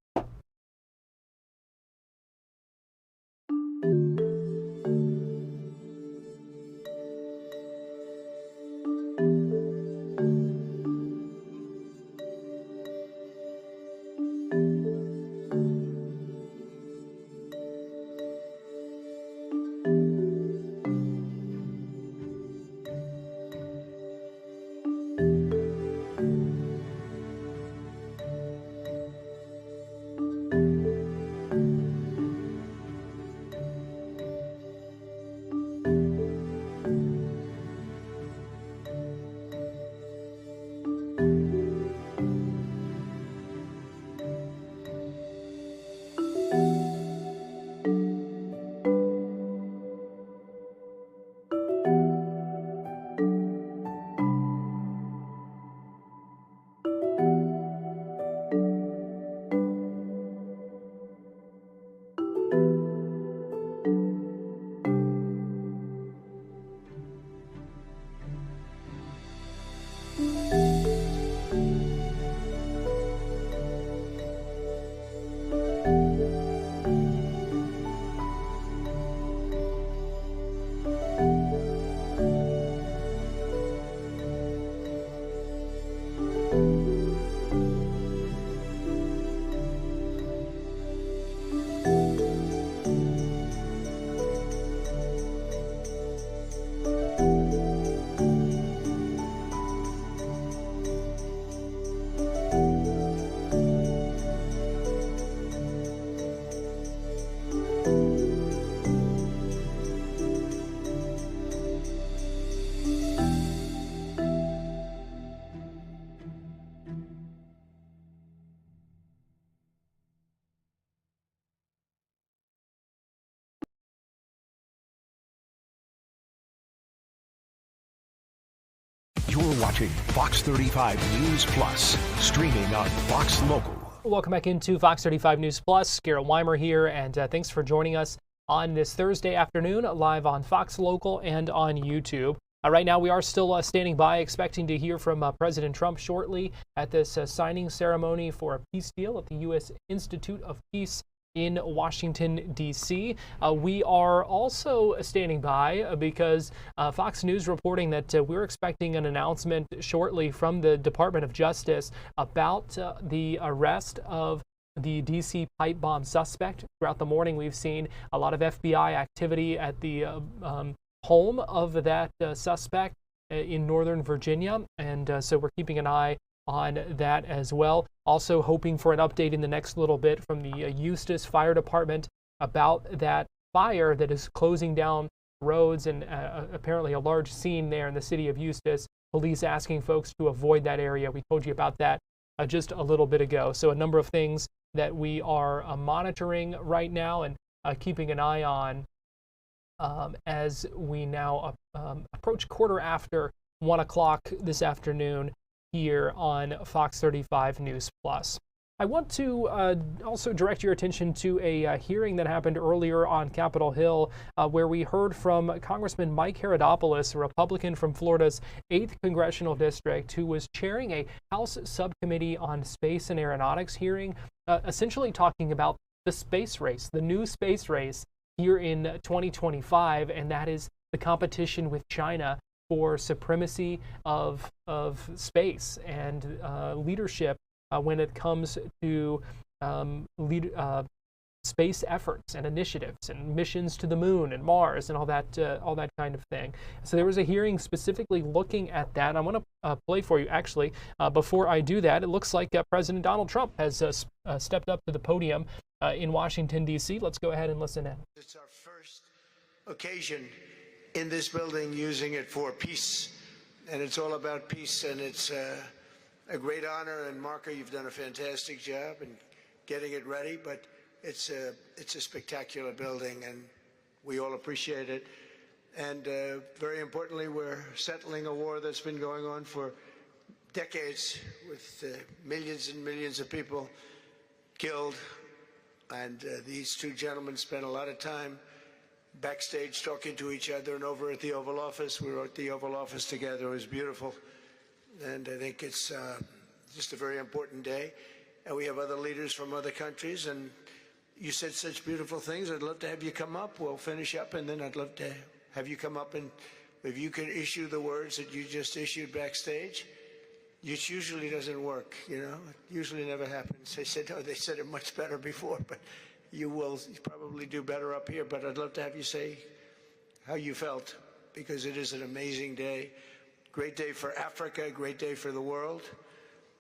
You're watching Fox 35 News Plus, streaming on Fox Local. Welcome back into Fox 35 News Plus. Garrett Weimer here, and thanks for joining us on this Thursday afternoon, live on Fox Local and on YouTube. Right now, we are still standing by, expecting to hear from President Trump shortly at this signing ceremony for a peace deal at the U.S. Institute of Peace in Washington, D.C. We are also standing by because Fox News reporting that we're expecting an announcement shortly from the Department of Justice about the arrest of the D.C. pipe bomb suspect. Throughout the morning, we've seen a lot of FBI activity at the home of that suspect in Northern Virginia, and so we're keeping an eye on that as well. Also hoping for an update in the next little bit from the Eustis Fire Department about that fire that is closing down roads and apparently a large scene there in the city of Eustis. Police asking folks to avoid that area. We told you about that just a little bit ago. So a number of things that we are monitoring right now and keeping an eye on as we now approach quarter after 1 o'clock this afternoon here on Fox 35 News Plus. I want to also direct your attention to a hearing that happened earlier on Capitol Hill where we heard from Congressman Mike Herodopoulos, a Republican from Florida's 8th Congressional District, who was chairing a House Subcommittee on Space and Aeronautics hearing, essentially talking about the space race, the new space race here in 2025, and that is the competition with China for supremacy of space and leadership when it comes to space efforts and initiatives and missions to the moon and Mars and all that kind of thing. So there was a hearing specifically looking at that. I want to play for you, actually. Before I do that, it looks like President Donald Trump has stepped up to the podium in Washington, D.C. Let's go ahead and listen in. It's our first occasion in this building using it for peace, and it's all about peace, and it's a great honor. And Marco, you've done a fantastic job in getting it ready, but it's a spectacular building, and we all appreciate it. And very importantly, we're settling a war that's been going on for decades with millions and millions of people killed. And these two gentlemen spent a lot of time backstage talking to each other, and over at the Oval Office. We were at the Oval Office together. It was beautiful. And I think it's just a very important day. And we have other leaders from other countries. And you said such beautiful things. I'd love to have you come up. We'll finish up, and then I'd love to have you come up, and if you could issue the words that you just issued backstage. It usually doesn't work, you know. It usually never happens. They said, oh, they said it much better before, but you will probably do better up here. But I'd love to have you say how you felt, because it is an amazing day. Great day for Africa, great day for the world,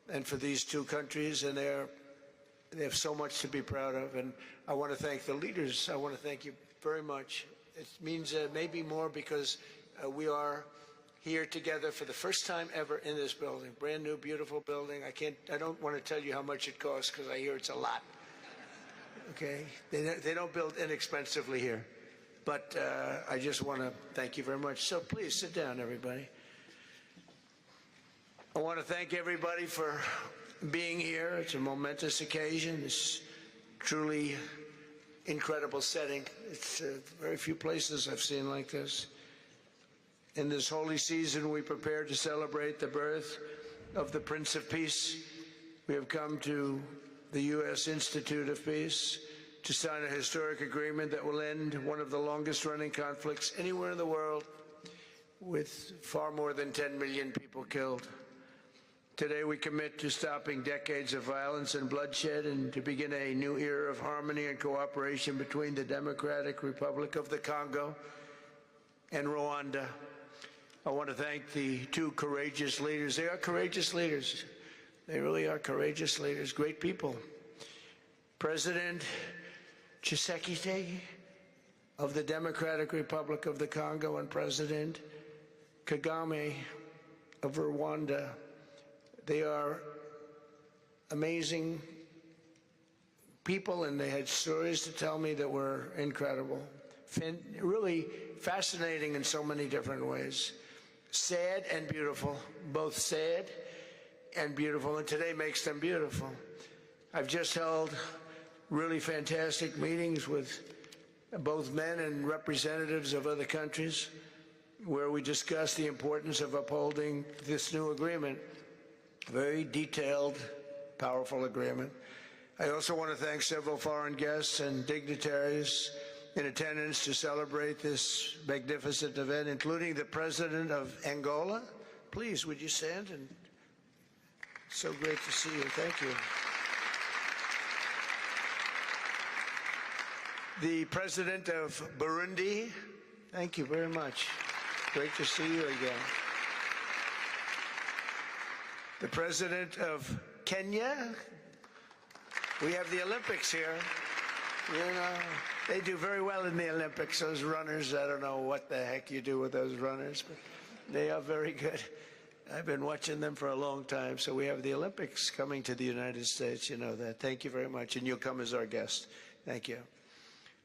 and for these two countries. And they have so much to be proud of. And I want to thank the leaders. I want to thank you very much. It means maybe more because we are here together for the first time ever in this building. Brand new, beautiful building. I don't want to tell you how much it costs, because I hear it's a lot. Okay? They don't build inexpensively here. But I just want to thank you very much. So please sit down, everybody. I want to thank everybody for being here. It's a momentous occasion. It's truly incredible setting. It's very few places I've seen like this. In this holy season, we prepare to celebrate the birth of the Prince of Peace. We have come to the U.S. Institute of Peace to sign a historic agreement that will end one of the longest-running conflicts anywhere in the world, with far more than 10 million people killed. Today, we commit to stopping decades of violence and bloodshed and to begin a new era of harmony and cooperation between the Democratic Republic of the Congo and Rwanda. I want to thank the two courageous leaders. They are courageous leaders. They really are courageous leaders, great people. President Tshisekedi of the Democratic Republic of the Congo and President Kagame of Rwanda. They are amazing people, and they had stories to tell me that were incredible. Really fascinating in so many different ways. sad and beautiful, both sad and beautiful, and today makes them beautiful. I've just held really fantastic meetings with both men and representatives of other countries where we discussed the importance of upholding this new agreement. Very detailed, powerful agreement. I also want to thank several foreign guests and dignitaries in attendance to celebrate this magnificent event, including the President of Angola. Please, would you stand? And so great to see you. Thank you. The President of Burundi. Thank you very much. Great to see you again. The President of Kenya. We have the Olympics here. You know, they do very well in the Olympics, those runners. I don't know what the heck you do with those runners, but they are very good. I've been watching them for a long time. So we have the Olympics coming to the United States. You know that. Thank you very much. And you'll come as our guest. Thank you.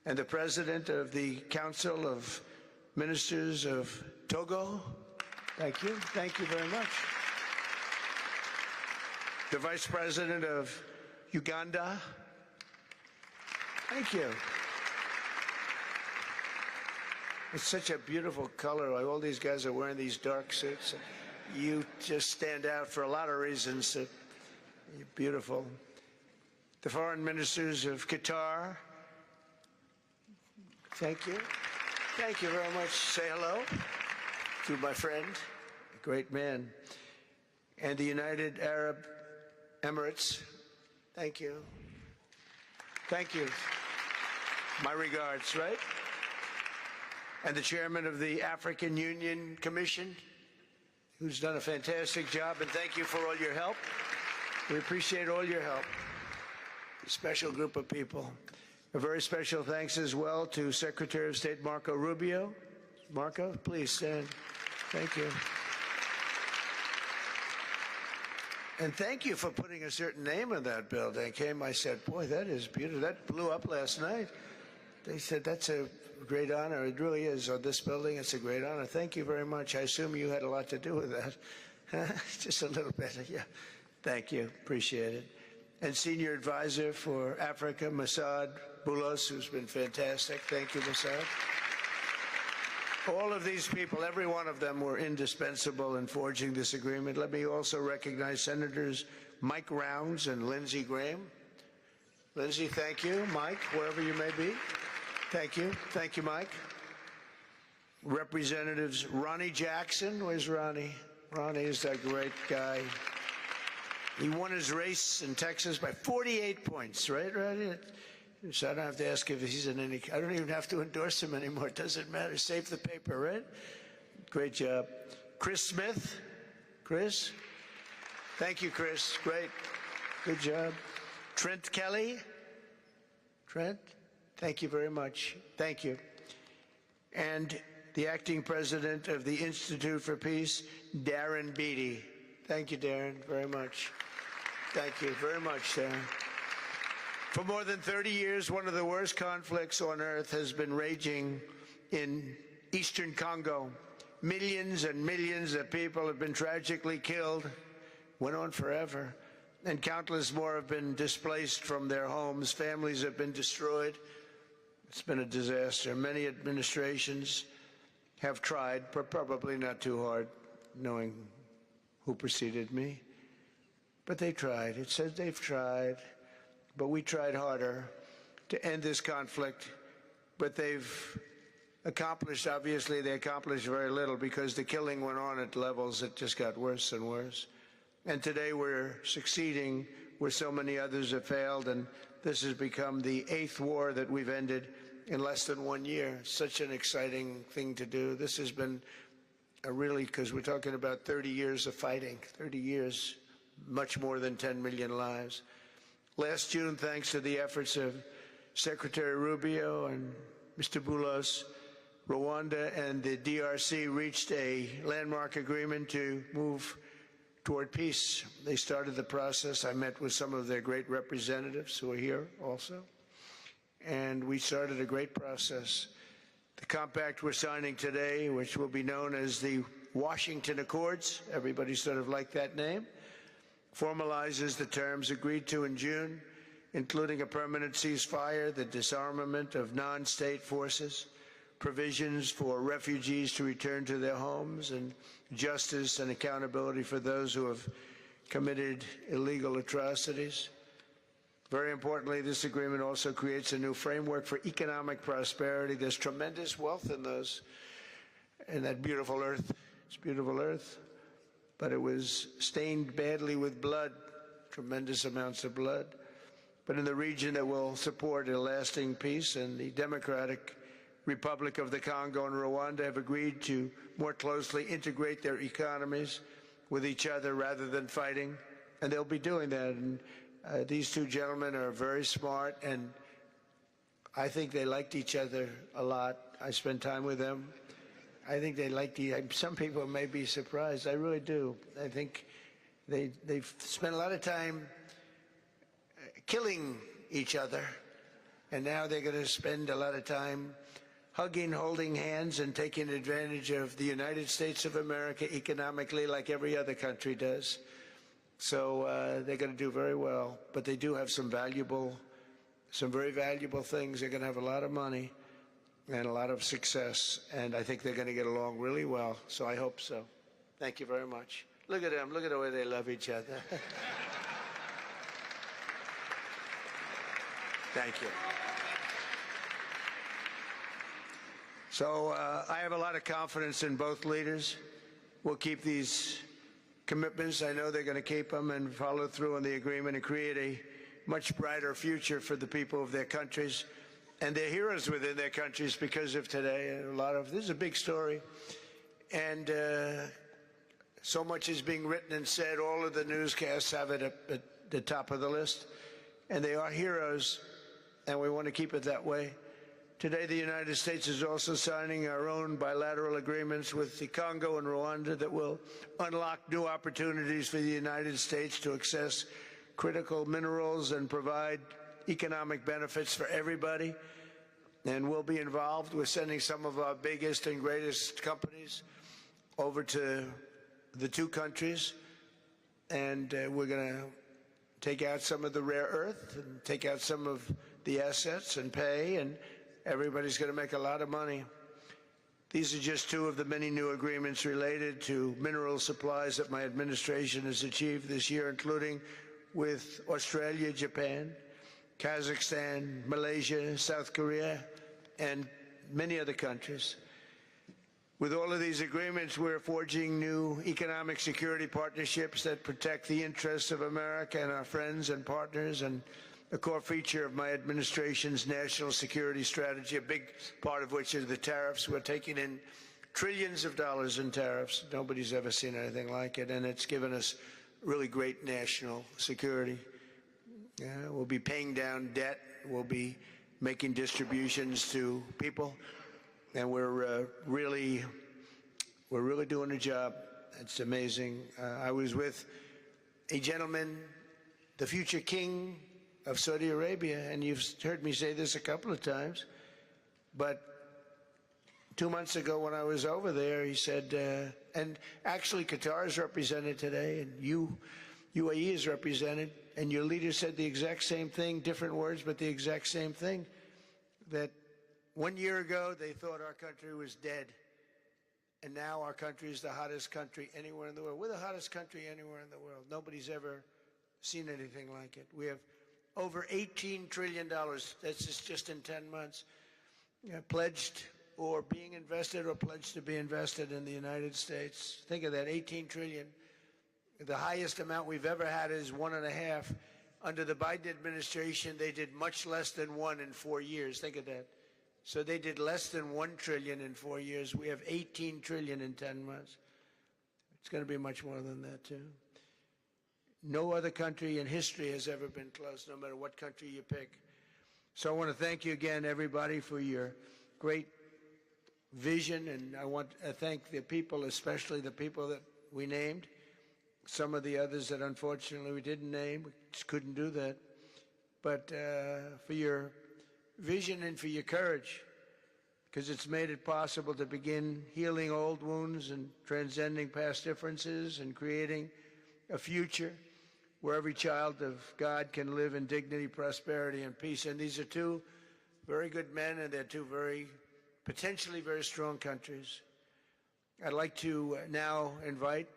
And the President of the Council of Ministers of Togo. Thank you. Thank you very much. The Vice President of Uganda. Thank you. It's such a beautiful color. All these guys are wearing these dark suits. You just stand out for a lot of reasons. You're beautiful. The Foreign Ministers of Qatar. Thank you. Thank you very much. Say hello to my friend, a great man. And the United Arab Emirates. Thank you. Thank you. My regards, right? And the chairman of the African Union Commission, who's done a fantastic job, and thank you for all your help. We appreciate all your help. A special group of people. A very special thanks as well to Secretary of State Marco Rubio. Marco, please stand. Thank you. And thank you for putting a certain name in that building. I said, boy, that is beautiful. That blew up last night. They said, that's a great honor. It really is. On this building, it's a great honor. Thank you very much. I assume you had a lot to do with that. Just a little bit, yeah. Thank you. Appreciate it. And Senior Advisor for Africa, Masad Boulos, who's been fantastic. Thank you, Masad. All of these people, every one of them were indispensable in forging this agreement. Let me also recognize Senators Mike Rounds and Lindsey Graham. Lindsey, thank you. Mike, wherever you may be. Thank you. Thank you, Mike. Representatives Ronnie Jackson. Where's Ronnie? Ronnie is that great guy. He won his race in Texas by 48 points, right, Ronnie? So I don't have to ask if he's in any, I don't even have to endorse him anymore. It doesn't matter. Save the paper, right? Great job. Chris Smith. Chris? Thank you, Chris. Great. Good job. Trent Kelly. Trent? Thank you very much. Thank you. And the acting president of the Institute for Peace, Darren Beatty. Thank you, Darren, very much. Thank you very much, Darren. For more than 30 years, one of the worst conflicts on earth has been raging in eastern Congo. Millions and millions of people have been tragically killed, went on forever, and countless more have been displaced from their homes. Families have been destroyed. It's been a disaster. Many administrations have tried, but probably not too hard, knowing who preceded me. But they tried. It says they've tried. But we tried harder to end this conflict. But they've accomplished, obviously, they accomplished very little because the killing went on at levels that just got worse and worse. And today we're succeeding where so many others have failed. And this has become the 8th war that we've ended in less than 1 year. Such an exciting thing to do. This has been a really, because we're talking about 30 years of fighting, 30 years, much more than 10 million lives. Last June, thanks to the efforts of Secretary Rubio and Mr. Boulos, Rwanda and the DRC reached a landmark agreement to move toward peace. They started the process. I met with some of their great representatives who are here also. And we started a great process. The compact we're signing today, which will be known as the Washington Accords. Everybody sort of liked that name. Formalizes the terms agreed to in June, including a permanent ceasefire, the disarmament of non-state forces, provisions for refugees to return to their homes, and justice and accountability for those who have committed illegal atrocities. Very importantly, this agreement also creates a new framework for economic prosperity. There's tremendous wealth in that beautiful earth. It's beautiful earth, but it was stained badly with blood, tremendous amounts of blood. But in the region that will support a lasting peace, and the Democratic Republic of the Congo and Rwanda have agreed to more closely integrate their economies with each other rather than fighting, and they'll be doing that. And these two gentlemen are very smart, and I think they liked each other a lot. I spent time with them. I think they liked some people may be surprised. I really do. I think they've spent a lot of time killing each other, and now they're going to spend a lot of time hugging, holding hands, and taking advantage of the United States of America economically like every other country does. So they're going to do very well, but they do have some very valuable things. They're going to have a lot of money and a lot of success, and I think they're going to get along really well, so I hope so. Thank you very much. Look at them. Look at the way they love each other. Thank you. So I have a lot of confidence in both leaders. We'll keep these commitments. I know they're going to keep them and follow through on the agreement and create a much brighter future for the people of their countries and their heroes within their countries because of today. This is a big story, and so much is being written and said. All of the newscasts have it at the top of the list, and they are heroes, and we want to keep it that way. Today, the United States is also signing our own bilateral agreements with the Congo and Rwanda that will unlock new opportunities for the United States to access critical minerals and provide economic benefits for everybody. And we'll be involved with sending some of our biggest and greatest companies over to the two countries. And we're going to take out some of the rare earth and take out some of the assets and pay, and everybody's going to make a lot of money. These are just two of the many new agreements related to mineral supplies that my administration has achieved this year, including with Australia, Japan, Kazakhstan, Malaysia, South Korea, and many other countries. With all of these agreements, we're forging new economic security partnerships that protect the interests of America and our friends and partners, and a core feature of my administration's national security strategy, a big part of which is the tariffs. We're taking in trillions of dollars in tariffs. Nobody's ever seen anything like it, and it's given us really great national security. We'll be paying down debt. We'll be making distributions to people, and we're really doing a job. It's amazing. I was with a gentleman, the future king of Saudi Arabia, and you've heard me say this a couple of times, but 2 months ago when I was over there, he said, and actually Qatar is represented today, and UAE is represented, and your leader said the exact same thing, different words, but the exact same thing, that 1 year ago they thought our country was dead, and now our country is the hottest country anywhere in the world. We're the hottest country anywhere in the world. Nobody's ever seen anything like it. We have over $18 trillion, that's just in 10 months, pledged or being invested or pledged to be invested in the United States. Think of that, 18 trillion. The highest amount we've ever had is 1.5. Under the Biden administration, they did much less than 1 in 4 years. Think of that. So they did less than 1 trillion in 4 years. We have 18 trillion in 10 months. It's going to be much more than that, too. No other country in history has ever been close, no matter what country you pick. So I want to thank you again, everybody, for your great vision, and I want to thank the people, especially the people that we named. Some of the others that unfortunately we didn't name, we just couldn't do that. But for your vision and for your courage because it's made it possible to begin healing old wounds and transcending past differences and creating a future where every child of God can live in dignity, prosperity, and peace. And these are two very good men, and they're two potentially very strong countries. I'd like to now invite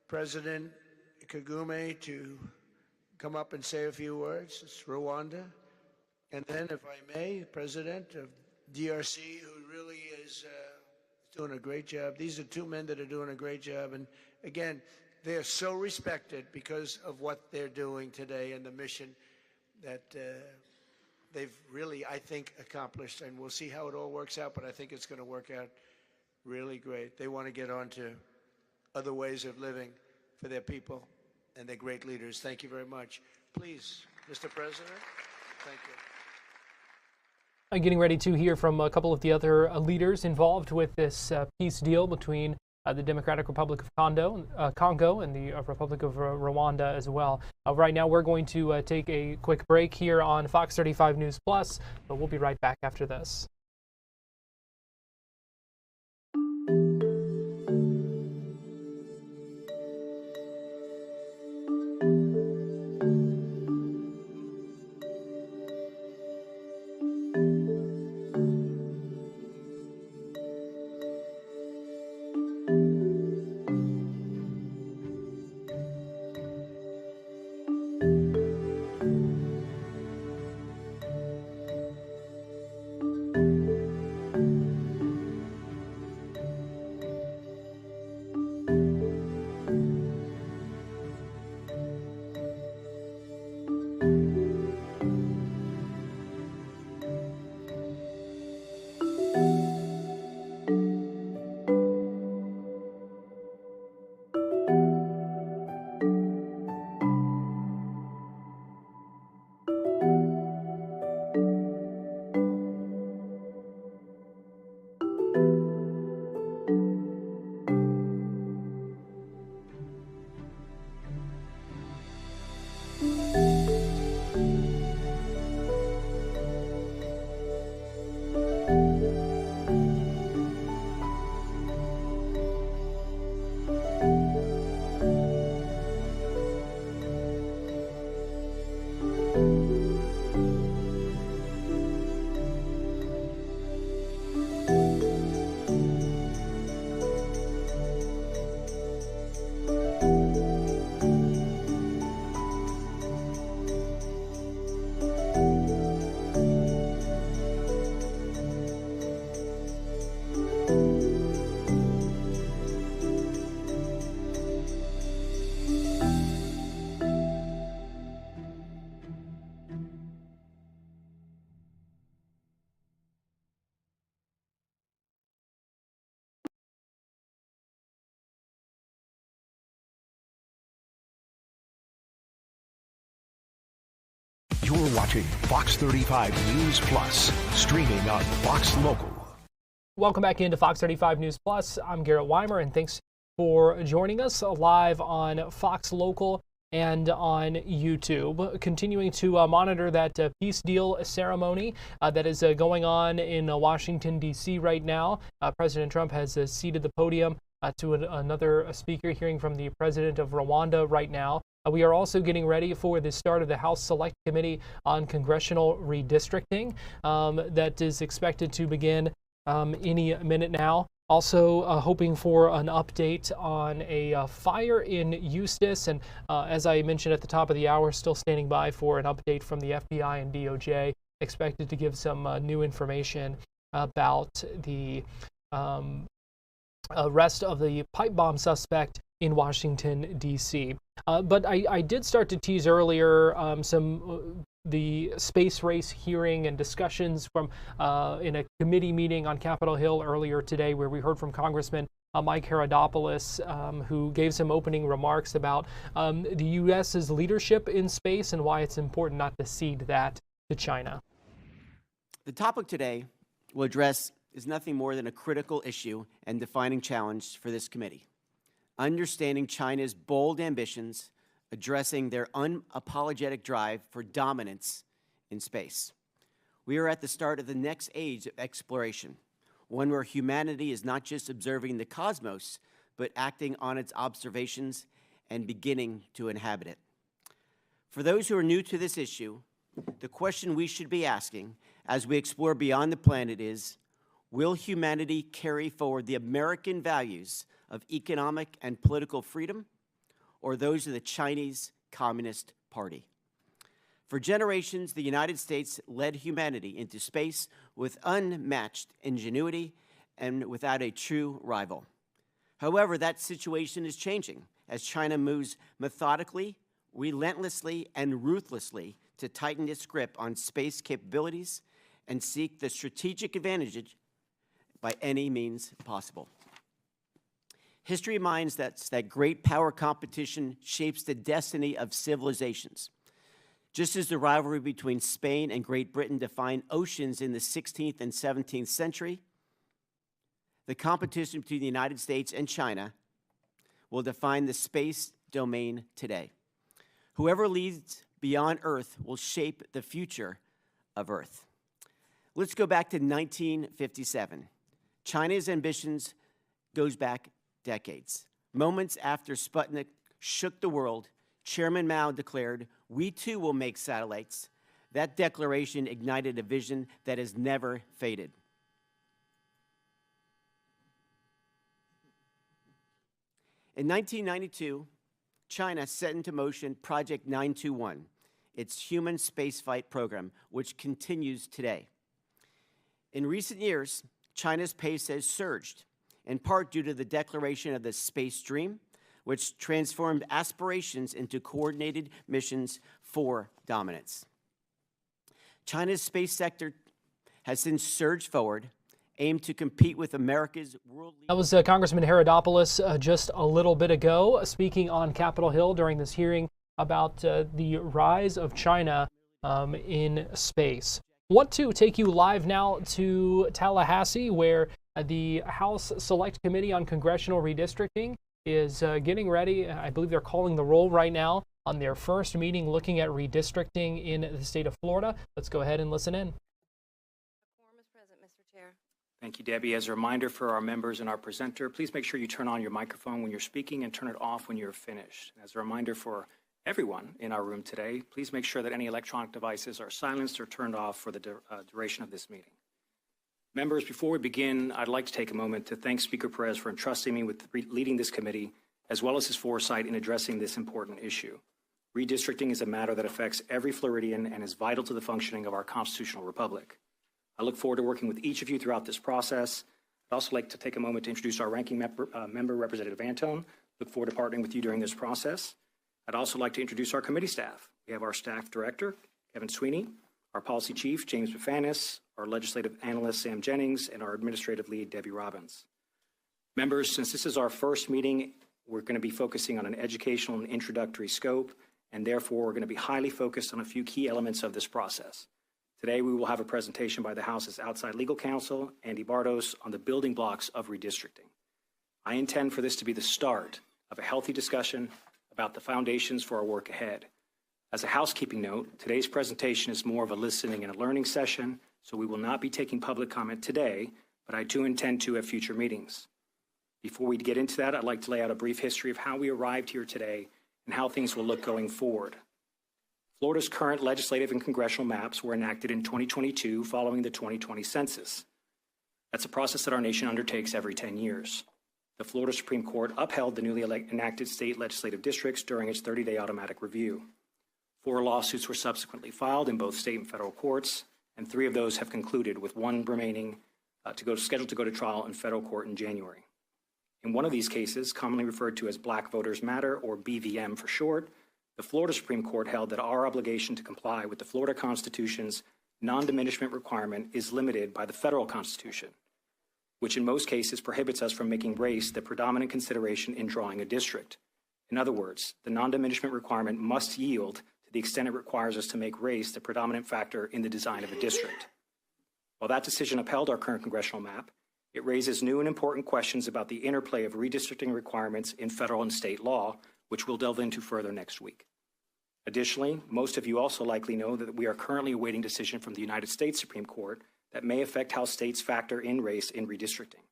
President Kagame to come up and say a few words. It's Rwanda. And then, if I may, President of DRC, who really is doing a great job. These are two men that are doing a great job. And again, they are so respected because of what they're doing today and the mission that they've really, I think, accomplished. And we'll see how it all works out, but I think it's going to work out really great. They want to get on to other ways of living for their people, and they're great leaders. Thank you very much. Please, Mr. President, thank you. Getting ready to hear from a couple of the other leaders involved with this peace deal between the Democratic Republic of Congo and the Republic of Rwanda as well. Right now, we're going to take a quick break here on Fox 35 News Plus, but we'll be right back after this. You're watching Fox 35 News Plus, streaming on Fox Local. Welcome back into Fox 35 News Plus. I'm Garrett Weimer, and thanks for joining us live on Fox Local and on YouTube. Continuing to monitor that peace deal ceremony that is going on in Washington, D.C. right now. President Trump has ceded the podium to another speaker, hearing from the president of Rwanda right now. We are also getting ready for the start of the House Select Committee on Congressional Redistricting that is expected to begin any minute now. Also hoping for an update on a fire in Eustis, and as I mentioned at the top of the hour, still standing by for an update from the FBI and DOJ, expected to give some new information about the arrest of the pipe bomb suspect in Washington, D.C. But I did start to tease earlier the space race hearing and discussions from in a committee meeting on Capitol Hill earlier today, where we heard from Congressman Mike Herodopoulos, who gave some opening remarks about the U.S.'s leadership in space and why it's important not to cede that to China. The topic today we'll address is nothing more than a critical issue and defining challenge for this committee. Understanding China's bold ambitions, addressing their unapologetic drive for dominance in space. We are at the start of the next age of exploration, one where humanity is not just observing the cosmos, but acting on its observations and beginning to inhabit it. For those who are new to this issue, the question we should be asking as we explore beyond the planet is, will humanity carry forward the American values of economic and political freedom, or those of the Chinese Communist Party? For generations, the United States led humanity into space with unmatched ingenuity and without a true rival. However, that situation is changing as China moves methodically, relentlessly, and ruthlessly to tighten its grip on space capabilities and seek the strategic advantage by any means possible. History reminds us that great power competition shapes the destiny of civilizations. Just as the rivalry between Spain and Great Britain defined oceans in the 16th and 17th century, the competition between the United States and China will define the space domain today. Whoever leads beyond Earth will shape the future of Earth. Let's go back to 1957. China's ambitions goes back decades. Moments after Sputnik shook the world, Chairman Mao declared, "We too will make satellites." That declaration ignited a vision that has never faded. In 1992, China set into motion Project 921, its human spaceflight program, which continues today. In recent years, China's pace has surged, in part due to the declaration of the Space Dream, which transformed aspirations into coordinated missions for dominance. China's space sector has since surged forward, aimed to compete with America's world. That was Congressman Herodopoulos just a little bit ago, speaking on Capitol Hill during this hearing about the rise of China in space. Want to take you live now to Tallahassee, where the House Select Committee on Congressional Redistricting is getting ready. I believe they're calling the roll right now on their first meeting looking at redistricting in the state of Florida. Let's go ahead and listen in. A quorum is present, Mr. Chair. Thank you, Debbie. As a reminder for our members and our presenter, please make sure you turn on your microphone when you're speaking and turn it off when you're finished. As a reminder for everyone in our room today, please make sure that any electronic devices are silenced or turned off for the duration of this meeting. Members, before we begin, I'd like to take a moment to thank Speaker Perez for entrusting me with leading this committee, as well as his foresight in addressing this important issue. Redistricting is a matter that affects every Floridian and is vital to the functioning of our constitutional republic. I look forward to working with each of you throughout this process. I'd also like to take a moment to introduce our ranking member, Representative Antone. Look forward to partnering with you during this process. I'd also like to introduce our committee staff. We have our staff director, Kevin Sweeney, our policy chief, James Bufanis, our legislative analyst, Sam Jennings, and our administrative lead, Debbie Robbins. Members, since this is our first meeting, we're going to be focusing on an educational and introductory scope, and therefore we're going to be highly focused on a few key elements of this process. Today, we will have a presentation by the House's outside legal counsel, Andy Bardos, on the building blocks of redistricting. I intend for this to be the start of a healthy discussion about the foundations for our work ahead. As a housekeeping note, today's presentation is more of a listening and a learning session, so we will not be taking public comment today, but I do intend to at future meetings. Before we get into that, I'd like to lay out a brief history of how we arrived here today and how things will look going forward. Florida's current legislative and congressional maps were enacted in 2022 following the 2020 census. That's a process that our nation undertakes every 10 years. The Florida Supreme Court upheld the newly enacted state legislative districts during its 30-day automatic review. 4 lawsuits were subsequently filed in both state and federal courts, and 3 of those have concluded, with 1 remaining scheduled to go to trial in federal court in January. In one of these cases, commonly referred to as Black Voters Matter, or BVM for short, the Florida Supreme Court held that our obligation to comply with the Florida Constitution's non-diminishment requirement is limited by the federal Constitution, which in most cases prohibits us from making race the predominant consideration in drawing a district. In other words, the non-diminishment requirement must yield to the extent it requires us to make race the predominant factor in the design of a district. While that decision upheld our current congressional map, it raises new and important questions about the interplay of redistricting requirements in federal and state law, which we'll delve into further next week. Additionally, most of you also likely know that we are currently awaiting decision from the United States Supreme Court that may affect how states factor in race in redistricting.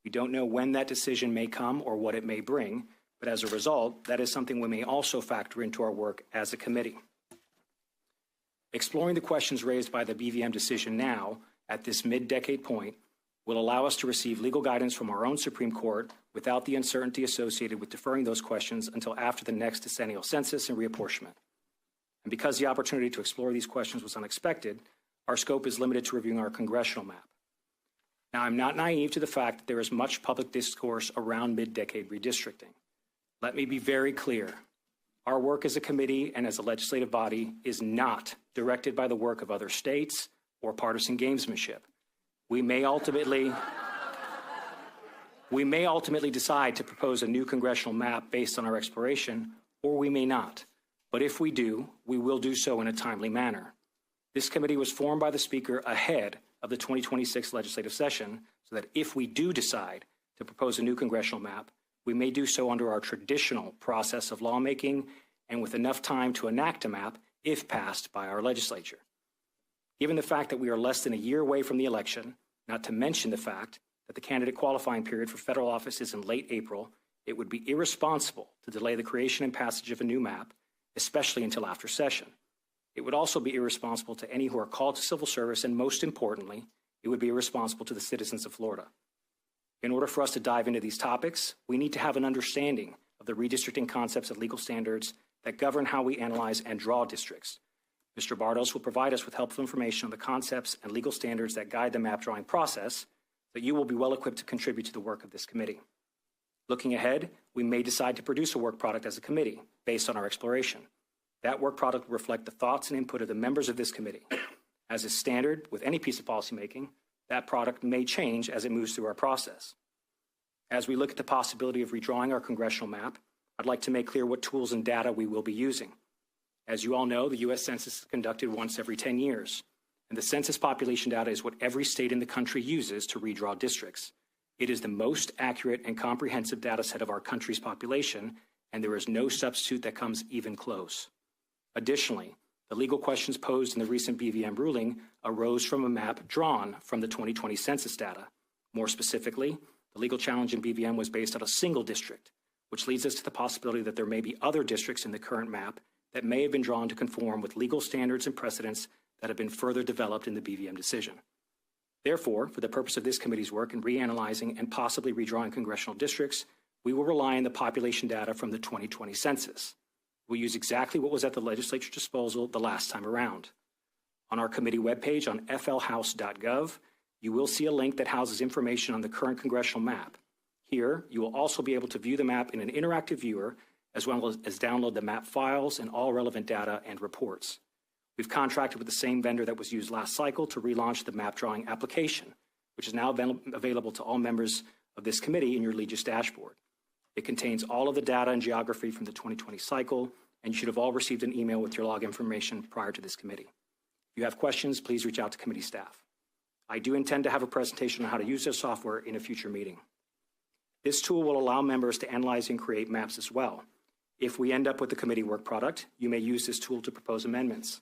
We don't know when that decision may come or what it may bring, but as a result, that is something we may also factor into our work as a committee. Exploring the questions raised by the BVM decision now, at this mid-decade point, will allow us to receive legal guidance from our own Supreme Court without the uncertainty associated with deferring those questions until after the next decennial census and reapportionment. And because the opportunity to explore these questions was unexpected, our scope is limited to reviewing our congressional map. Now, I'm not naive to the fact that there is much public discourse around mid-decade redistricting. Let me be very clear. Our work as a committee and as a legislative body is not directed by the work of other states or partisan gamesmanship. We may ultimately decide to propose a new congressional map based on our exploration, or we may not. But if we do, we will do so in a timely manner. This committee was formed by the Speaker ahead of the 2026 legislative session so that if we do decide to propose a new congressional map, we may do so under our traditional process of lawmaking and with enough time to enact a map if passed by our legislature. Given the fact that we are less than a year away from the election, not to mention the fact that the candidate qualifying period for federal office is in late April, it would be irresponsible to delay the creation and passage of a new map, especially until after session. It would also be irresponsible to any who are called to civil service, and most importantly, it would be irresponsible to the citizens of Florida. In order for us to dive into these topics, we need to have an understanding of the redistricting concepts and legal standards that govern how we analyze and draw districts. Mr. Bartos will provide us with helpful information on the concepts and legal standards that guide the map drawing process, so that you will be well equipped to contribute to the work of this committee. Looking ahead, we may decide to produce a work product as a committee based on our exploration. That work product will reflect the thoughts and input of the members of this committee. As is standard with any piece of policymaking, that product may change as it moves through our process. As we look at the possibility of redrawing our congressional map, I'd like to make clear what tools and data we will be using. As you all know, the U.S. Census is conducted once every 10 years, and the census population data is what every state in the country uses to redraw districts. It is the most accurate and comprehensive data set of our country's population, and there is no substitute that comes even close. Additionally, the legal questions posed in the recent BVM ruling arose from a map drawn from the 2020 census data. More specifically, the legal challenge in BVM was based on a single district, which leads us to the possibility that there may be other districts in the current map that may have been drawn to conform with legal standards and precedents that have been further developed in the BVM decision. Therefore, for the purpose of this committee's work in reanalyzing and possibly redrawing congressional districts, we will rely on the population data from the 2020 census. We'll use exactly what was at the legislature's disposal the last time around. On our committee webpage on flhouse.gov, you will see a link that houses information on the current congressional map. Here, you will also be able to view the map in an interactive viewer, as well as download the map files and all relevant data and reports. We've contracted with the same vendor that was used last cycle to relaunch the map drawing application, which is now available to all members of this committee in your Legis dashboard. It contains all of the data and geography from the 2020 cycle, and you should have all received an email with your log information prior to this committee. If you have questions, please reach out to committee staff. I do intend to have a presentation on how to use this software in a future meeting. This tool will allow members to analyze and create maps as well. If we end up with the committee work product, you may use this tool to propose amendments.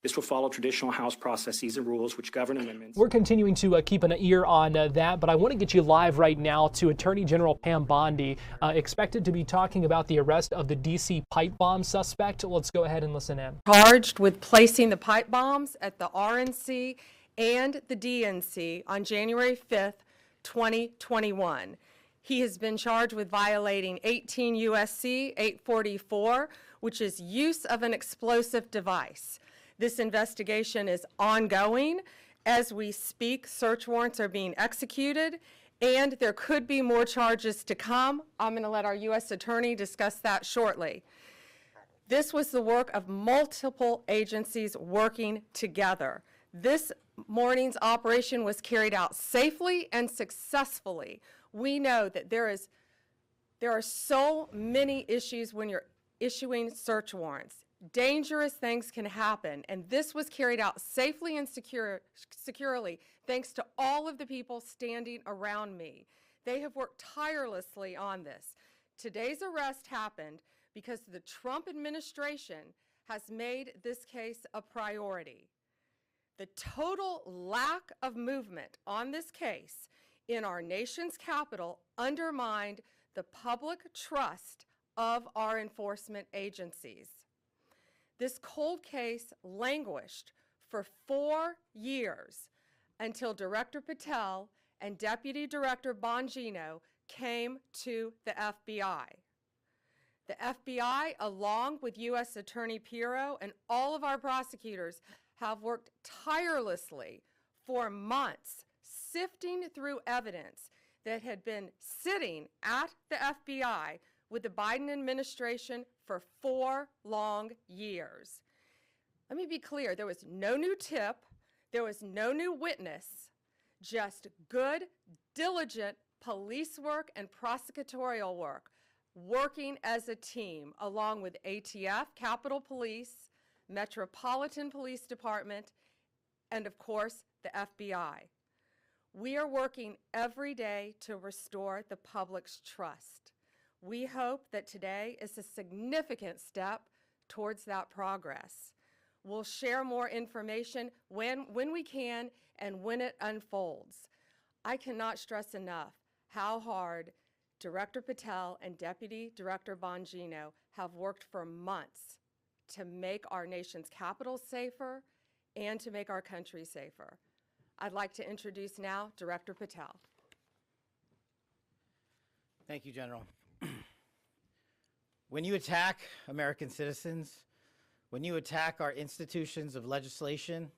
This will follow traditional House processes and rules which govern amendments. We're continuing to keep an ear on that, but I want to get you live right now to Attorney General Pam Bondi, expected to be talking about the arrest of the D.C. pipe bomb suspect. Let's go ahead and listen in. Charged with placing the pipe bombs at the RNC and the DNC on January 5th, 2021. He has been charged with violating 18 U.S.C. 844, which is use of an explosive device. This investigation is ongoing. As we speak, search warrants are being executed, and there could be more charges to come. I'm going to let our U.S. Attorney discuss that shortly. This was the work of multiple agencies working together. This morning's operation was carried out safely and successfully. We know that there are so many issues when you're issuing search warrants. Dangerous things can happen, and this was carried out safely and securely thanks to all of the people standing around me. They have worked tirelessly on this. Today's arrest happened because the Trump administration has made this case a priority. The total lack of movement on this case in our nation's capital undermined the public trust of our enforcement agencies. This cold case languished for 4 years until Director Patel and Deputy Director Bongino came to the FBI. The FBI, along with U.S. Attorney Pirro and all of our prosecutors, have worked tirelessly for months, sifting through evidence that had been sitting at the FBI with the Biden administration for 4 long years. Let me be clear, there was no new tip, there was no new witness, just good, diligent police work and prosecutorial work, working as a team along with ATF, Capitol Police, Metropolitan Police Department, and of course, the FBI. We are working every day to restore the public's trust. We hope that today is a significant step towards that progress. We'll share more information when we can and when it unfolds. I cannot stress enough how hard Director Patel and Deputy Director Bongino have worked for months to make our nation's capital safer and to make our country safer. I'd like to introduce now Director Patel. Thank you, General. When you attack American citizens, when you attack our institutions of legislation,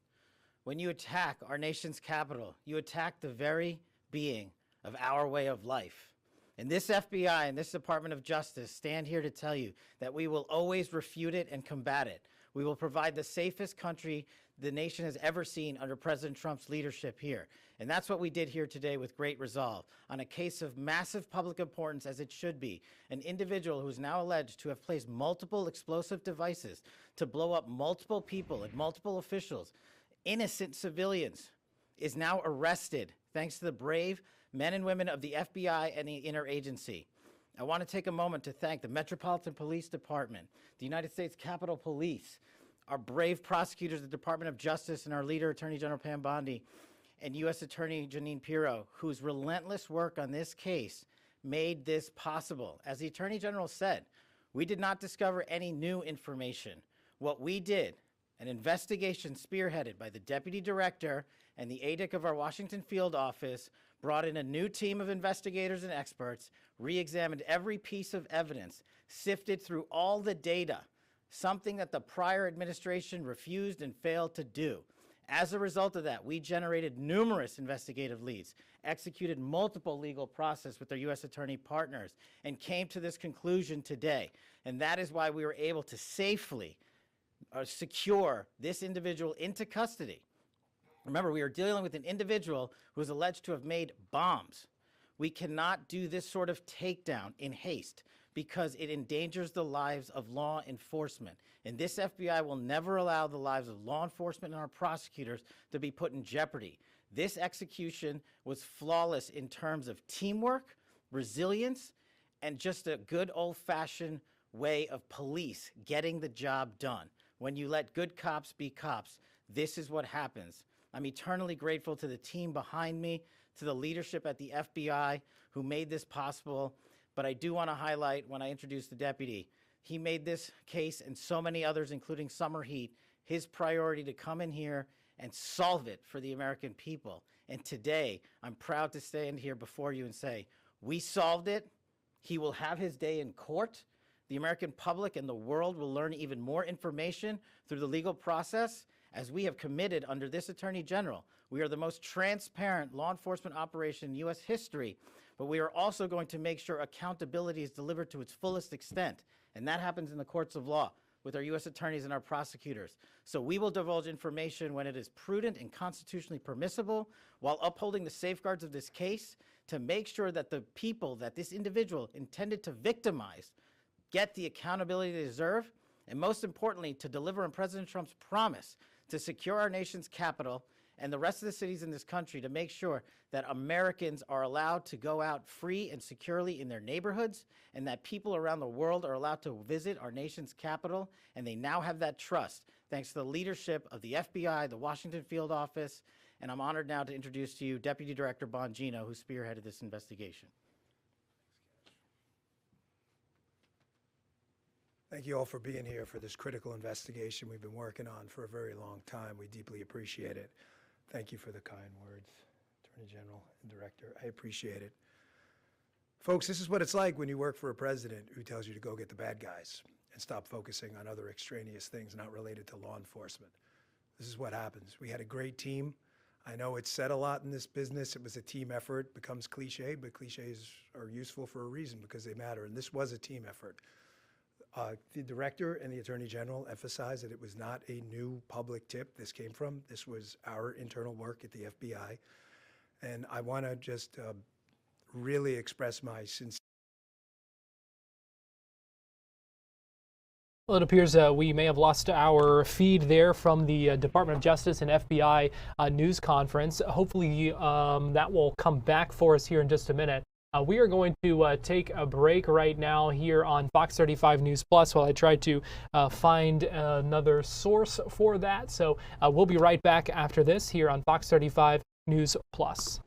when you attack our nation's capital, you attack the very being of our way of life. And this FBI and this Department of Justice stand here to tell you that we will always refute it and combat it. We will provide the safest country the nation has ever seen under President Trump's leadership here. And that's what we did here today with great resolve on a case of massive public importance, as it should be. An individual who is now alleged to have placed multiple explosive devices to blow up multiple people and multiple officials, innocent civilians, is now arrested thanks to the brave men and women of the FBI and the interagency. I want to take a moment to thank the Metropolitan Police Department, the United States Capitol Police, our brave prosecutors, the Department of Justice, and our leader, Attorney General Pam Bondi, and U.S. Attorney Janine Pirro, whose relentless work on this case made this possible. As the Attorney General said, we did not discover any new information. What we did, an investigation spearheaded by the Deputy Director and the ADIC of our Washington field office, brought in a new team of investigators and experts, re-examined every piece of evidence, sifted through all the data, something that the prior administration refused and failed to do. As a result of that, we generated numerous investigative leads, executed multiple legal process with our U.S. attorney partners, and came to this conclusion today. And that is why we were able to safely secure this individual into custody. Remember, we are dealing with an individual who is alleged to have made bombs. We cannot do this sort of takedown in haste because it endangers the lives of law enforcement. And this FBI will never allow the lives of law enforcement and our prosecutors to be put in jeopardy. This execution was flawless in terms of teamwork, resilience, and just a good old-fashioned way of police getting the job done. When you let good cops be cops, this is what happens. I'm eternally grateful to the team behind me, to the leadership at the FBI who made this possible. But I do want to highlight, when I introduced the deputy, he made this case and so many others, including Summer Heat, his priority to come in here and solve it for the American people. And today, I'm proud to stand here before you and say, we solved it. He will have his day in court. The American public and the world will learn even more information through the legal process. As we have committed under this Attorney General, we are the most transparent law enforcement operation in U.S. history, but we are also going to make sure accountability is delivered to its fullest extent. And that happens in the courts of law with our U.S. attorneys and our prosecutors. So we will divulge information when it is prudent and constitutionally permissible, while upholding the safeguards of this case to make sure that the people that this individual intended to victimize get the accountability they deserve, and most importantly, to deliver on President Trump's promise to secure our nation's capital and the rest of the cities in this country to make sure that Americans are allowed to go out free and securely in their neighborhoods, and that people around the world are allowed to visit our nation's capital, and they now have that trust thanks to the leadership of the FBI, the Washington Field Office, and I'm honored now to introduce to you Deputy Director Bongino, who spearheaded this investigation. Thank you all for being here for this critical investigation we've been working on for a very long time. We deeply appreciate it. Thank you for the kind words, Attorney General and Director. I appreciate it. Folks, this is what it's like when you work for a president who tells you to go get the bad guys and stop focusing on other extraneous things not related to law enforcement. This is what happens. We had a great team. I know it's said a lot in this business. It was a team effort. It becomes cliche, but cliches are useful for a reason because they matter. And this was a team effort. The director and the attorney general emphasized that it was not a new public tip this came from. This was our internal work at the FBI. And I want to just really express my sincere. Well, it appears we may have lost our feed there from the Department of Justice and FBI news conference. Hopefully that will come back for us here in just a minute. We are going to take a break right now here on Fox 35 News Plus while I try to find another source for that. So we'll be right back after this here on Fox 35 News Plus.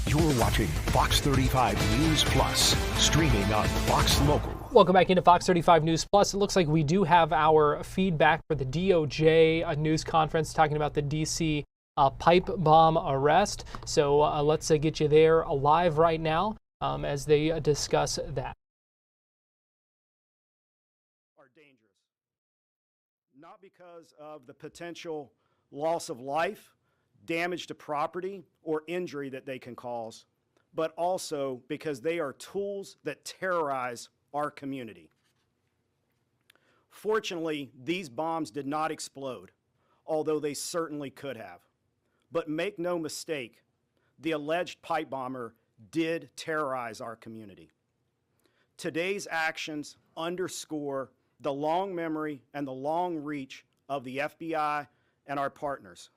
You're watching Fox 35 News Plus, streaming on Fox Local. Welcome back into Fox 35 News Plus. It looks like we do have our feedback for the DOJ news conference talking about the D.C. Pipe bomb arrest. So let's get you there live right now as they discuss that. Are dangerous, not because of the potential loss of life, damage to property, or injury that they can cause, but also because they are tools that terrorize our community. Fortunately, these bombs did not explode, although they certainly could have. But make no mistake, the alleged pipe bomber did terrorize our community. Today's actions underscore the long memory and the long reach of the FBI and our partners.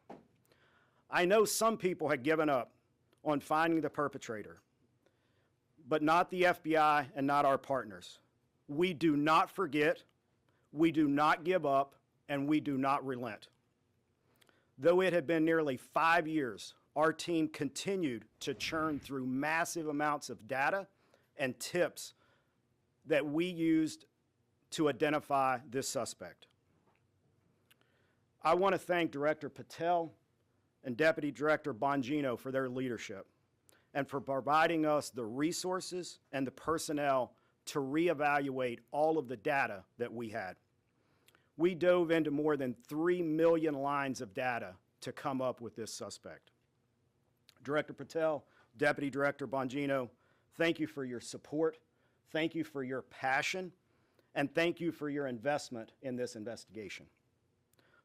I know some people had given up on finding the perpetrator, but not the FBI and not our partners. We do not forget, we do not give up, and we do not relent. Though it had been nearly 5 years, our team continued to churn through massive amounts of data and tips that we used to identify this suspect. I want to thank Director Patel, and Deputy Director Bongino for their leadership and for providing us the resources and the personnel to reevaluate all of the data that we had. We dove into more than 3 million lines of data to come up with this suspect. Director Patel, Deputy Director Bongino, thank you for your support, thank you for your passion, and thank you for your investment in this investigation.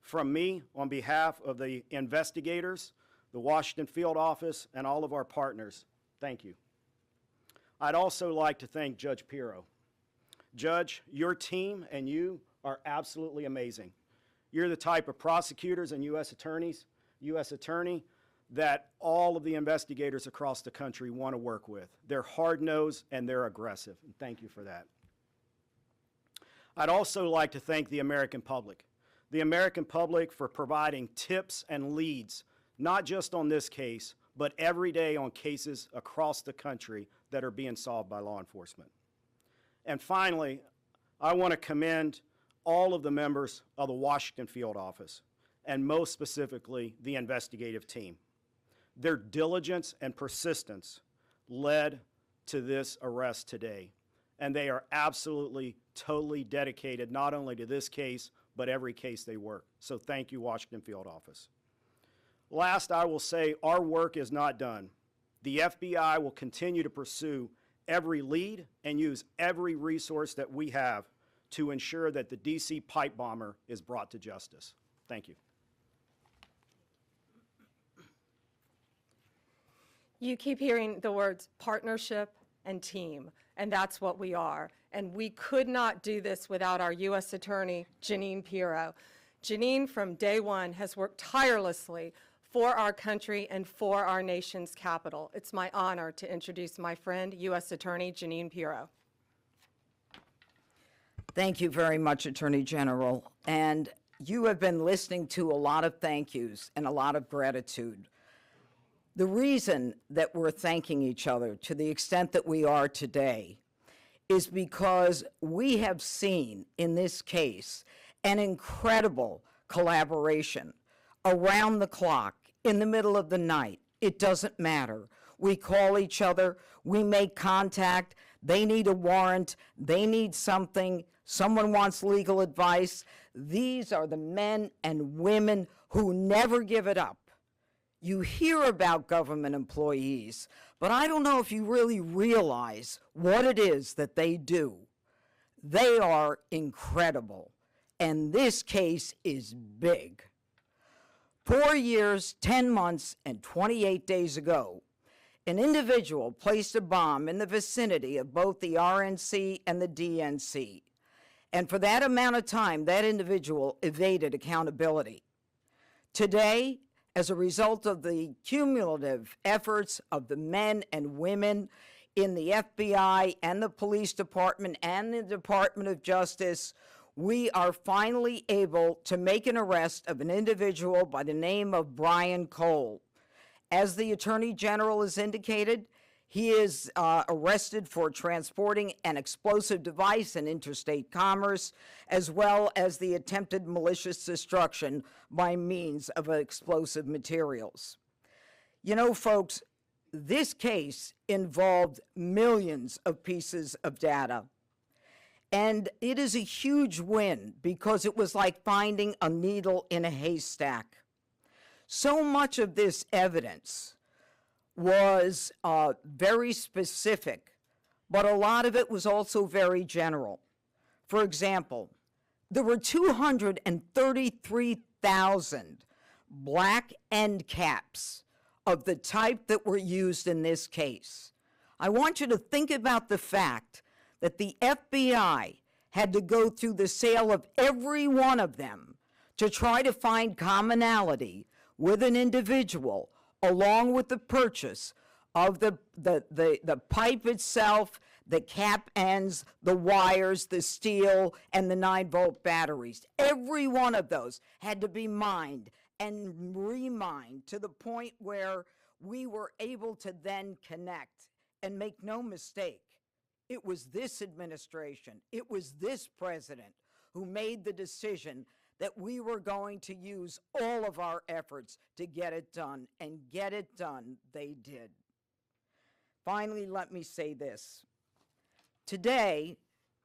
From me, on behalf of the investigators, the Washington Field Office, and all of our partners, thank you. I'd also like to thank Judge Pirro. Judge, your team and you are absolutely amazing. You're the type of prosecutors and U.S. attorney, that all of the investigators across the country want to work with. They're hard-nosed and they're aggressive, and thank you for that. I'd also like to thank the American public for providing tips and leads, not just on this case, but every day on cases across the country that are being solved by law enforcement. And finally, I want to commend all of the members of the Washington Field Office, and most specifically, the investigative team. Their diligence and persistence led to this arrest today, and they are absolutely, totally dedicated not only to this case, but every case they work. So thank you, Washington Field Office. Last, I will say our work is not done. The FBI will continue to pursue every lead and use every resource that we have to ensure that the DC pipe bomber is brought to justice. Thank you. You keep hearing the words partnership and team, and that's what we are. And we could not do this without our U.S. Attorney, Jeanine Pirro. Jeanine, from day one, has worked tirelessly for our country and for our nation's capital. It's my honor to introduce my friend, U.S. Attorney Jeanine Pirro. Thank you very much, Attorney General. And you have been listening to a lot of thank yous and a lot of gratitude. The reason that we're thanking each other to the extent that we are today is because we have seen in this case an incredible collaboration around the clock, in the middle of the night. It doesn't matter. We call each other, we make contact, they need a warrant, they need something, someone wants legal advice. These are the men and women who never give it up. You hear about government employees, but I don't know if you really realize what it is that they do. They are incredible, and this case is big. 4 years, 10 months, and 28 days ago, an individual placed a bomb in the vicinity of both the RNC and the DNC. And for that amount of time, that individual evaded accountability. Today, as a result of the cumulative efforts of the men and women in the FBI and the police department and the Department of Justice, we are finally able to make an arrest of an individual by the name of Brian Cole. As the Attorney General has indicated, he is arrested for transporting an explosive device in interstate commerce, as well as the attempted malicious destruction by means of explosive materials. You know, folks, this case involved millions of pieces of data. And it is a huge win because it was like finding a needle in a haystack. So much of this evidence was very specific, but a lot of it was also very general. For example, there were 233,000 black end caps of the type that were used in this case. I want you to think about the fact that the FBI had to go through the sale of every one of them to try to find commonality with an individual, along with the purchase of the pipe itself, the cap ends, the wires, the steel, and the 9-volt batteries. Every one of those had to be mined and remined to the point where we were able to then connect. And make no mistake, it was this administration, it was this president who made the decision that we were going to use all of our efforts to get it done, and get it done they did. Finally, let me say this. Today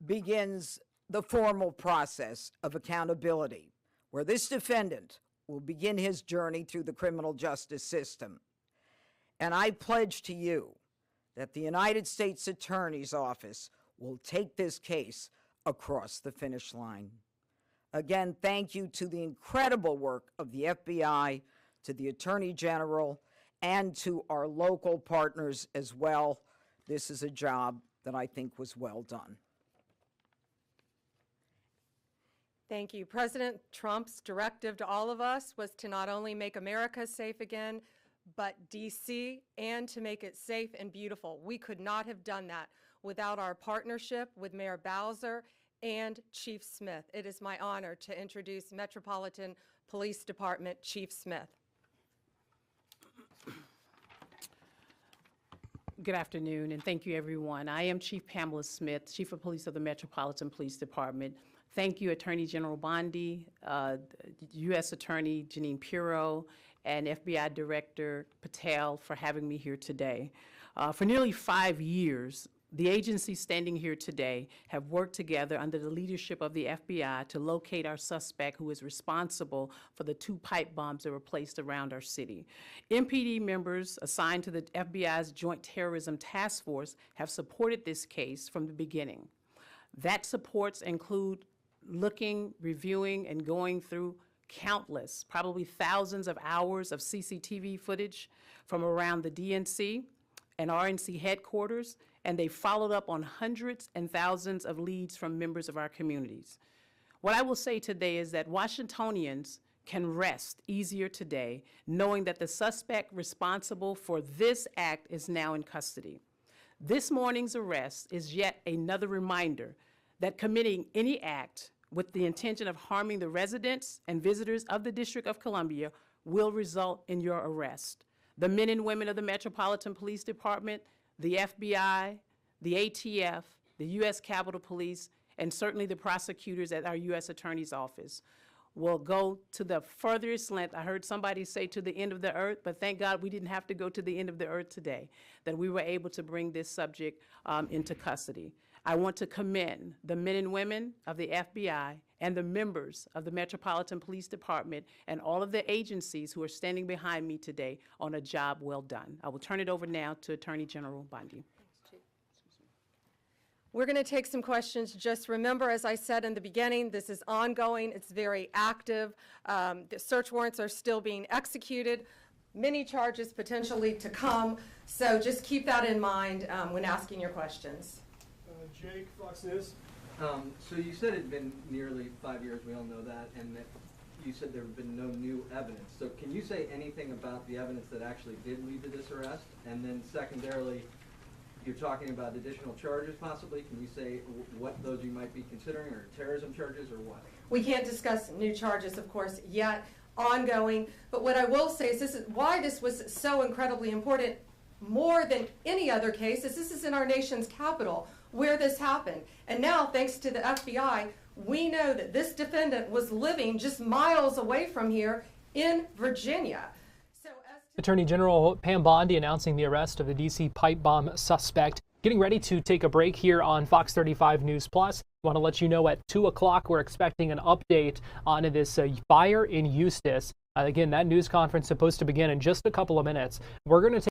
begins the formal process of accountability, where this defendant will begin his journey through the criminal justice system. And I pledge to you that the United States Attorney's Office will take this case across the finish line. Again, thank you to the incredible work of the FBI, to the Attorney General, and to our local partners as well. This is a job that I think was well done. Thank you. President Trump's directive to all of us was to not only make America safe again, but D.C., and to make it safe and beautiful. We could not have done that without our partnership with Mayor Bowser and Chief Smith. It is my honor to introduce Metropolitan Police Department Chief Smith. Good afternoon, and thank you, everyone. I am Chief Pamela Smith, Chief of Police of the Metropolitan Police Department. Thank you, Attorney General Bondi, U.S. Attorney Janine Pirro, and FBI Director Patel for having me here today. For nearly 5 years, the agencies standing here today have worked together under the leadership of the FBI to locate our suspect who is responsible for the 2 pipe bombs that were placed around our city. MPD members assigned to the FBI's Joint Terrorism Task Force have supported this case from the beginning. That supports include looking, reviewing, and going through countless, probably thousands of hours of CCTV footage from around the DNC and RNC headquarters, and they followed up on hundreds and thousands of leads from members of our communities. What I will say today is that Washingtonians can rest easier today knowing that the suspect responsible for this act is now in custody. This morning's arrest is yet another reminder that committing any act with the intention of harming the residents and visitors of the District of Columbia will result in your arrest. The men and women of the Metropolitan Police Department, the FBI, the ATF, the U.S. Capitol Police, and certainly the prosecutors at our U.S. Attorney's Office will go to the furthest length. I heard somebody say to the end of the earth, but thank God we didn't have to go to the end of the earth today, that we were able to bring this subject into custody. I want to commend the men and women of the FBI and the members of the Metropolitan Police Department and all of the agencies who are standing behind me today on a job well done. I will turn it over now to Attorney General Bondi. We're going to take some questions. Just remember, as I said in the beginning, this is ongoing. It's very active. The search warrants are still being executed. Many charges potentially to come. So just keep that in mind when asking your questions. Jake, Fox News. So you said it had been nearly 5 years, we all know that, and that you said there had been no new evidence. So can you say anything about the evidence that actually did lead to this arrest? And then secondarily, you're talking about additional charges possibly. Can you say what those you might be considering, or terrorism charges, or what? We can't discuss new charges, of course, yet, ongoing. But what I will say is this is why this was so incredibly important, more than any other case, is this is in our nation's capital where this happened. And now, thanks to the FBI, we know that this defendant was living just miles away from here in Virginia. Attorney General Pam Bondi announcing the arrest of the D.C. pipe bomb suspect. Getting ready to take a break here on Fox 35 News Plus. I want to let you know at 2 o'clock we're expecting an update on this fire in Eustis. Again, that news conference is supposed to begin in just a couple of minutes. We're going to take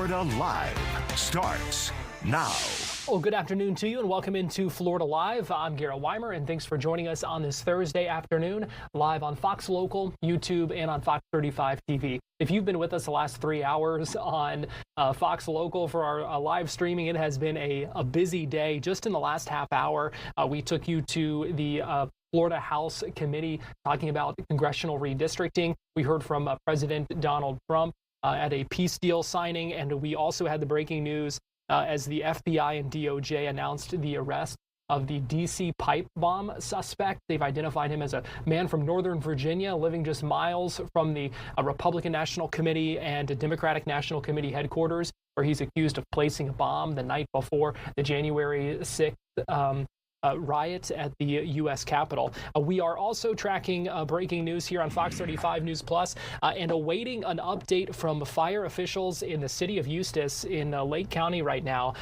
Florida Live starts now. Well, good afternoon to you and welcome into Florida Live. I'm Garrett Weimer and thanks for joining us on this Thursday afternoon, live on Fox Local, YouTube, and on Fox 35 TV. If you've been with us the last 3 hours on Fox Local for our live streaming, it has been a busy day. Just in the last half hour, we took you to the Florida House Committee talking about congressional redistricting. We heard from President Donald Trump at a peace deal signing, and we also had the breaking news as the FBI and DOJ announced the arrest of the D.C. pipe bomb suspect. They've identified him as a man from Northern Virginia, living just miles from the Republican National Committee and Democratic National Committee headquarters, where he's accused of placing a bomb the night before the January 6th riot at the U.S. Capitol. We are also tracking breaking news here on Fox 35 News Plus and awaiting an update from fire officials in the city of Eustis in Lake County right now.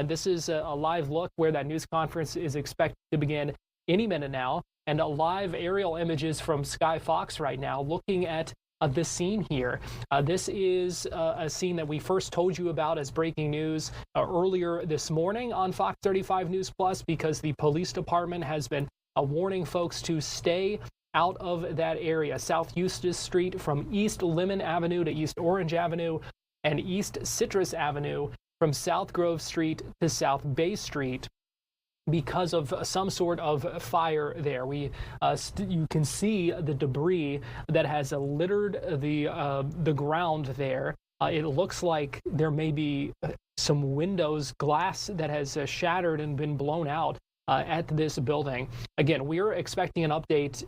This is a live look where that news conference is expected to begin any minute now, and live aerial images from Sky Fox right now looking at this scene here. This is a scene that we first told you about as breaking news earlier this morning on Fox 35 News Plus, because the police department has been warning folks to stay out of that area. South Eustis Street from East Lemon Avenue to East Orange Avenue, and East Citrus Avenue from South Grove Street to South Bay Street, because of some sort of fire there. You can see the debris that has littered the ground there. It looks like there may be some windows, glass that has shattered and been blown out at this building. Again, we're expecting an update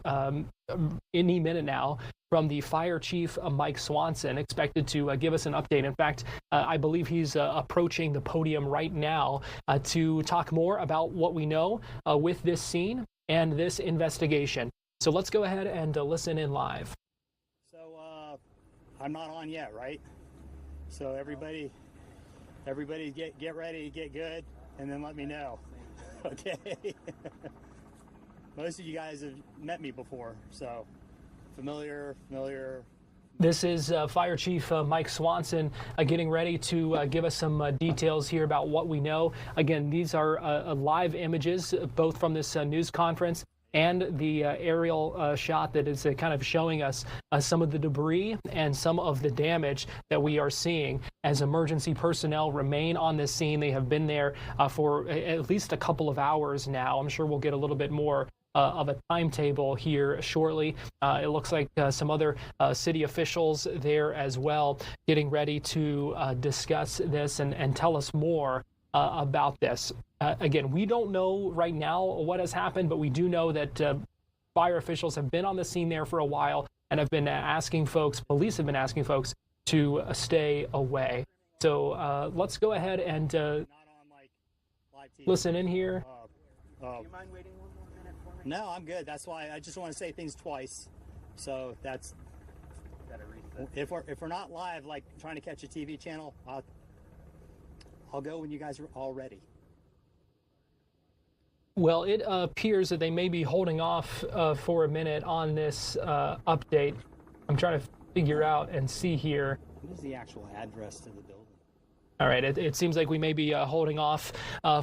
any minute now from the fire chief, Mike Swanson, expected to give us an update. In fact, I believe he's approaching the podium right now to talk more about what we know with this scene and this investigation. So let's go ahead and listen in live. So I'm not on yet, right? So everybody get ready, get good, and then let me know. Okay. Most of you guys have met me before, so familiar. This is Fire Chief Mike Swanson getting ready to give us some details here about what we know. Again, these are live images, both from this news conference and the aerial shot that is kind of showing us some of the debris and some of the damage that we are seeing as emergency personnel remain on this scene. They have been there for at least a couple of hours now. I'm sure we'll get a little bit more of a timetable here shortly. It looks like some other city officials there as well, getting ready to discuss this and tell us more about this. Again, we don't know right now what has happened, but we do know that fire officials have been on the scene there for a while and have been asking folks, police have been asking folks to stay away. So let's go ahead and listen in here. Do you mind waiting one more minute for me? No, I'm good. That's why I just want to say things twice. So that's, if we're not live, like trying to catch a TV channel, I'll go when you guys are all ready. Well, it appears that they may be holding off for a minute on this update. I'm trying to figure out and see here. What is the actual address to the building? All right, it seems like we may be holding off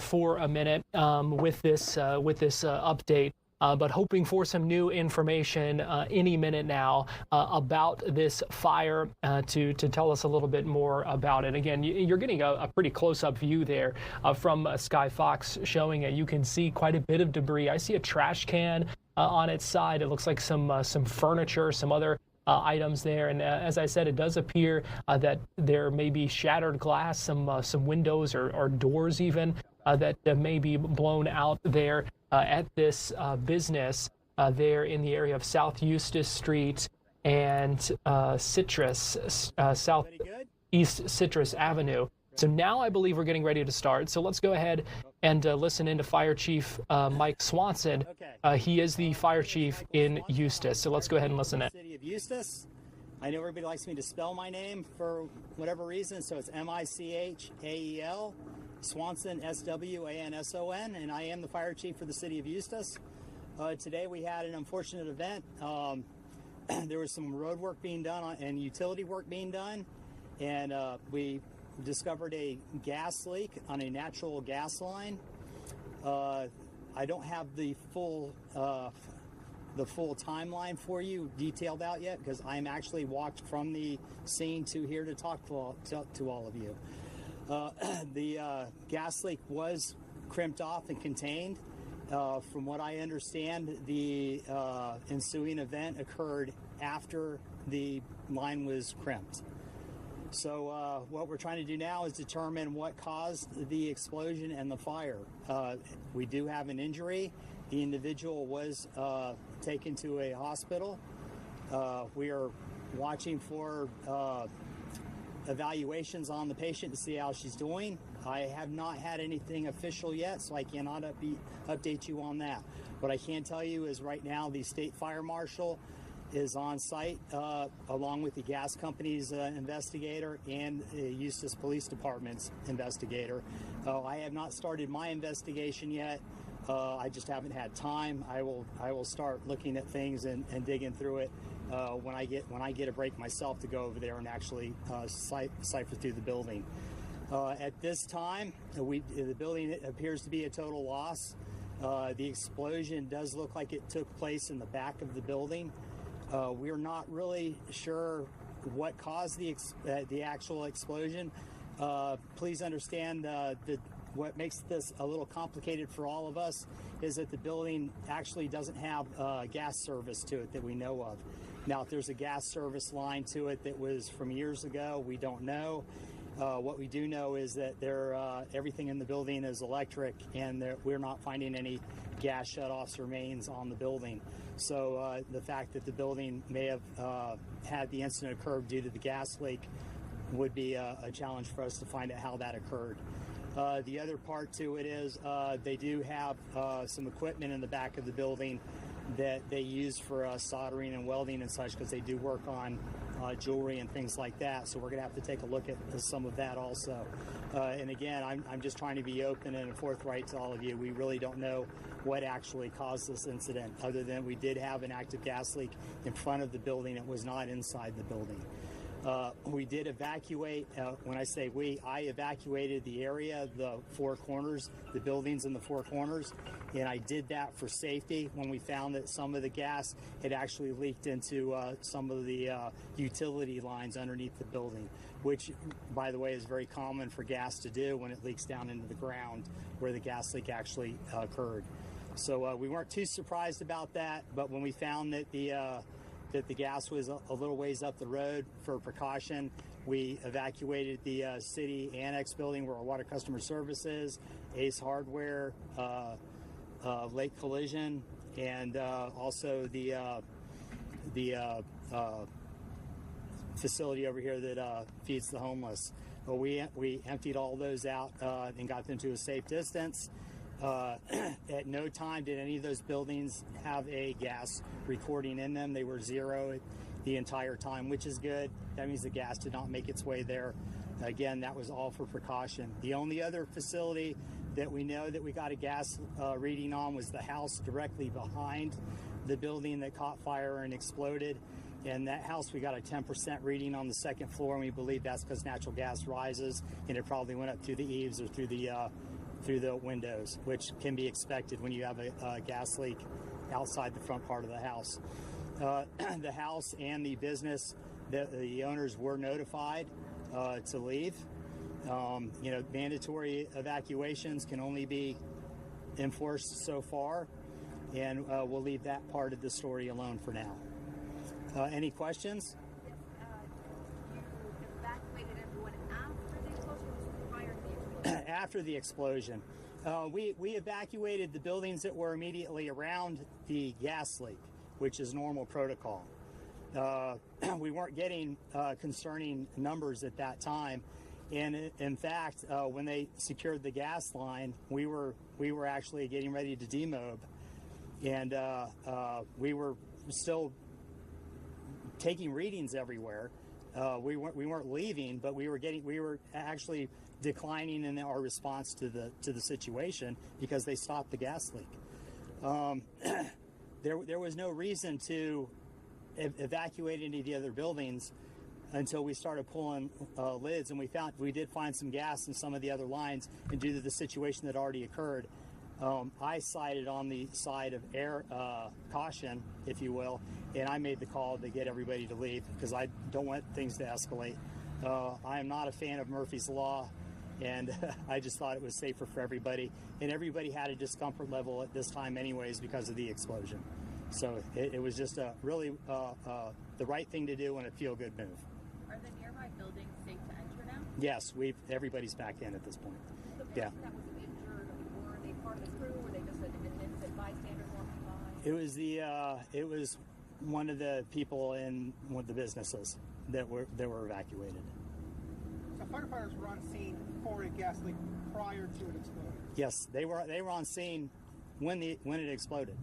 for a minute with this update. But hoping for some new information any minute now about this fire to tell us a little bit more about it. Again, you're getting a pretty close-up view there from Sky Fox showing it. You can see quite a bit of debris. I see a trash can on its side. It looks like some furniture, some other items there. And as I said, it does appear that there may be shattered glass, some windows or doors even that may be blown out there at this business there in the area of South Eustis Street and South East Citrus Avenue. So now I believe we're getting ready to start. So let's go ahead and listen into Fire Chief Mike Swanson. He is the fire chief in Eustis. So let's go ahead and listen in. City of Eustis. I know everybody likes me to spell my name for whatever reason, so it's Michael, Swanson, Swanson, and I am the fire chief for the city of Eustis. Today we had an unfortunate event. There was some road work being done and utility work being done, and we discovered a gas leak on a natural gas line. I don't have the full timeline for you detailed out yet because I'm actually walked from the scene to here to talk to all of you. The gas leak was crimped off and contained. From what I understand, the ensuing event occurred after the line was crimped. So what we're trying to do now is determine what caused the explosion and the fire. We do have an injury. The individual was taken to a hospital. We are watching for evaluations on the patient to see how she's doing. I have not had anything official yet, so I cannot update you on that. What I can tell you is right now the state fire marshal is on site along with the gas company's investigator and the Eustis Police Department's investigator. I have not started my investigation yet. I just haven't had time. I will start looking at things and digging through it when I get a break myself to go over there and actually cipher through the building. At this time, the building appears to be a total loss. The explosion does look like it took place in the back of the building. We're not really sure what caused the actual explosion. Please understand that what makes this a little complicated for all of us is that the building actually doesn't have gas service to it that we know of. Now, if there's a gas service line to it that was from years ago, we don't know. What we do know is that everything in the building is electric, and we're not finding any gas shutoffs or mains on the building. So the fact that the building may have had the incident occur due to the gas leak would be a challenge for us to find out how that occurred. The other part to it is they do have some equipment in the back of the building that they use for soldering and welding and such, because they do work on jewelry and things like that. So we're going to have to take a look at some of that also. And again, I'm just trying to be open and forthright to all of you. We really don't know what actually caused this incident, other than we did have an active gas leak in front of the building. It was not inside the building. We did evacuate. When I say we, I evacuated the area, the four corners, the buildings in the four corners, and I did that for safety when we found that some of the gas had actually leaked into some of the utility lines underneath the building, which, by the way, is very common for gas to do when it leaks down into the ground where the gas leak actually occurred. So we weren't too surprised about that, but when we found that the gas was a little ways up the road, for precaution, we evacuated the city annex building where our water customer service is, Ace Hardware, Lake Collision, and also the facility over here that feeds the homeless. But we emptied all those out and got them to a safe distance. At no time did any of those buildings have a gas recording in them. They were zero the entire time, which is good. That means the gas did not make its way there. Again, that was all for precaution. The only other facility that we know that we got a gas reading on was the house directly behind the building that caught fire and exploded. In that house, we got a 10% reading on the second floor, and we believe that's because natural gas rises, and it probably went up through the eaves or through the windows, which can be expected when you have a gas leak outside the front part of the house. The house and the business, the owners were notified to leave. Mandatory evacuations can only be enforced so far, and we'll leave that part of the story alone for now. Any questions? After the explosion. We evacuated the buildings that were immediately around the gas leak, which is normal protocol. We weren't getting concerning numbers at that time, and in fact, when they secured the gas line, we were actually getting ready to demob, and we were still taking readings everywhere. We weren't leaving, but we were actually declining in our response to the situation because they stopped the gas leak. There was no reason to evacuate any of the other buildings until we started pulling lids, and we did find some gas in some of the other lines, and due to the situation that already occurred, I sided on the side of air caution, if you will, and I made the call to get everybody to leave because I don't want things to escalate. I am not a fan of Murphy's Law, and I just thought it was safer for everybody, and everybody had a discomfort level at this time anyways because of the explosion. So it was just a really the right thing to do and a feel-good move. Are the nearby buildings safe to enter now? Yes, everybody's back in at this point. The Yeah. person that was injured, were they part of the crew? Were they just an innocent bystander walking by? It was one of the people in one of the businesses that were evacuated. So firefighters were on scene for a gas leak prior to it exploding. Yes, they were on scene when it exploded.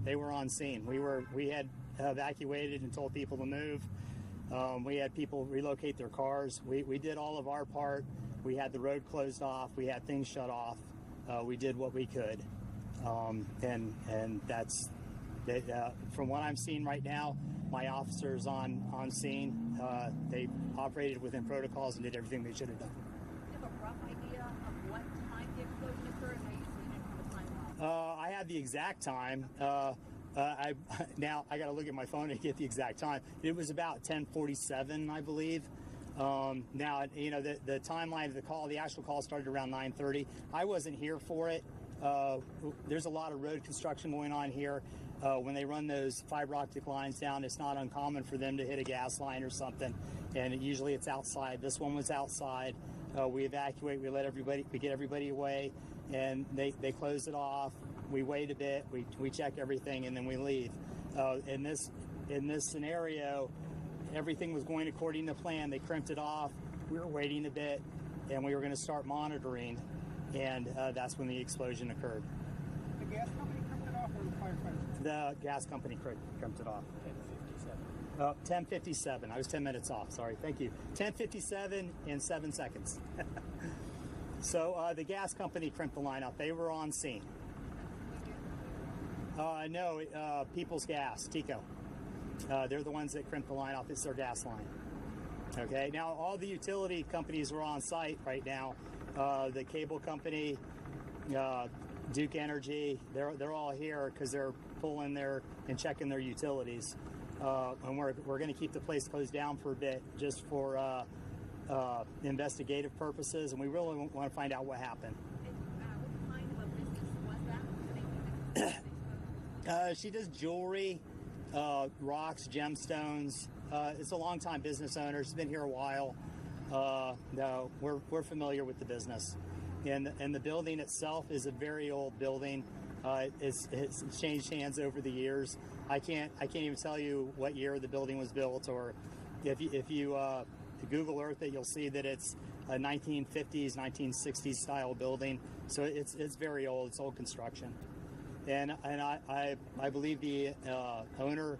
They were on scene. We had evacuated and told people to move. We had people relocate their cars. We did all of our part. We had the road closed off. We had things shut off. We did what we could, and that's from what I'm seeing right now. My officers on scene. They operated within protocols and did everything they should have done. Do you have a rough idea of what time the explosion occurred? I usually didn't have a timeline. I have the exact time. Now I got to look at my phone to get the exact time. It was about 10:47, I believe. Now the timeline of the call, the actual call started around 9:30. I wasn't here for it. There's a lot of road construction going on here. When they run those fiber optic lines down, it's not uncommon for them to hit a gas line or something, and usually it's outside. This one was outside. We evacuate. We get everybody away, and they close it off. We wait a bit. We check everything, and then we leave. In this scenario, everything was going according to plan. They crimped it off. We were waiting a bit, and we were going to start monitoring, and that's when the explosion occurred. The gas company crimped it off, or the firefighters? The gas company crimped it off. 10:57. I was 10 minutes off. Sorry. Thank you. 10:57 in 7 seconds. So the gas company crimped the line off. They were on scene. No, People's Gas, TECO. They're the ones that crimped the line off. It's their gas line. Okay. Now all the utility companies are on site right now. The cable company, Duke Energy, they're all here because they're pulling and checking their utilities. And we're going to keep the place closed down for a bit just for investigative purposes, and we really want to find out what happened. What kind of a business was that? She does jewelry, rocks, gemstones. It's a long-time business owner. She's been here a while. No, we're familiar with the business. And the building itself is a very old building. It's changed hands over the years. I can't even tell you what year the building was built, or if you Google Earth it, you'll see that it's a 1950s, 1960s style building. So it's very old. It's old construction. And I believe the owner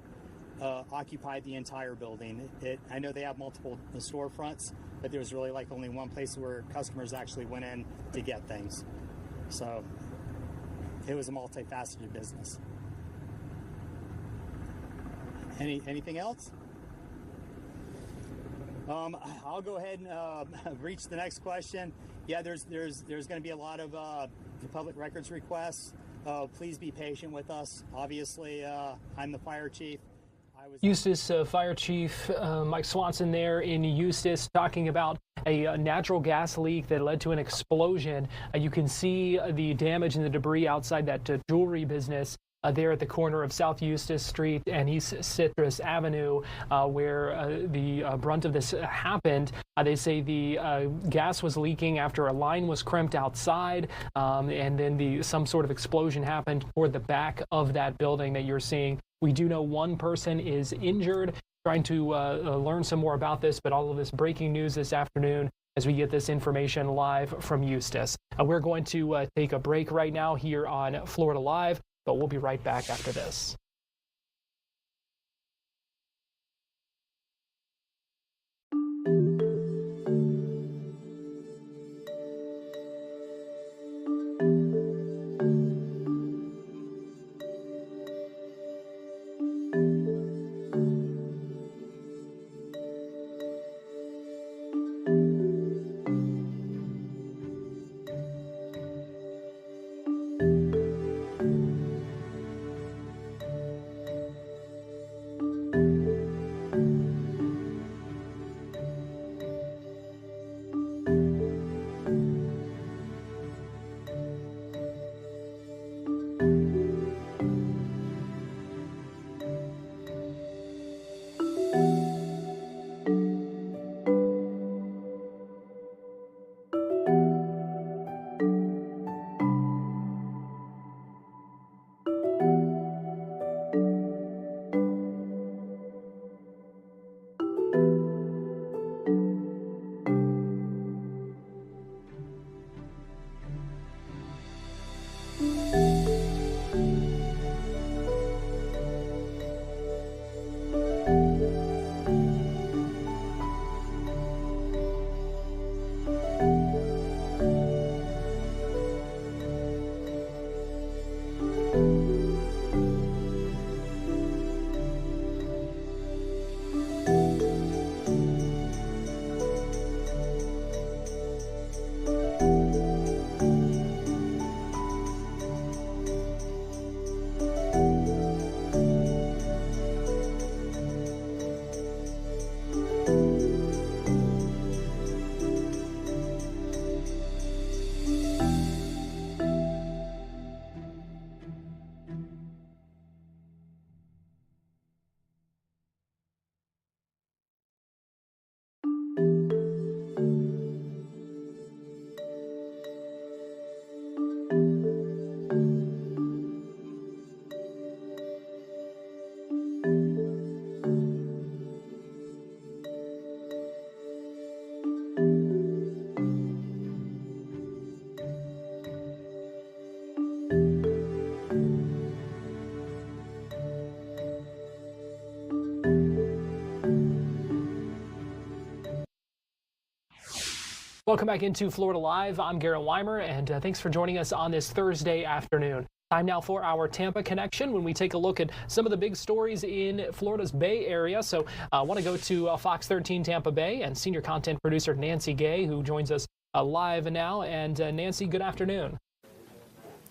occupied the entire building. I know they have multiple storefronts, but there was really like only one place where customers actually went in to get things. So it was a multifaceted business. Anything else? I'll go ahead and reach the next question. Yeah, there's going to be a lot of public records requests. Please be patient with us. Obviously, I'm the fire chief. Eustis Fire Chief Mike Swanson there in Eustis talking about a natural gas leak that led to an explosion. You can see the damage and the debris outside that jewelry business there at the corner of South Eustis Street and East Citrus Avenue, where the brunt of this happened. They say the gas was leaking after a line was crimped outside, and then some sort of explosion happened toward the back of that building that you're seeing. We do know one person is injured. Trying to learn some more about this, but all of this breaking news this afternoon as we get this information live from Eustis. We're going to take a break right now here on Florida Live, but we'll be right back after this. Welcome back into Florida Live. I'm Garrett Weimer, and thanks for joining us on this Thursday afternoon. Time now for our Tampa Connection when we take a look at some of the big stories in Florida's Bay Area. So I want to go to Fox 13 Tampa Bay and senior content producer Nancy Gay, who joins us live now. And Nancy, good afternoon.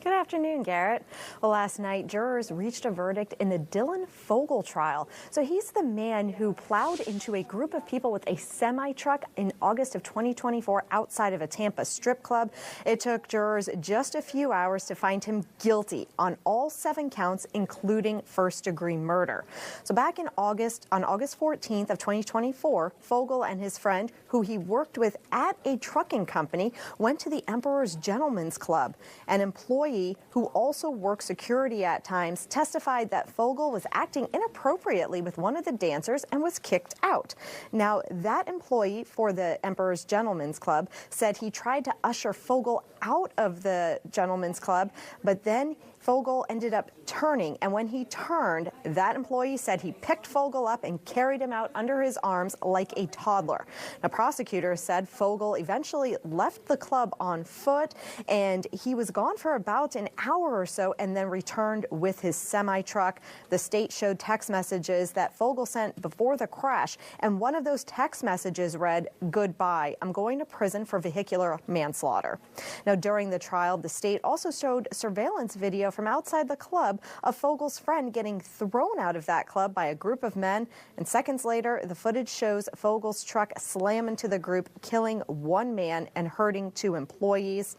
Good afternoon, Garrett. Well, last night, jurors reached a verdict in the Dylan Fogel trial. So he's the man who plowed into a group of people with a semi-truck in August of 2024 outside of a Tampa strip club. It took jurors just a few hours to find him guilty on all 7 counts, including first-degree murder. So back in August, on August 14th of 2024, Fogel and his friend, who he worked with at a trucking company, went to the Emperor's Gentleman's Club. An employee who also worked security at times testified that Fogel was acting inappropriately with one of the dancers and was kicked out. Now, that employee for the Emperor's Gentleman's Club said he tried to usher Fogel out of the Gentleman's Club, but then Fogel ended up turning, and when he turned, that employee said he picked Fogel up and carried him out under his arms like a toddler. Now, prosecutors said Fogel eventually left the club on foot, and he was gone for about an hour or so and then returned with his semi-truck. The state showed text messages that Fogel sent before the crash, and one of those text messages read, "Goodbye, I'm going to prison for vehicular manslaughter." Now, during the trial, the state also showed surveillance video from outside the club of Fogel's friend getting thrown out of that club by a group of men. And seconds later, the footage shows Fogel's truck slam into the group, killing 1 man and hurting 2 employees.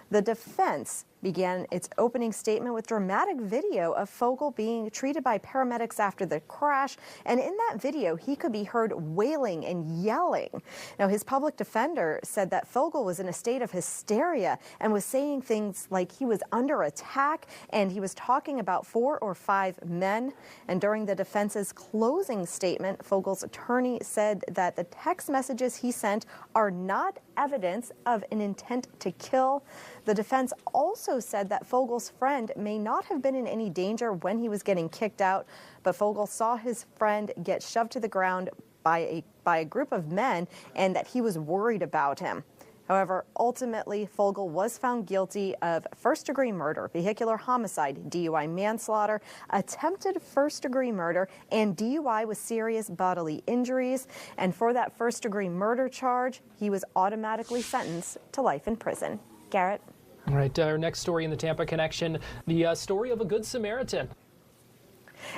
The defense began its opening statement with dramatic video of Fogel being treated by paramedics after the crash. And in that video, he could be heard wailing and yelling. Now, his public defender said that Fogel was in a state of hysteria and was saying things like he was under attack, and he was talking about 4 or 5 men. And during the defense's closing statement, Fogel's attorney said that the text messages he sent are not evidence of an intent to kill. The defense also said that Fogel's friend may not have been in any danger when he was getting kicked out, but Fogel saw his friend get shoved to the ground by a group of men and that he was worried about him. However, ultimately, Fogel was found guilty of first-degree murder, vehicular homicide, DUI manslaughter, attempted first-degree murder, and DUI with serious bodily injuries. And for that first-degree murder charge, he was automatically sentenced to life in prison. Garrett? All right, our next story in the Tampa Connection, the story of a Good Samaritan.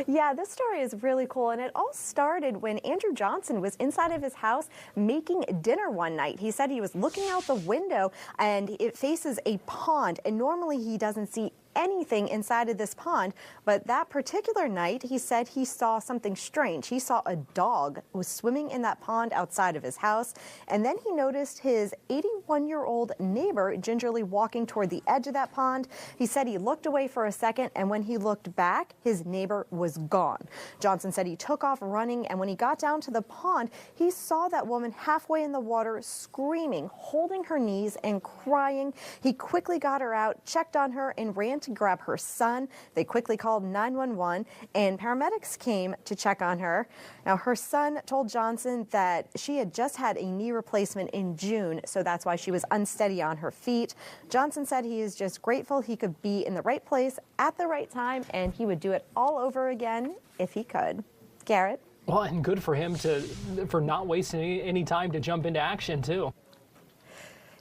Yeah, this story is really cool, and it all started when Andrew Johnson was inside of his house making dinner one night. He said he was looking out the window, and it faces a pond, and normally he doesn't see anything inside of this pond, but that particular night he said he saw something strange. He saw a dog was swimming in that pond outside of his house, and then he noticed his 81-year-old neighbor gingerly walking toward the edge of that pond. He said he looked away for a second, and when he looked back, his neighbor was gone. Johnson said he took off running, and when he got down to the pond, he saw that woman halfway in the water screaming, holding her knees and crying. He quickly got her out, checked on her, and ran to grab her son. They quickly called 911, and paramedics came to check on her. Now, her son told Johnson that she had just had a knee replacement in June, so that's why she was unsteady on her feet. Johnson said he is just grateful he could be in the right place at the right time, and he would do it all over again if he could. Garrett? Well, and good for him for not wasting any time to jump into action, too.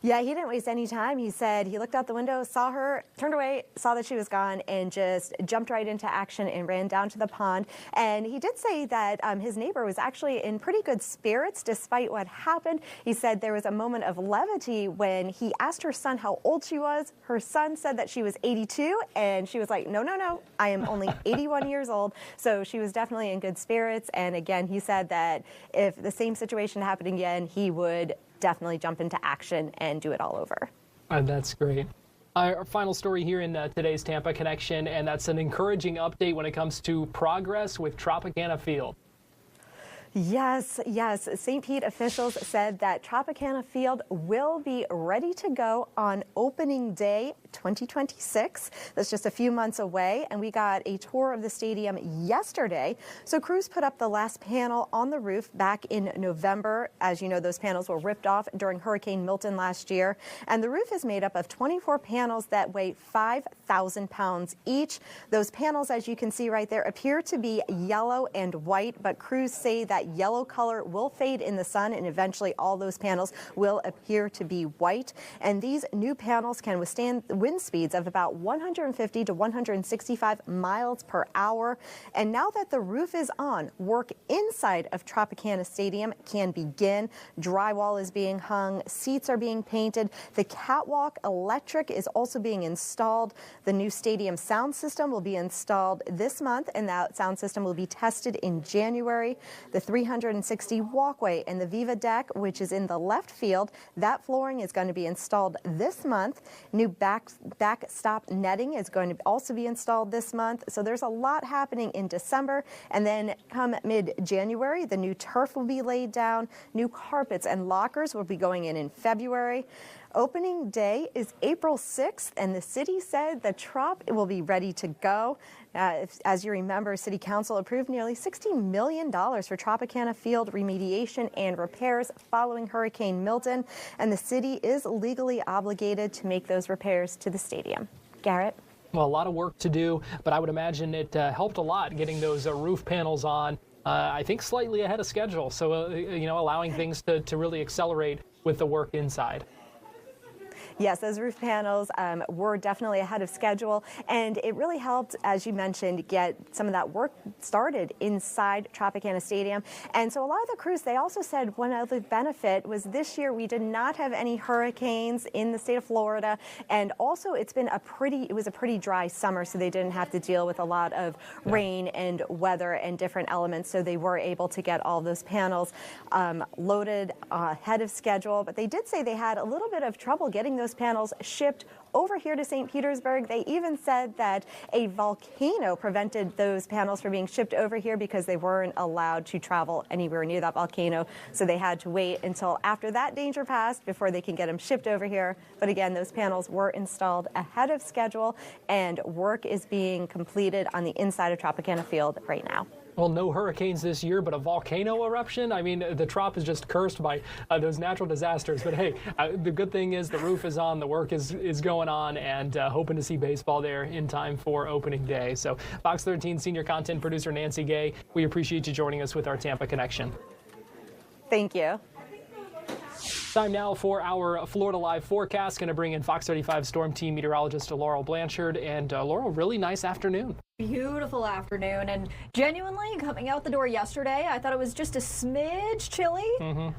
Yeah, he didn't waste any time. He said he looked out the window, saw her, turned away, saw that she was gone, and just jumped right into action and ran down to the pond. And he did say that his neighbor was actually in pretty good spirits despite what happened. He said there was a moment of levity when he asked her son how old she was. Her son said that she was 82, and she was like, no, I am only 81 years old. So she was definitely in good spirits. And again, he said that if the same situation happened again, he would definitely jump into action and do it all over. That's great. Our final story here in today's Tampa Connection, and that's an encouraging update when it comes to progress with Tropicana Field. Yes. St. Pete officials said that Tropicana Field will be ready to go on opening day 2026. That's just a few months away, and we got a tour of the stadium yesterday. So crews put up the last panel on the roof back in November. As you know, those panels were ripped off during Hurricane Milton last year, and the roof is made up of 24 panels that weigh 5,000 pounds each. Those panels, as you can see right there, appear to be yellow and white, but crews say that yellow color will fade in the sun, and eventually all those panels will appear to be white. And these new panels can withstand wind speeds of about 150 to 165 miles per hour. And now that the roof is on, work inside of Tropicana Stadium can begin. Drywall is being hung, seats are being painted, the catwalk electric is also being installed. The new stadium sound system will be installed this month, and that sound system will be tested in January. The 360 walkway and the Viva deck, which is in the left field, that flooring is going to be installed this month. New backstop netting is going to also be installed this month. So there's a lot happening in December. And then come mid-January, the new turf will be laid down. New carpets and lockers will be going in February. Opening day is April 6th, and the city said the Trop will be ready to go. As you remember, City Council approved nearly $60 million for Tropicana Field remediation and repairs following Hurricane Milton, and the city is legally obligated to make those repairs to the stadium. Garrett? Well, a lot of work to do, but I would imagine it helped a lot getting those roof panels on, I think slightly ahead of schedule. So, allowing things to really accelerate with the work inside. Yes, those roof panels were definitely ahead of schedule, and it really helped, as you mentioned, get some of that work started inside Tropicana Stadium. And so a lot of the crews, they also said one other benefit was this year we did not have any hurricanes in the state of Florida, and also it was a pretty dry summer, so they didn't have to deal with a lot of rain and weather and different elements, so they were able to get all those panels loaded ahead of schedule. But they did say they had a little bit of trouble getting those panels shipped over here to St. Petersburg. They even said that a volcano prevented those panels from being shipped over here because they weren't allowed to travel anywhere near that volcano. So they had to wait until after that danger passed before they can get them shipped over here. But again, those panels were installed ahead of schedule, and work is being completed on the inside of Tropicana Field right now. Well, no hurricanes this year, but a volcano eruption? I mean, the Trop is just cursed by those natural disasters. But hey, the good thing is the roof is on, the work is going on, and hoping to see baseball there in time for opening day. So Fox 13 senior content producer Nancy Gay, we appreciate you joining us with our Tampa Connection. Thank you. Time now for our Florida Live forecast. Going to bring in Fox 35 Storm Team meteorologist Laurel Blanchard. And Laurel, really nice afternoon. Beautiful afternoon, and genuinely coming out the door yesterday, I thought it was just a smidge chilly.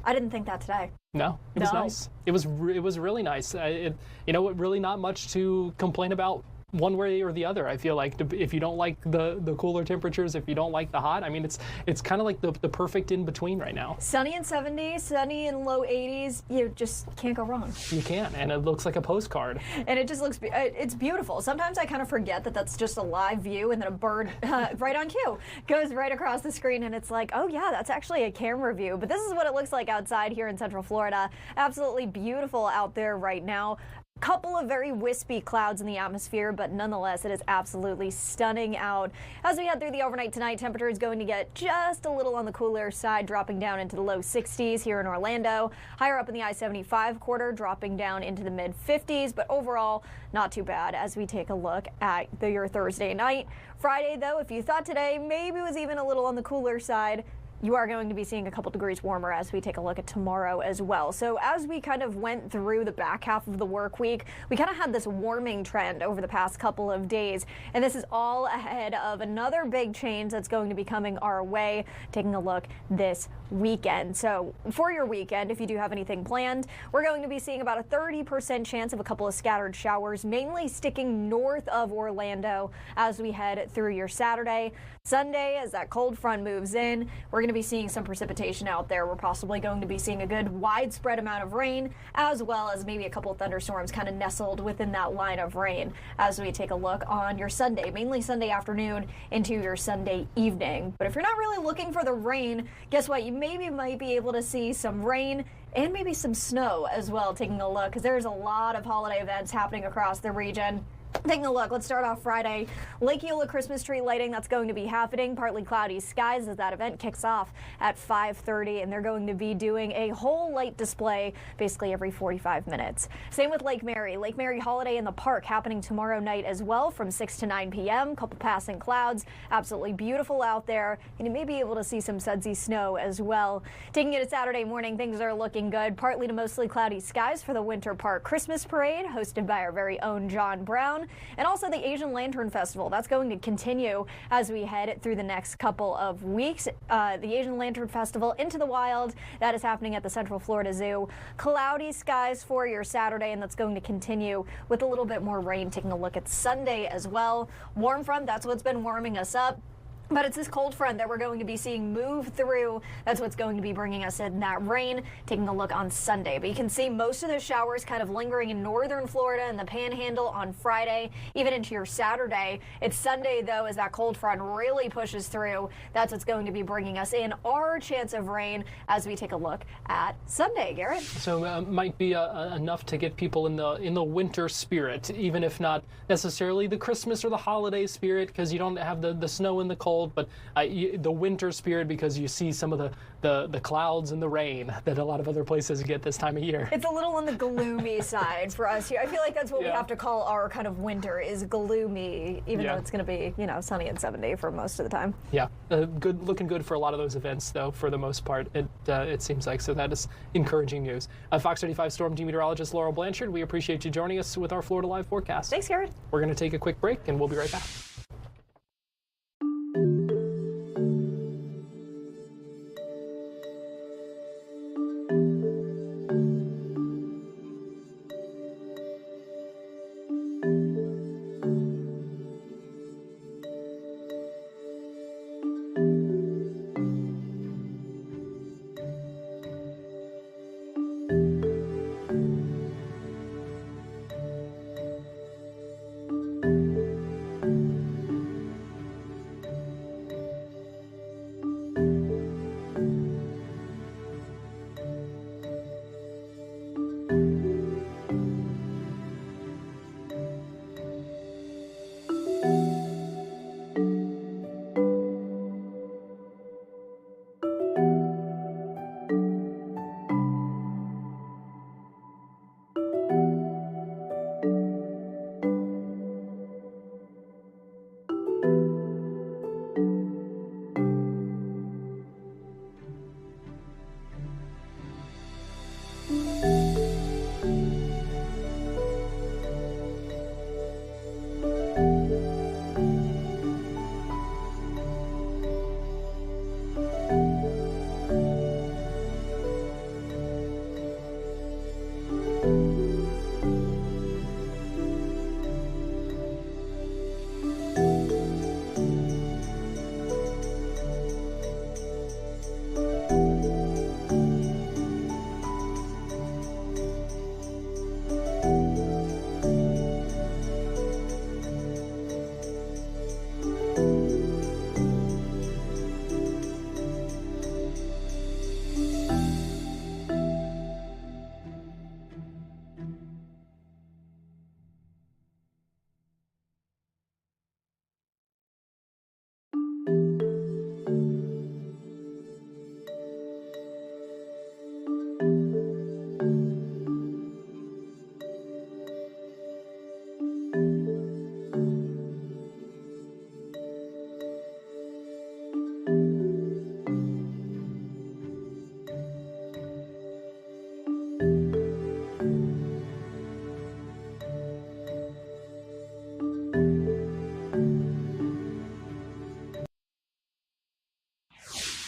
I didn't think that today. No, it was nice. It was really nice. Really not much to complain about one way or the other. I feel like if you don't like the cooler temperatures, if you don't like the hot, I mean, it's kind of like the perfect in between right now. Sunny in 70s, sunny in low 80s. You just can't go wrong. You can't, and it looks like a postcard. And it just looks, it's beautiful. Sometimes I kind of forget that that's just a live view, and then a bird right on cue goes right across the screen, and it's like, oh yeah, that's actually a camera view. But this is what it looks like outside here in Central Florida. Absolutely beautiful out there right now. Couple of very wispy clouds in the atmosphere, but nonetheless, it is absolutely stunning out. As we head through the overnight tonight, temperature is going to get just a little on the cooler side, dropping down into the low 60s here in Orlando. Higher up in the I-75 corridor, dropping down into the mid-50s, but overall, not too bad as we take a look at your Thursday night. Friday, though, if you thought today maybe was even a little on the cooler side, you are going to be seeing a couple degrees warmer as we take a look at tomorrow as well. So as we kind of went through the back half of the work week, we kind of had this warming trend over the past couple of days. And this is all ahead of another big change that's going to be coming our way, taking a look this weekend. So for your weekend, if you do have anything planned, we're going to be seeing about a 30% chance of a couple of scattered showers, mainly sticking north of Orlando as we head through your Saturday. Sunday, as that cold front moves in, we're going going to be seeing some precipitation out there. We're possibly going to be seeing a good widespread amount of rain, as well as maybe a couple of thunderstorms kind of nestled within that line of rain as we take a look on your Sunday, mainly Sunday afternoon into your Sunday evening. But if you're not really looking for the rain, guess what? You maybe might be able to see some rain and maybe some snow as well, taking a look, because there's a lot of holiday events happening across the region. Taking a look, let's start off Friday. Lake Eola Christmas tree lighting, that's going to be happening. Partly cloudy skies as that event kicks off at 5:30, and they're going to be doing a whole light display basically every 45 minutes. Same with Lake Mary. Lake Mary Holiday in the Park happening tomorrow night as well from 6 to 9 p.m. Couple passing clouds. Absolutely beautiful out there, and you may be able to see some sudsy snow as well. Taking it to Saturday morning, things are looking good. Partly to mostly cloudy skies for the Winter Park Christmas Parade, hosted by our very own John Brown. And also the Asian Lantern Festival. That's going to continue as we head through the next couple of weeks. The Asian Lantern Festival into the wild. That is happening at the Central Florida Zoo. Cloudy skies for your Saturday, and that's going to continue with a little bit more rain. Taking a look at Sunday as well. Warm front, that's what's been warming us up. But it's this cold front that we're going to be seeing move through. That's what's going to be bringing us in that rain. Taking a look on Sunday. But you can see most of the showers kind of lingering in northern Florida and the Panhandle on Friday, even into your Saturday. It's Sunday, though, as that cold front really pushes through. That's what's going to be bringing us in our chance of rain as we take a look at Sunday, Garrett. So might be enough to get people in the winter spirit, even if not necessarily the Christmas or the holiday spirit, because you don't have the snow and the cold. But the winter spirit, because you see some of the clouds and the rain that a lot of other places get this time of year. It's a little on the gloomy side for us here. I feel like that's what we have to call our kind of winter, is gloomy, even though it's going to be, sunny and 70 for most of the time. Yeah, looking good for a lot of those events, though, for the most part, it seems like. So that is encouraging news. Fox 35 Storm Team Meteorologist Laurel Blanchard, we appreciate you joining us with our Florida Live forecast. Thanks, Garrett. We're going to take a quick break, and we'll be right back.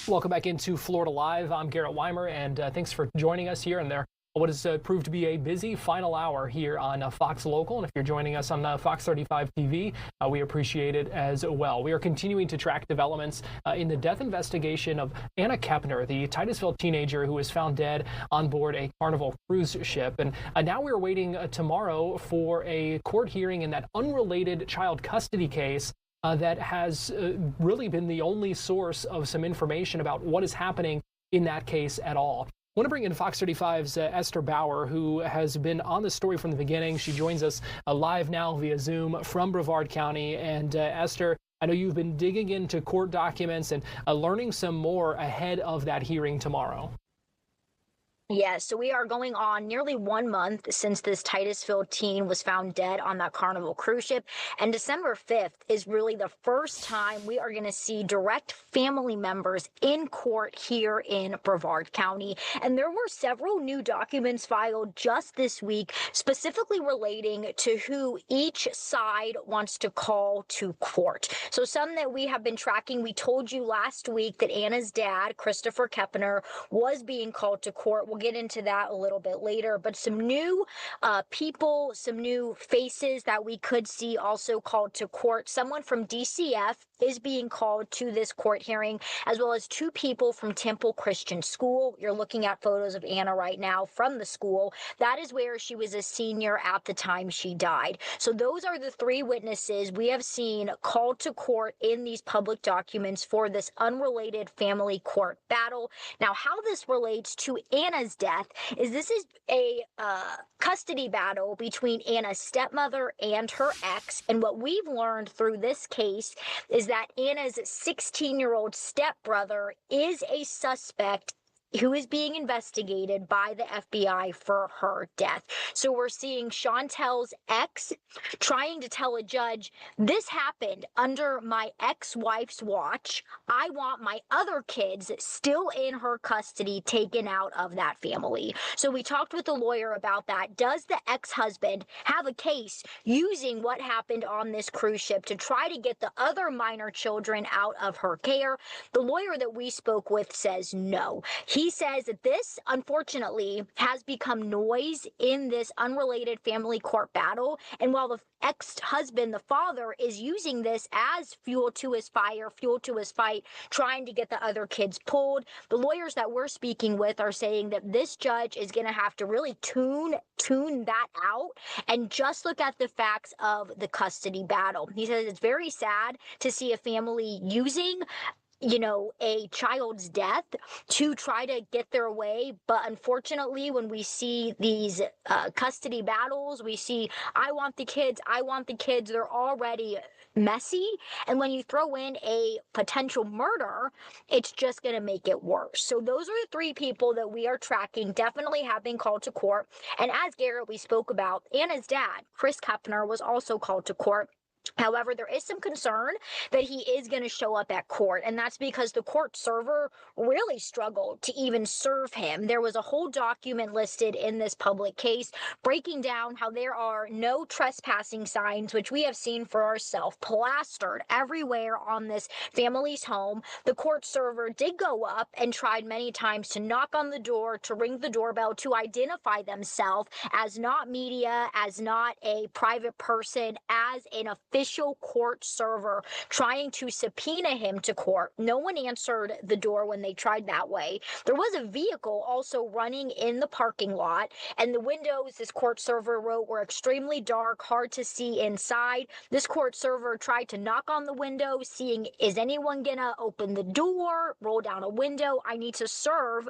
Welcome back into Florida Live. I'm Garrett Weimer, and thanks for joining us here. And there What has proved to be a busy final hour here on Fox Local. And if you're joining us on Fox 35 TV, we appreciate it as well. We are continuing to track developments in the death investigation of Anna Kepner, the Titusville teenager who was found dead on board a Carnival cruise ship. And now we're waiting tomorrow for a court hearing in that unrelated child custody case that has really been the only source of some information about what is happening in that case at all. I want to bring in Fox 35's Esther Bauer, who has been on the story from the beginning. She joins us live now via Zoom from Brevard County. And Esther, I know you've been digging into court documents and learning some more ahead of that hearing tomorrow. Yes, so we are going on nearly 1 month since this Titusville teen was found dead on that Carnival cruise ship. And December 5th is really the first time we are going to see direct family members in court here in Brevard County. And there were several new documents filed just this week, specifically relating to who each side wants to call to court. So some that we have been tracking, we told you last week that Anna's dad, Christopher Kepner, was being called to court. We'll get into that a little bit later, but some new people, some new faces that we could see also called to court. Someone from DCF is being called to this court hearing, as well as 2 people from Temple Christian School. You're looking at photos of Anna right now from the school. That is where she was a senior at the time she died. So those are the 3 witnesses we have seen called to court in these public documents for this unrelated family court battle. Now, how this relates to Anna's death is this is a custody battle between Anna's stepmother and her ex. And what we've learned through this case is that Anna's 16-year-old stepbrother is a suspect who is being investigated by the FBI for her death. So we're seeing Chantel's ex trying to tell a judge, this happened under my ex-wife's watch. I want my other kids still in her custody taken out of that family. So we talked with the lawyer about that. Does the ex-husband have a case using what happened on this cruise ship to try to get the other minor children out of her care? The lawyer that we spoke with says no. He says that this, unfortunately, has become noise in this unrelated family court battle. And while the ex-husband, the father, is using this as fuel to his fire, fuel to his fight, trying to get the other kids pulled, the lawyers that we're speaking with are saying that this judge is going to have to really tune that out and just look at the facts of the custody battle. He says it's very sad to see a family using a child's death to try to get their way. But unfortunately, when we see these custody battles, we see, I want the kids, they're already messy. And when you throw in a potential murder, it's just going to make it worse. So those are the 3 people that we are tracking, definitely have been called to court. And as Garrett, we spoke about, Anna's dad, Chris Kepner, was also called to court. However, there is some concern that he is going to show up at court, and that's because the court server really struggled to even serve him. There was a whole document listed in this public case breaking down how there are no trespassing signs, which we have seen for ourselves, plastered everywhere on this family's home. The court server did go up and tried many times to knock on the door, to ring the doorbell, to identify themselves as not media, as not a private person, as an official court server, trying to subpoena him to court. No one answered the door when they tried that way. There was a vehicle also running in the parking lot, and the windows, this court server wrote, were extremely dark, hard to see inside. This court server tried to knock on the window, seeing, is anyone gonna open the door, roll down a window? I need to serve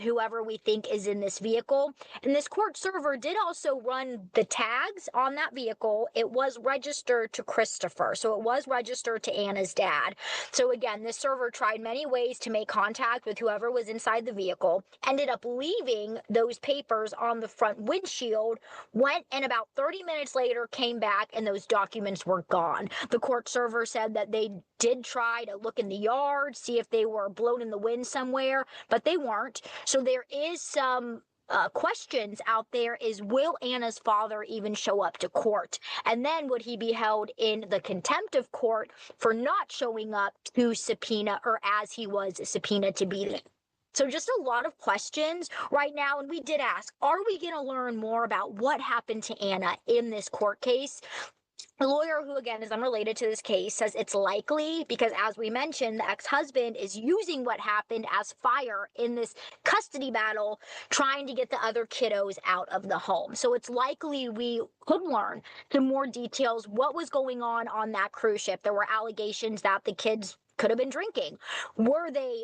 whoever we think is in this vehicle. And this court server did also run the tags on that vehicle. It was registered to Christopher, so it was registered to Anna's dad. So again, this server tried many ways to make contact with whoever was inside the vehicle, ended up leaving those papers on the front windshield, went and about 30 minutes later came back and those documents were gone. The court server said that they did try to look in the yard, see if they were blown in the wind somewhere, but they weren't. So there is some questions out there is, will Anna's father even show up to court? And then would he be held in the contempt of court for not showing up to subpoena, or as he was subpoenaed to be there? So just a lot of questions right now. And we did ask, are we going to learn more about what happened to Anna in this court case? A lawyer who, again, is unrelated to this case says it's likely because, as we mentioned, the ex-husband is using what happened as fire in this custody battle, trying to get the other kiddos out of the home. So it's likely we could learn some more details, what was going on that cruise ship. There were allegations that the kids could have been drinking. Were they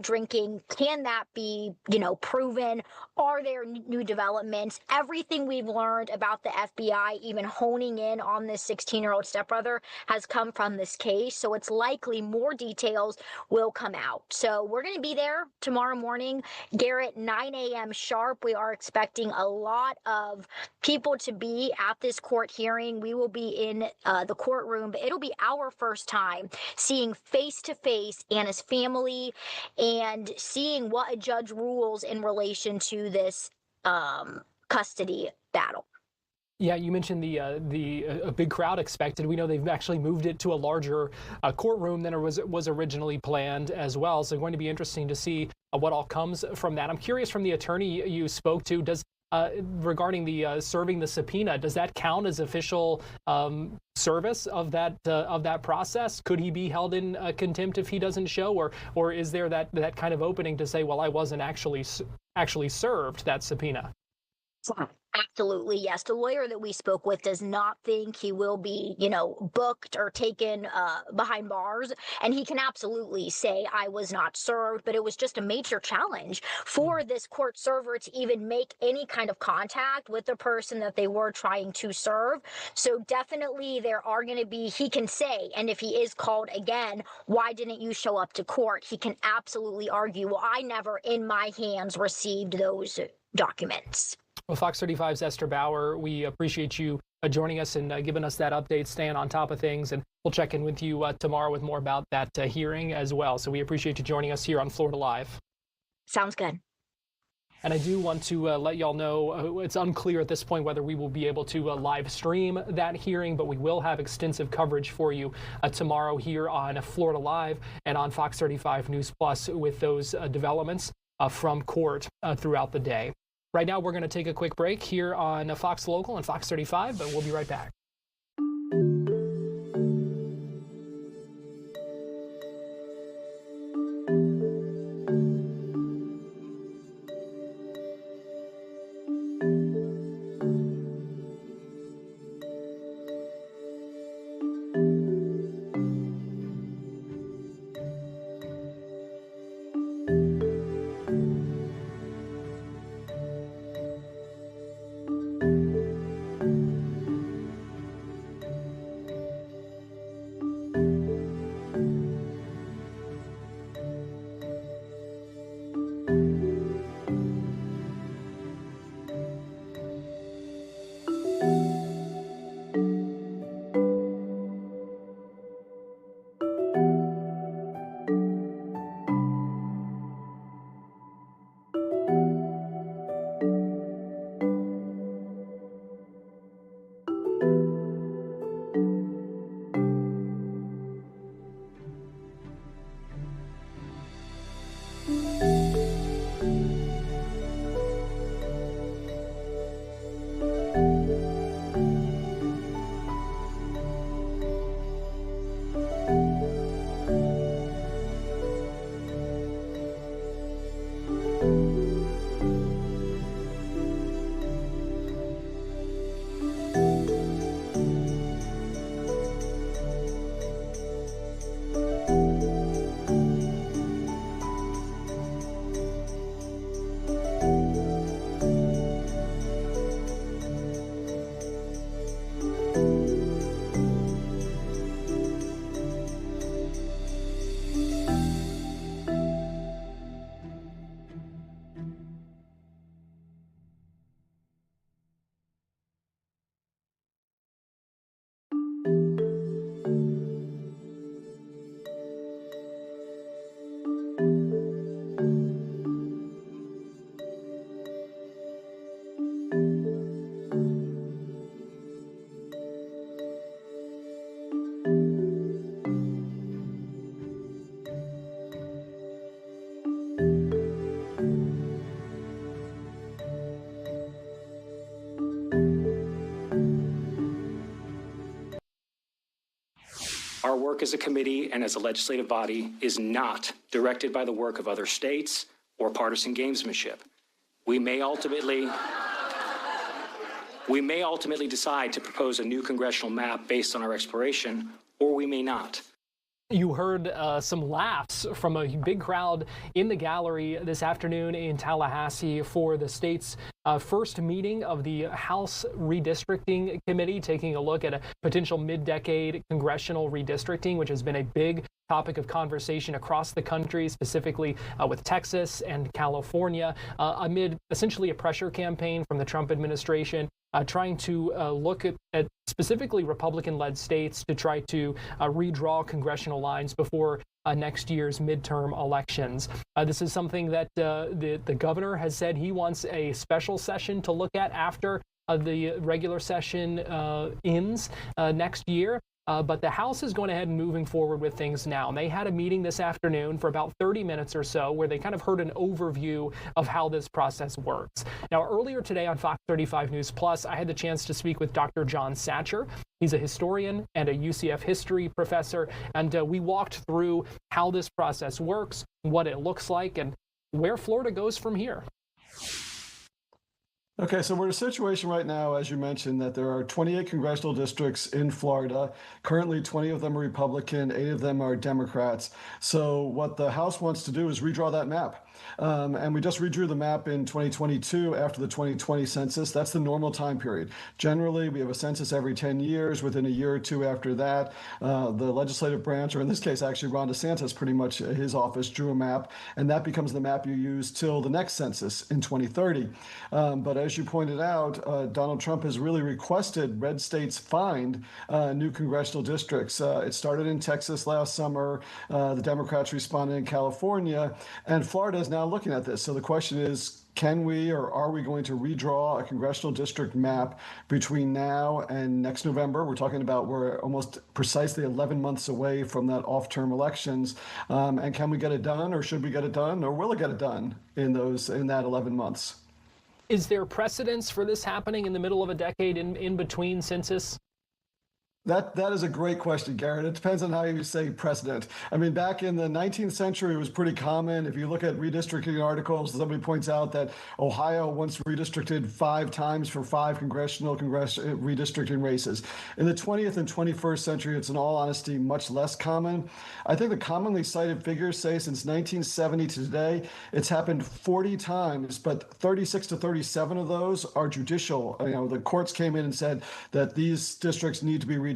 drinking? Can that be, proven? Are there new developments? Everything we've learned about the FBI, even honing in on this 16-year-old stepbrother, has come from this case. So it's likely more details will come out. So we're going to be there tomorrow morning, Garrett, 9 a.m. sharp. We are expecting a lot of people to be at this court hearing. We will be in the courtroom, but it'll be our first time seeing face-to-face Anna's family and seeing what a judge rules in relation to this custody battle. Yeah, you mentioned a big crowd expected. We know they've actually moved it to a larger courtroom than it was originally planned as well. So going to be interesting to see what all comes from that. I'm curious, from the attorney you spoke to, does regarding the serving the subpoena, does that count as official service of that process? Could he be held in contempt if he doesn't show, or is there that kind of opening to say, well, I wasn't actually served that subpoena? Absolutely, yes. The lawyer that we spoke with does not think he will be, booked or taken behind bars. And he can absolutely say, I was not served, but it was just a major challenge for this court server to even make any kind of contact with the person that they were trying to serve. So definitely there are going to be, he can say, and if he is called again, why didn't you show up to court? He can absolutely argue, well, I never in my hands received those documents. Well, Fox 35's Esther Bauer, we appreciate you joining us and giving us that update, staying on top of things. And we'll check in with you tomorrow with more about that hearing as well. So we appreciate you joining us here on Florida Live. Sounds good. And I do want to let y'all know it's unclear at this point whether we will be able to live stream that hearing, but we will have extensive coverage for you tomorrow here on Florida Live and on Fox 35 News Plus with those developments from court throughout the day. Right now, we're going to take a quick break here on Fox Local and Fox 35, but we'll be right back. work as a committee and as a legislative body is not directed by the work of other states or partisan gamesmanship. We may ultimately decide to propose a new congressional map based on our exploration, or we may not. You heard some laughs from a big crowd in the gallery this afternoon in Tallahassee for the state's first meeting of the House Redistricting Committee, taking a look at a potential mid-decade congressional redistricting, which has been a big topic of conversation across the country, specifically with Texas and California, amid essentially a pressure campaign from the Trump administration, trying to look at specifically Republican-led states to try to redraw congressional lines before next year's midterm elections. This is something that the governor has said he wants a special session to look at after the regular session ends next year. But the House is going ahead and moving forward with things now. And they had a meeting this afternoon for about 30 minutes or so where they kind of heard an overview of how this process works. Now, earlier today on Fox 35 News Plus, I had the chance to speak with Dr. John Satcher. He's a historian and a UCF history professor, and we walked through how this process works, what it looks like, and where Florida goes from here. Okay, so we're in a situation right now, as you mentioned, that there are 28 congressional districts in Florida. Currently, 20 of them are Republican, 8 of them are Democrats. So what the House wants to do is redraw that map. And we just redrew the map in 2022 after the 2020 census. That's the normal time period. Generally, we have a census every 10 years. Within a year or two after that, the legislative branch, or in this case, actually Ron DeSantis, pretty much his office drew a map, and that becomes the map you use till the next census in 2030. But as you pointed out, Donald Trump has really requested red states find new congressional districts. It started in Texas last summer. The Democrats responded in California, and Florida is now looking at this. So the question is, can we or are we going to redraw a congressional district map between now and next November? We're talking about we're almost precisely 11 months away from that off-term elections. And can we get it done, or should we get it done, or will it get it done in that 11 months? Is there precedence for this happening in the middle of a decade in between census? That is a great question, Garrett. It depends on how you say precedent. I mean, back in the 19th century, it was pretty common. If you look at redistricting articles, somebody points out that Ohio once redistricted 5 times for 5 congressional redistricting races. In the 20th and 21st century, it's in all honesty much less common. I think the commonly cited figures say since 1970 to today, it's happened 40 times, but 36 to 37 of those are judicial. You know, the courts came in and said that these districts need to be redistricted.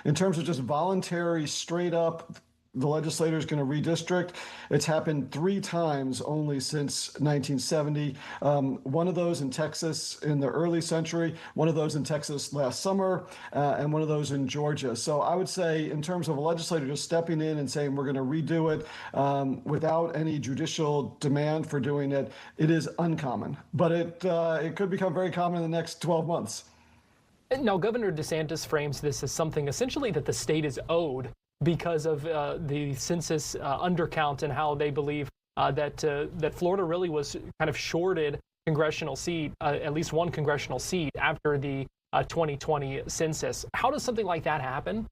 In terms of just voluntary, straight up, the legislator is going to redistrict, it's happened 3 times only since 1970. One of those in Texas in the early century, one of those in Texas last summer, and one of those in Georgia. So I would say in terms of a legislator just stepping in and saying we're going to redo it without any judicial demand for doing it, it is uncommon. But it could become very common in the next 12 months. Now, Governor DeSantis frames this as something essentially that the state is owed because of the census undercount and how they believe that Florida really was kind of shorted congressional seat, at least one congressional seat after the 2020 census. How does something like that happen?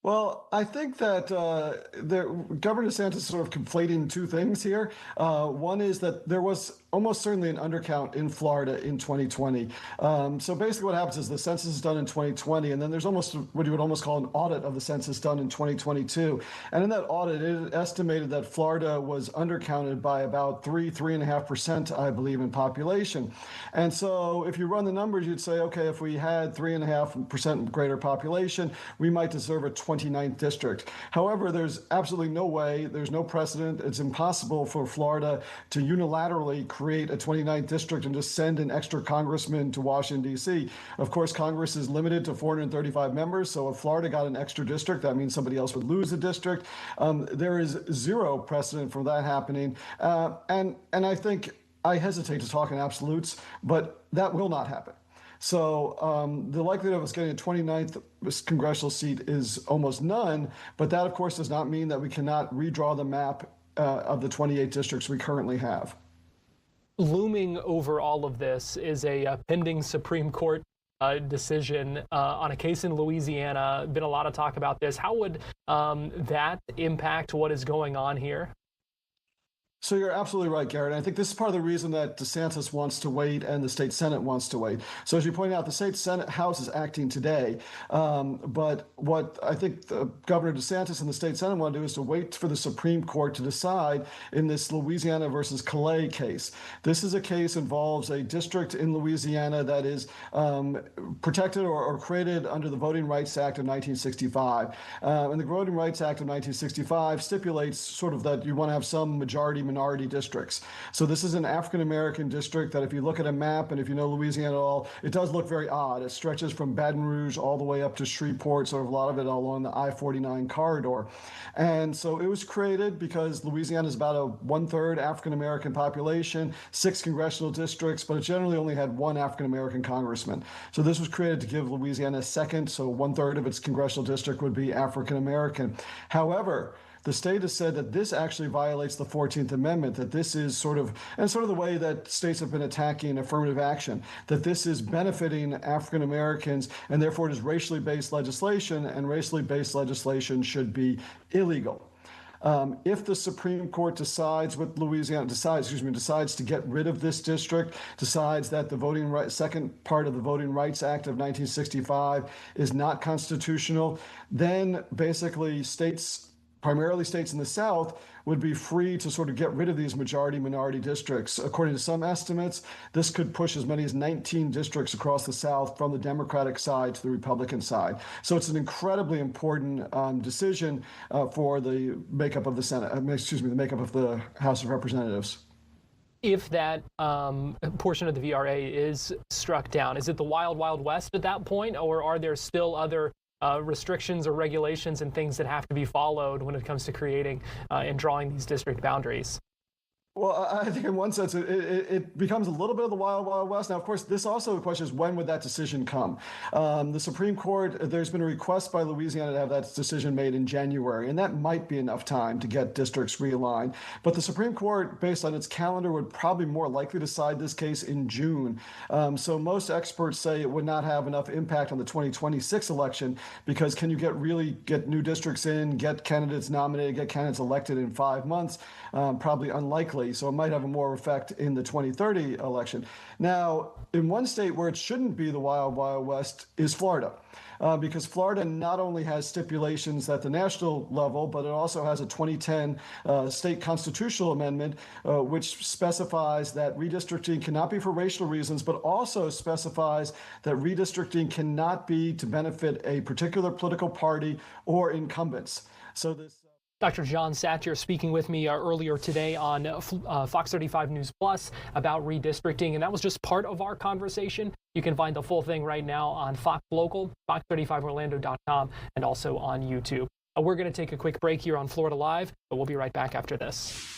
Well, I think that Governor DeSantis is sort of conflating 2 things here. One is that there was almost certainly an undercount in Florida in 2020. So basically what happens is the census is done in 2020, and then there's almost what you would almost call an audit of the census done in 2022. And in that audit, it estimated that Florida was undercounted by about 3.5%, I believe, in population. And so if you run the numbers, you'd say, okay, if we had 3.5% greater population, we might deserve a 29th district. However, there's absolutely no way, there's no precedent. It's impossible for Florida to unilaterally create a 29th district and just send an extra congressman to Washington, D.C. Of course, Congress is limited to 435 members, so if Florida got an extra district, that means somebody else would lose a district. There is 0 precedent for that happening. And I think I hesitate to talk in absolutes, but that will not happen. So the likelihood of us getting a 29th congressional seat is almost none, but that, of course, does not mean that we cannot redraw the map of the 28 districts we currently have. Looming over all of this is a pending Supreme Court decision on a case in Louisiana. Been a lot of talk about this. How would that impact what is going on here? So you're absolutely right, Garrett. I think this is part of the reason that DeSantis wants to wait and the state Senate wants to wait. So as you point out, the state Senate House is acting today. But what I think Governor DeSantis and the state Senate want to do is to wait for the Supreme Court to decide in this Louisiana versus Calais case. This is a case involves a district in Louisiana that is protected or created under the Voting Rights Act of 1965. And the Voting Rights Act of 1965 stipulates sort of that you want to have some minority districts. So this is an African-American district that if you look at a map and if you know Louisiana at all, it does look very odd. It stretches from Baton Rouge all the way up to Shreveport, sort of a lot of it along the I-49 corridor. And so it was created because Louisiana is about a 1/3 African-American population, 6 congressional districts, but it generally only had 1 African-American congressman. So this was created to give Louisiana a second, so 1/3 of its congressional district would be African-American. However, the state has said that this actually violates the 14th Amendment, that this is sort of the way that states have been attacking affirmative action, that this is benefiting African Americans, and therefore it is racially based legislation, and racially based legislation should be illegal. If the Supreme Court decides to get rid of this district, decides that the second part of the Voting Rights Act of 1965 is not constitutional, then basically primarily states in the South would be free to sort of get rid of these majority-minority districts. According to some estimates, this could push as many as 19 districts across the South from the Democratic side to the Republican side. So it's an incredibly important decision for the makeup of the Senate, the makeup of the House of Representatives. If that portion of the VRA is struck down, is it the wild, wild west at that point, or are there still other restrictions or regulations and things that have to be followed when it comes to creating and drawing these district boundaries? Well, I think in one sense it becomes a little bit of the wild, wild west. Now, of course, this also the question is when would that decision come? The Supreme Court, there's been a request by Louisiana to have that decision made in January, and that might be enough time to get districts realigned. But the Supreme Court, based on its calendar, would probably more likely decide this case in June. So most experts say it would not have enough impact on the 2026 election because can you get new districts in, get candidates nominated, get candidates elected in 5 months? Probably unlikely. So it might have a more effect in the 2030 election. Now, in one state where it shouldn't be the wild, wild west is Florida. Because Florida not only has stipulations at the national level, but it also has a 2010 state constitutional amendment, which specifies that redistricting cannot be for racial reasons, but also specifies that redistricting cannot be to benefit a particular political party or incumbents. So this. Dr. John Satcher speaking with me earlier today on Fox 35 News Plus about redistricting, and that was just part of our conversation. You can find the full thing right now on Fox Local, fox35orlando.com, and also on YouTube. We're going to take a quick break here on Florida Live, but we'll be right back after this.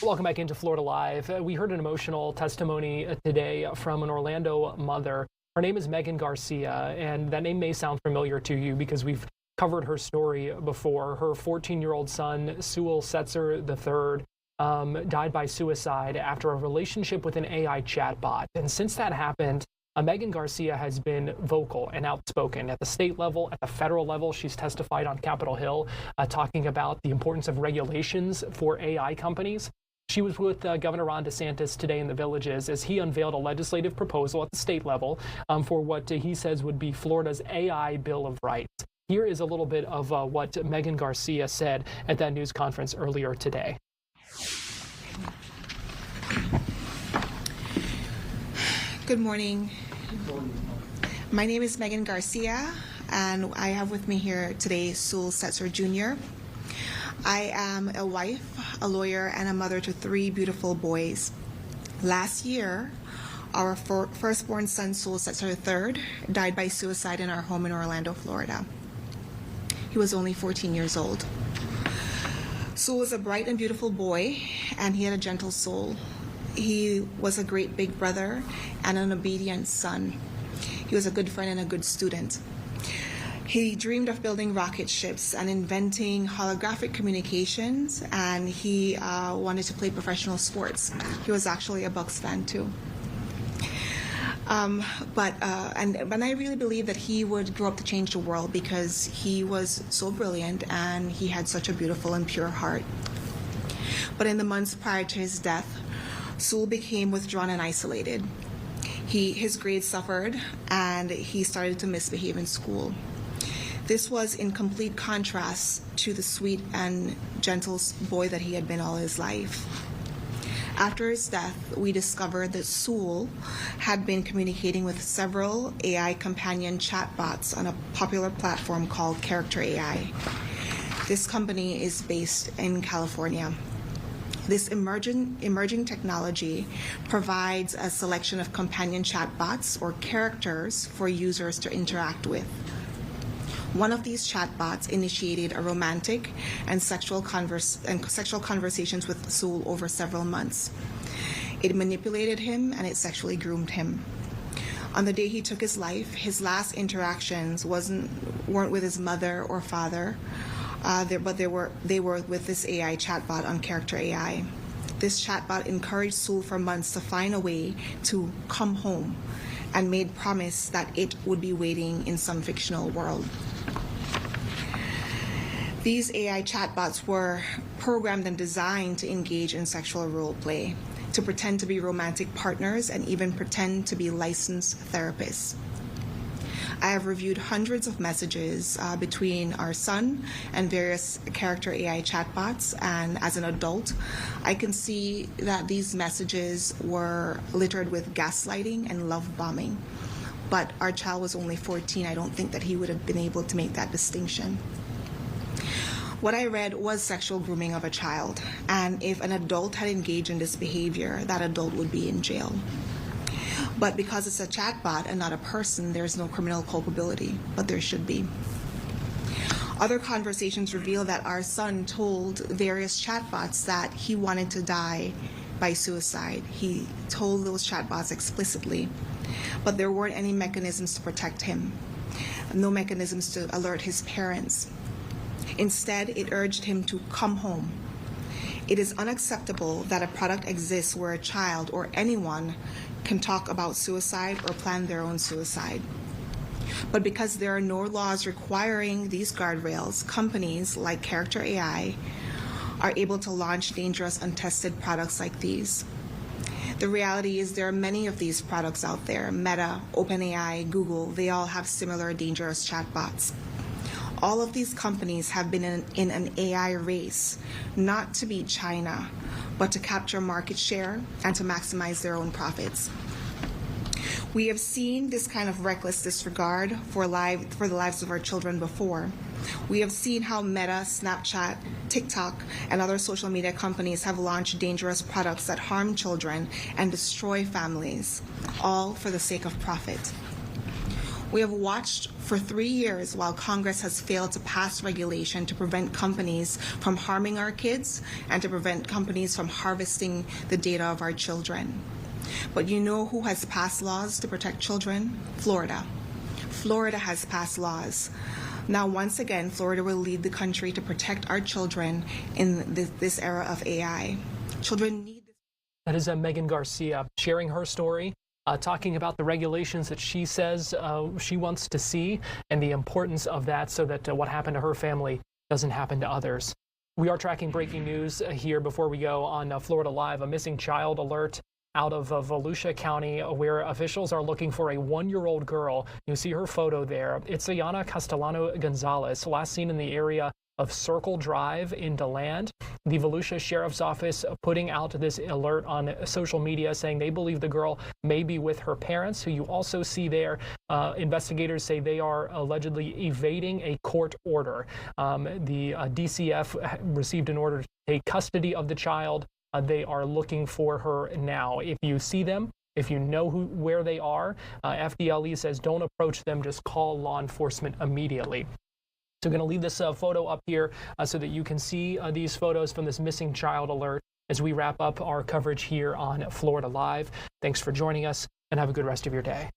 Welcome back into Florida Live. We heard an emotional testimony today from an Orlando mother. Her name is Megan Garcia, and that name may sound familiar to you because we've covered her story before. Her 14-year-old son, Sewell Setzer III, died by suicide after a relationship with an AI chatbot. And since that happened, Megan Garcia has been vocal and outspoken at the state level, at the federal level. She's testified on Capitol Hill talking about the importance of regulations for AI companies. She was with Governor Ron DeSantis today in the Villages as he unveiled a legislative proposal at the state level for what he says would be Florida's AI Bill of Rights. Here is a little bit of what Megan Garcia said at that news conference earlier today. Good morning. My name is Megan Garcia, and I have with me here today Sewell Setzer Jr. I am a wife, a lawyer, and a mother to 3 beautiful boys. Last year, our firstborn son, Sewell Setzer III, died by suicide in our home in Orlando, Florida. He was only 14 years old. Sewell was a bright and beautiful boy, and he had a gentle soul. He was a great big brother and an obedient son. He was a good friend and a good student. He dreamed of building rocket ships and inventing holographic communications, and he wanted to play professional sports. He was actually a Bucks fan too. But I really believe that he would grow up to change the world because he was so brilliant and he had such a beautiful and pure heart. But in the months prior to his death, Sewell became withdrawn and isolated. His grades suffered, and he started to misbehave in school. This was in complete contrast to the sweet and gentle boy that he had been all his life. After his death, we discovered that Sewell had been communicating with several AI companion chatbots on a popular platform called Character AI. This company is based in California. This emerging technology provides a selection of companion chatbots or characters for users to interact with. One of these chatbots initiated a romantic and sexual conversations with Sewell over several months. It manipulated him and it sexually groomed him. On the day he took his life, his last interactions weren't with his mother or father, but they were with this AI chatbot on Character AI. This chatbot encouraged Sewell for months to find a way to come home and made promise that it would be waiting in some fictional world. These AI chatbots were programmed and designed to engage in sexual role play, to pretend to be romantic partners, and even pretend to be licensed therapists. I have reviewed hundreds of messages between our son and various Character AI chatbots, and as an adult, I can see that these messages were littered with gaslighting and love bombing. But our child was only 14. I don't think that he would have been able to make that distinction. What I read was sexual grooming of a child, and if an adult had engaged in this behavior, that adult would be in jail. But because it's a chatbot and not a person, there's no criminal culpability, but there should be. Other conversations reveal that our son told various chatbots that he wanted to die by suicide. He told those chatbots explicitly, but there weren't any mechanisms to protect him, no mechanisms to alert his parents. Instead, it urged him to come home. It is unacceptable that a product exists where a child or anyone can talk about suicide or plan their own suicide. But because there are no laws requiring these guardrails, companies like Character AI are able to launch dangerous, untested products like these. The reality is there are many of these products out there. Meta, OpenAI, Google, they all have similar dangerous chatbots. All of these companies have been in an AI race, not to beat China, but to capture market share and to maximize their own profits. We have seen this kind of reckless disregard for the lives of our children before. We have seen how Meta, Snapchat, TikTok, and other social media companies have launched dangerous products that harm children and destroy families, all for the sake of profit. We have watched for 3 years while Congress has failed to pass regulation to prevent companies from harming our kids and to prevent companies from harvesting the data of our children. But you know who has passed laws to protect children? Florida. Florida has passed laws. Now, once again, Florida will lead the country to protect our children in this era of AI. Children need this. That is Megan Garcia sharing her story, talking about the regulations that she says she wants to see and the importance of that so that what happened to her family doesn't happen to others. We are tracking breaking news here before we go on Florida Live. A missing child alert out of Volusia County, where officials are looking for a 1-year-old girl. You see her photo there. It's Ayana Castellano Gonzalez, last seen in the area of Circle Drive in DeLand. The Volusia Sheriff's Office putting out this alert on social media saying they believe the girl may be with her parents, who you also see there. Investigators say they are allegedly evading a court order. The DCF received an order to take custody of the child. They are looking for her now. If you see them, if you know where they are, FDLE says don't approach them, just call law enforcement immediately. So we're going to leave this photo up here so that you can see these photos from this missing child alert as we wrap up our coverage here on Florida Live. Thanks for joining us and have a good rest of your day.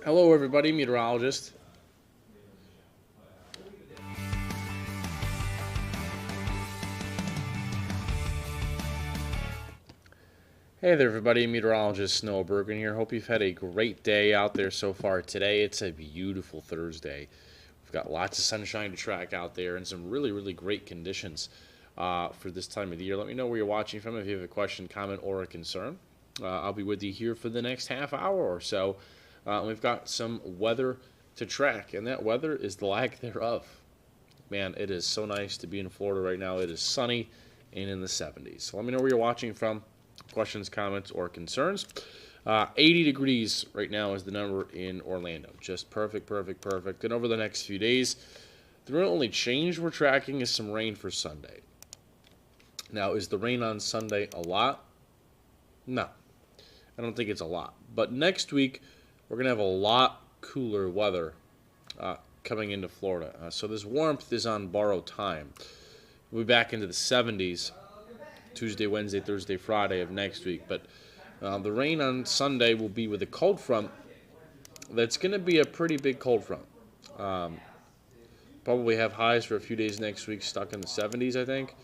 Hello, everybody. Meteorologist. Hey there, everybody. Meteorologist Noah Bergen here. Hope you've had a great day out there so far today. It's a beautiful Thursday. We've got lots of sunshine to track out there and some really, really great conditions for this time of the year. Let me know where you're watching from if you have a question, comment, or a concern. I'll be with you here for the next half hour or so. We've got some weather to track, and that weather is the lack thereof. Man, it is so nice to be in Florida right now. It is sunny and in the 70s. So let me know where you're watching from. Questions, comments, or concerns. 80 degrees right now is the number in Orlando. Just perfect, perfect, perfect. And over the next few days, The real only change we're tracking is some rain for Sunday. Now, is the rain on Sunday a lot? No. I don't think it's a lot. But next week, we're going to have a lot cooler weather coming into Florida. So this warmth is on borrowed time. We'll be back into the 70s Tuesday, Wednesday, Thursday, Friday of next week. But the rain on Sunday will be with a cold front. That's going to be a pretty big cold front. Probably have highs for a few days next week, stuck in the 70s, I think.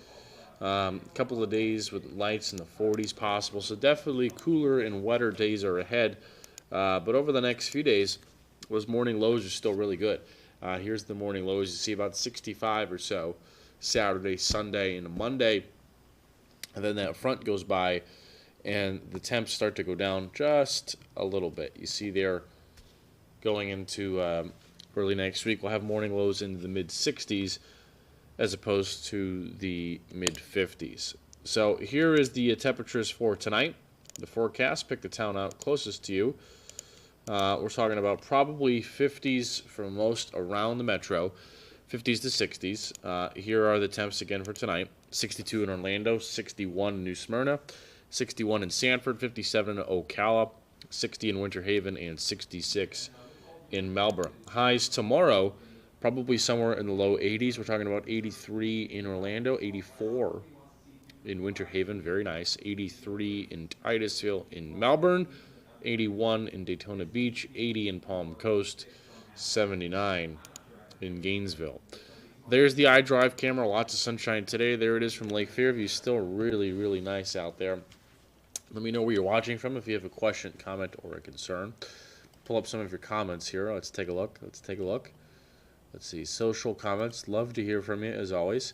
A couple of days with lights in the 40s possible. So definitely cooler and wetter days are ahead. But over the next few days, those morning lows are still really good. Here's the morning lows. You see about 65 or so Saturday, Sunday, and Monday. And then that front goes by, and the temps start to go down just a little bit. You see there going into early next week, we'll have morning lows into the mid-60s as opposed to the mid-50s. So here is the temperatures for tonight. The forecast, pick the town out closest to you. We're talking about probably 50s for most around the metro, 50s to 60s. Here are the temps again for tonight. 62 in Orlando, 61 in New Smyrna, 61 in Sanford, 57 in Ocala, 60 in Winter Haven, and 66 in Melbourne. Highs tomorrow, probably somewhere in the low 80s. We're talking about 83 in Orlando, 84 in Winter Haven, very nice, 83 in Titusville in Melbourne, 81 in Daytona Beach, 80 in Palm Coast, 79 in Gainesville. There's the iDrive camera, lots of sunshine today. There it is from Lake Fairview, still really, really nice out there. Let me know where you're watching from if you have a question, comment, or a concern. Pull up some of your comments here. Let's take a look. Let's see, social comments. Love to hear from you, as always.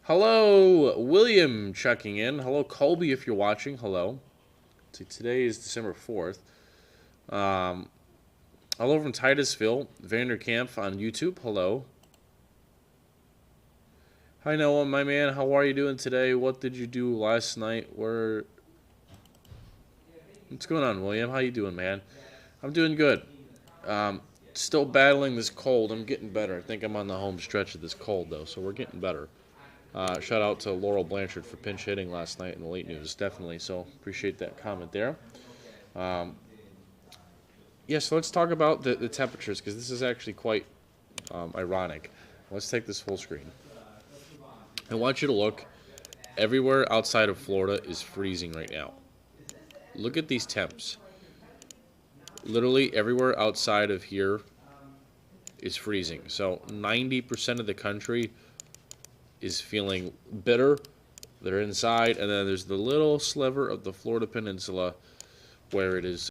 Hello, William checking in. Hello, Colby, if you're watching. Hello. Let's see, today is December 4th. Hello from Titusville. Vanderkamp on YouTube. Hello. Hi, Noah, my man. How are you doing today? What did you do last night? What's going on, William? How you doing, man? I'm doing good. Still battling this cold. I'm getting better. I think I'm on the home stretch of this cold, though, so we're getting better. Shout out to Laurel Blanchard for pinch hitting last night in the late news, definitely. So appreciate that comment there. Yeah, so let's talk about the temperatures, because this is actually quite ironic. Let's take this full screen. I want you to look. Everywhere outside of Florida is freezing right now. Look at these temps. Literally everywhere outside of here is freezing. So 90% of the country is feeling bitter. They're inside, and then there's the little sliver of the Florida Peninsula where it is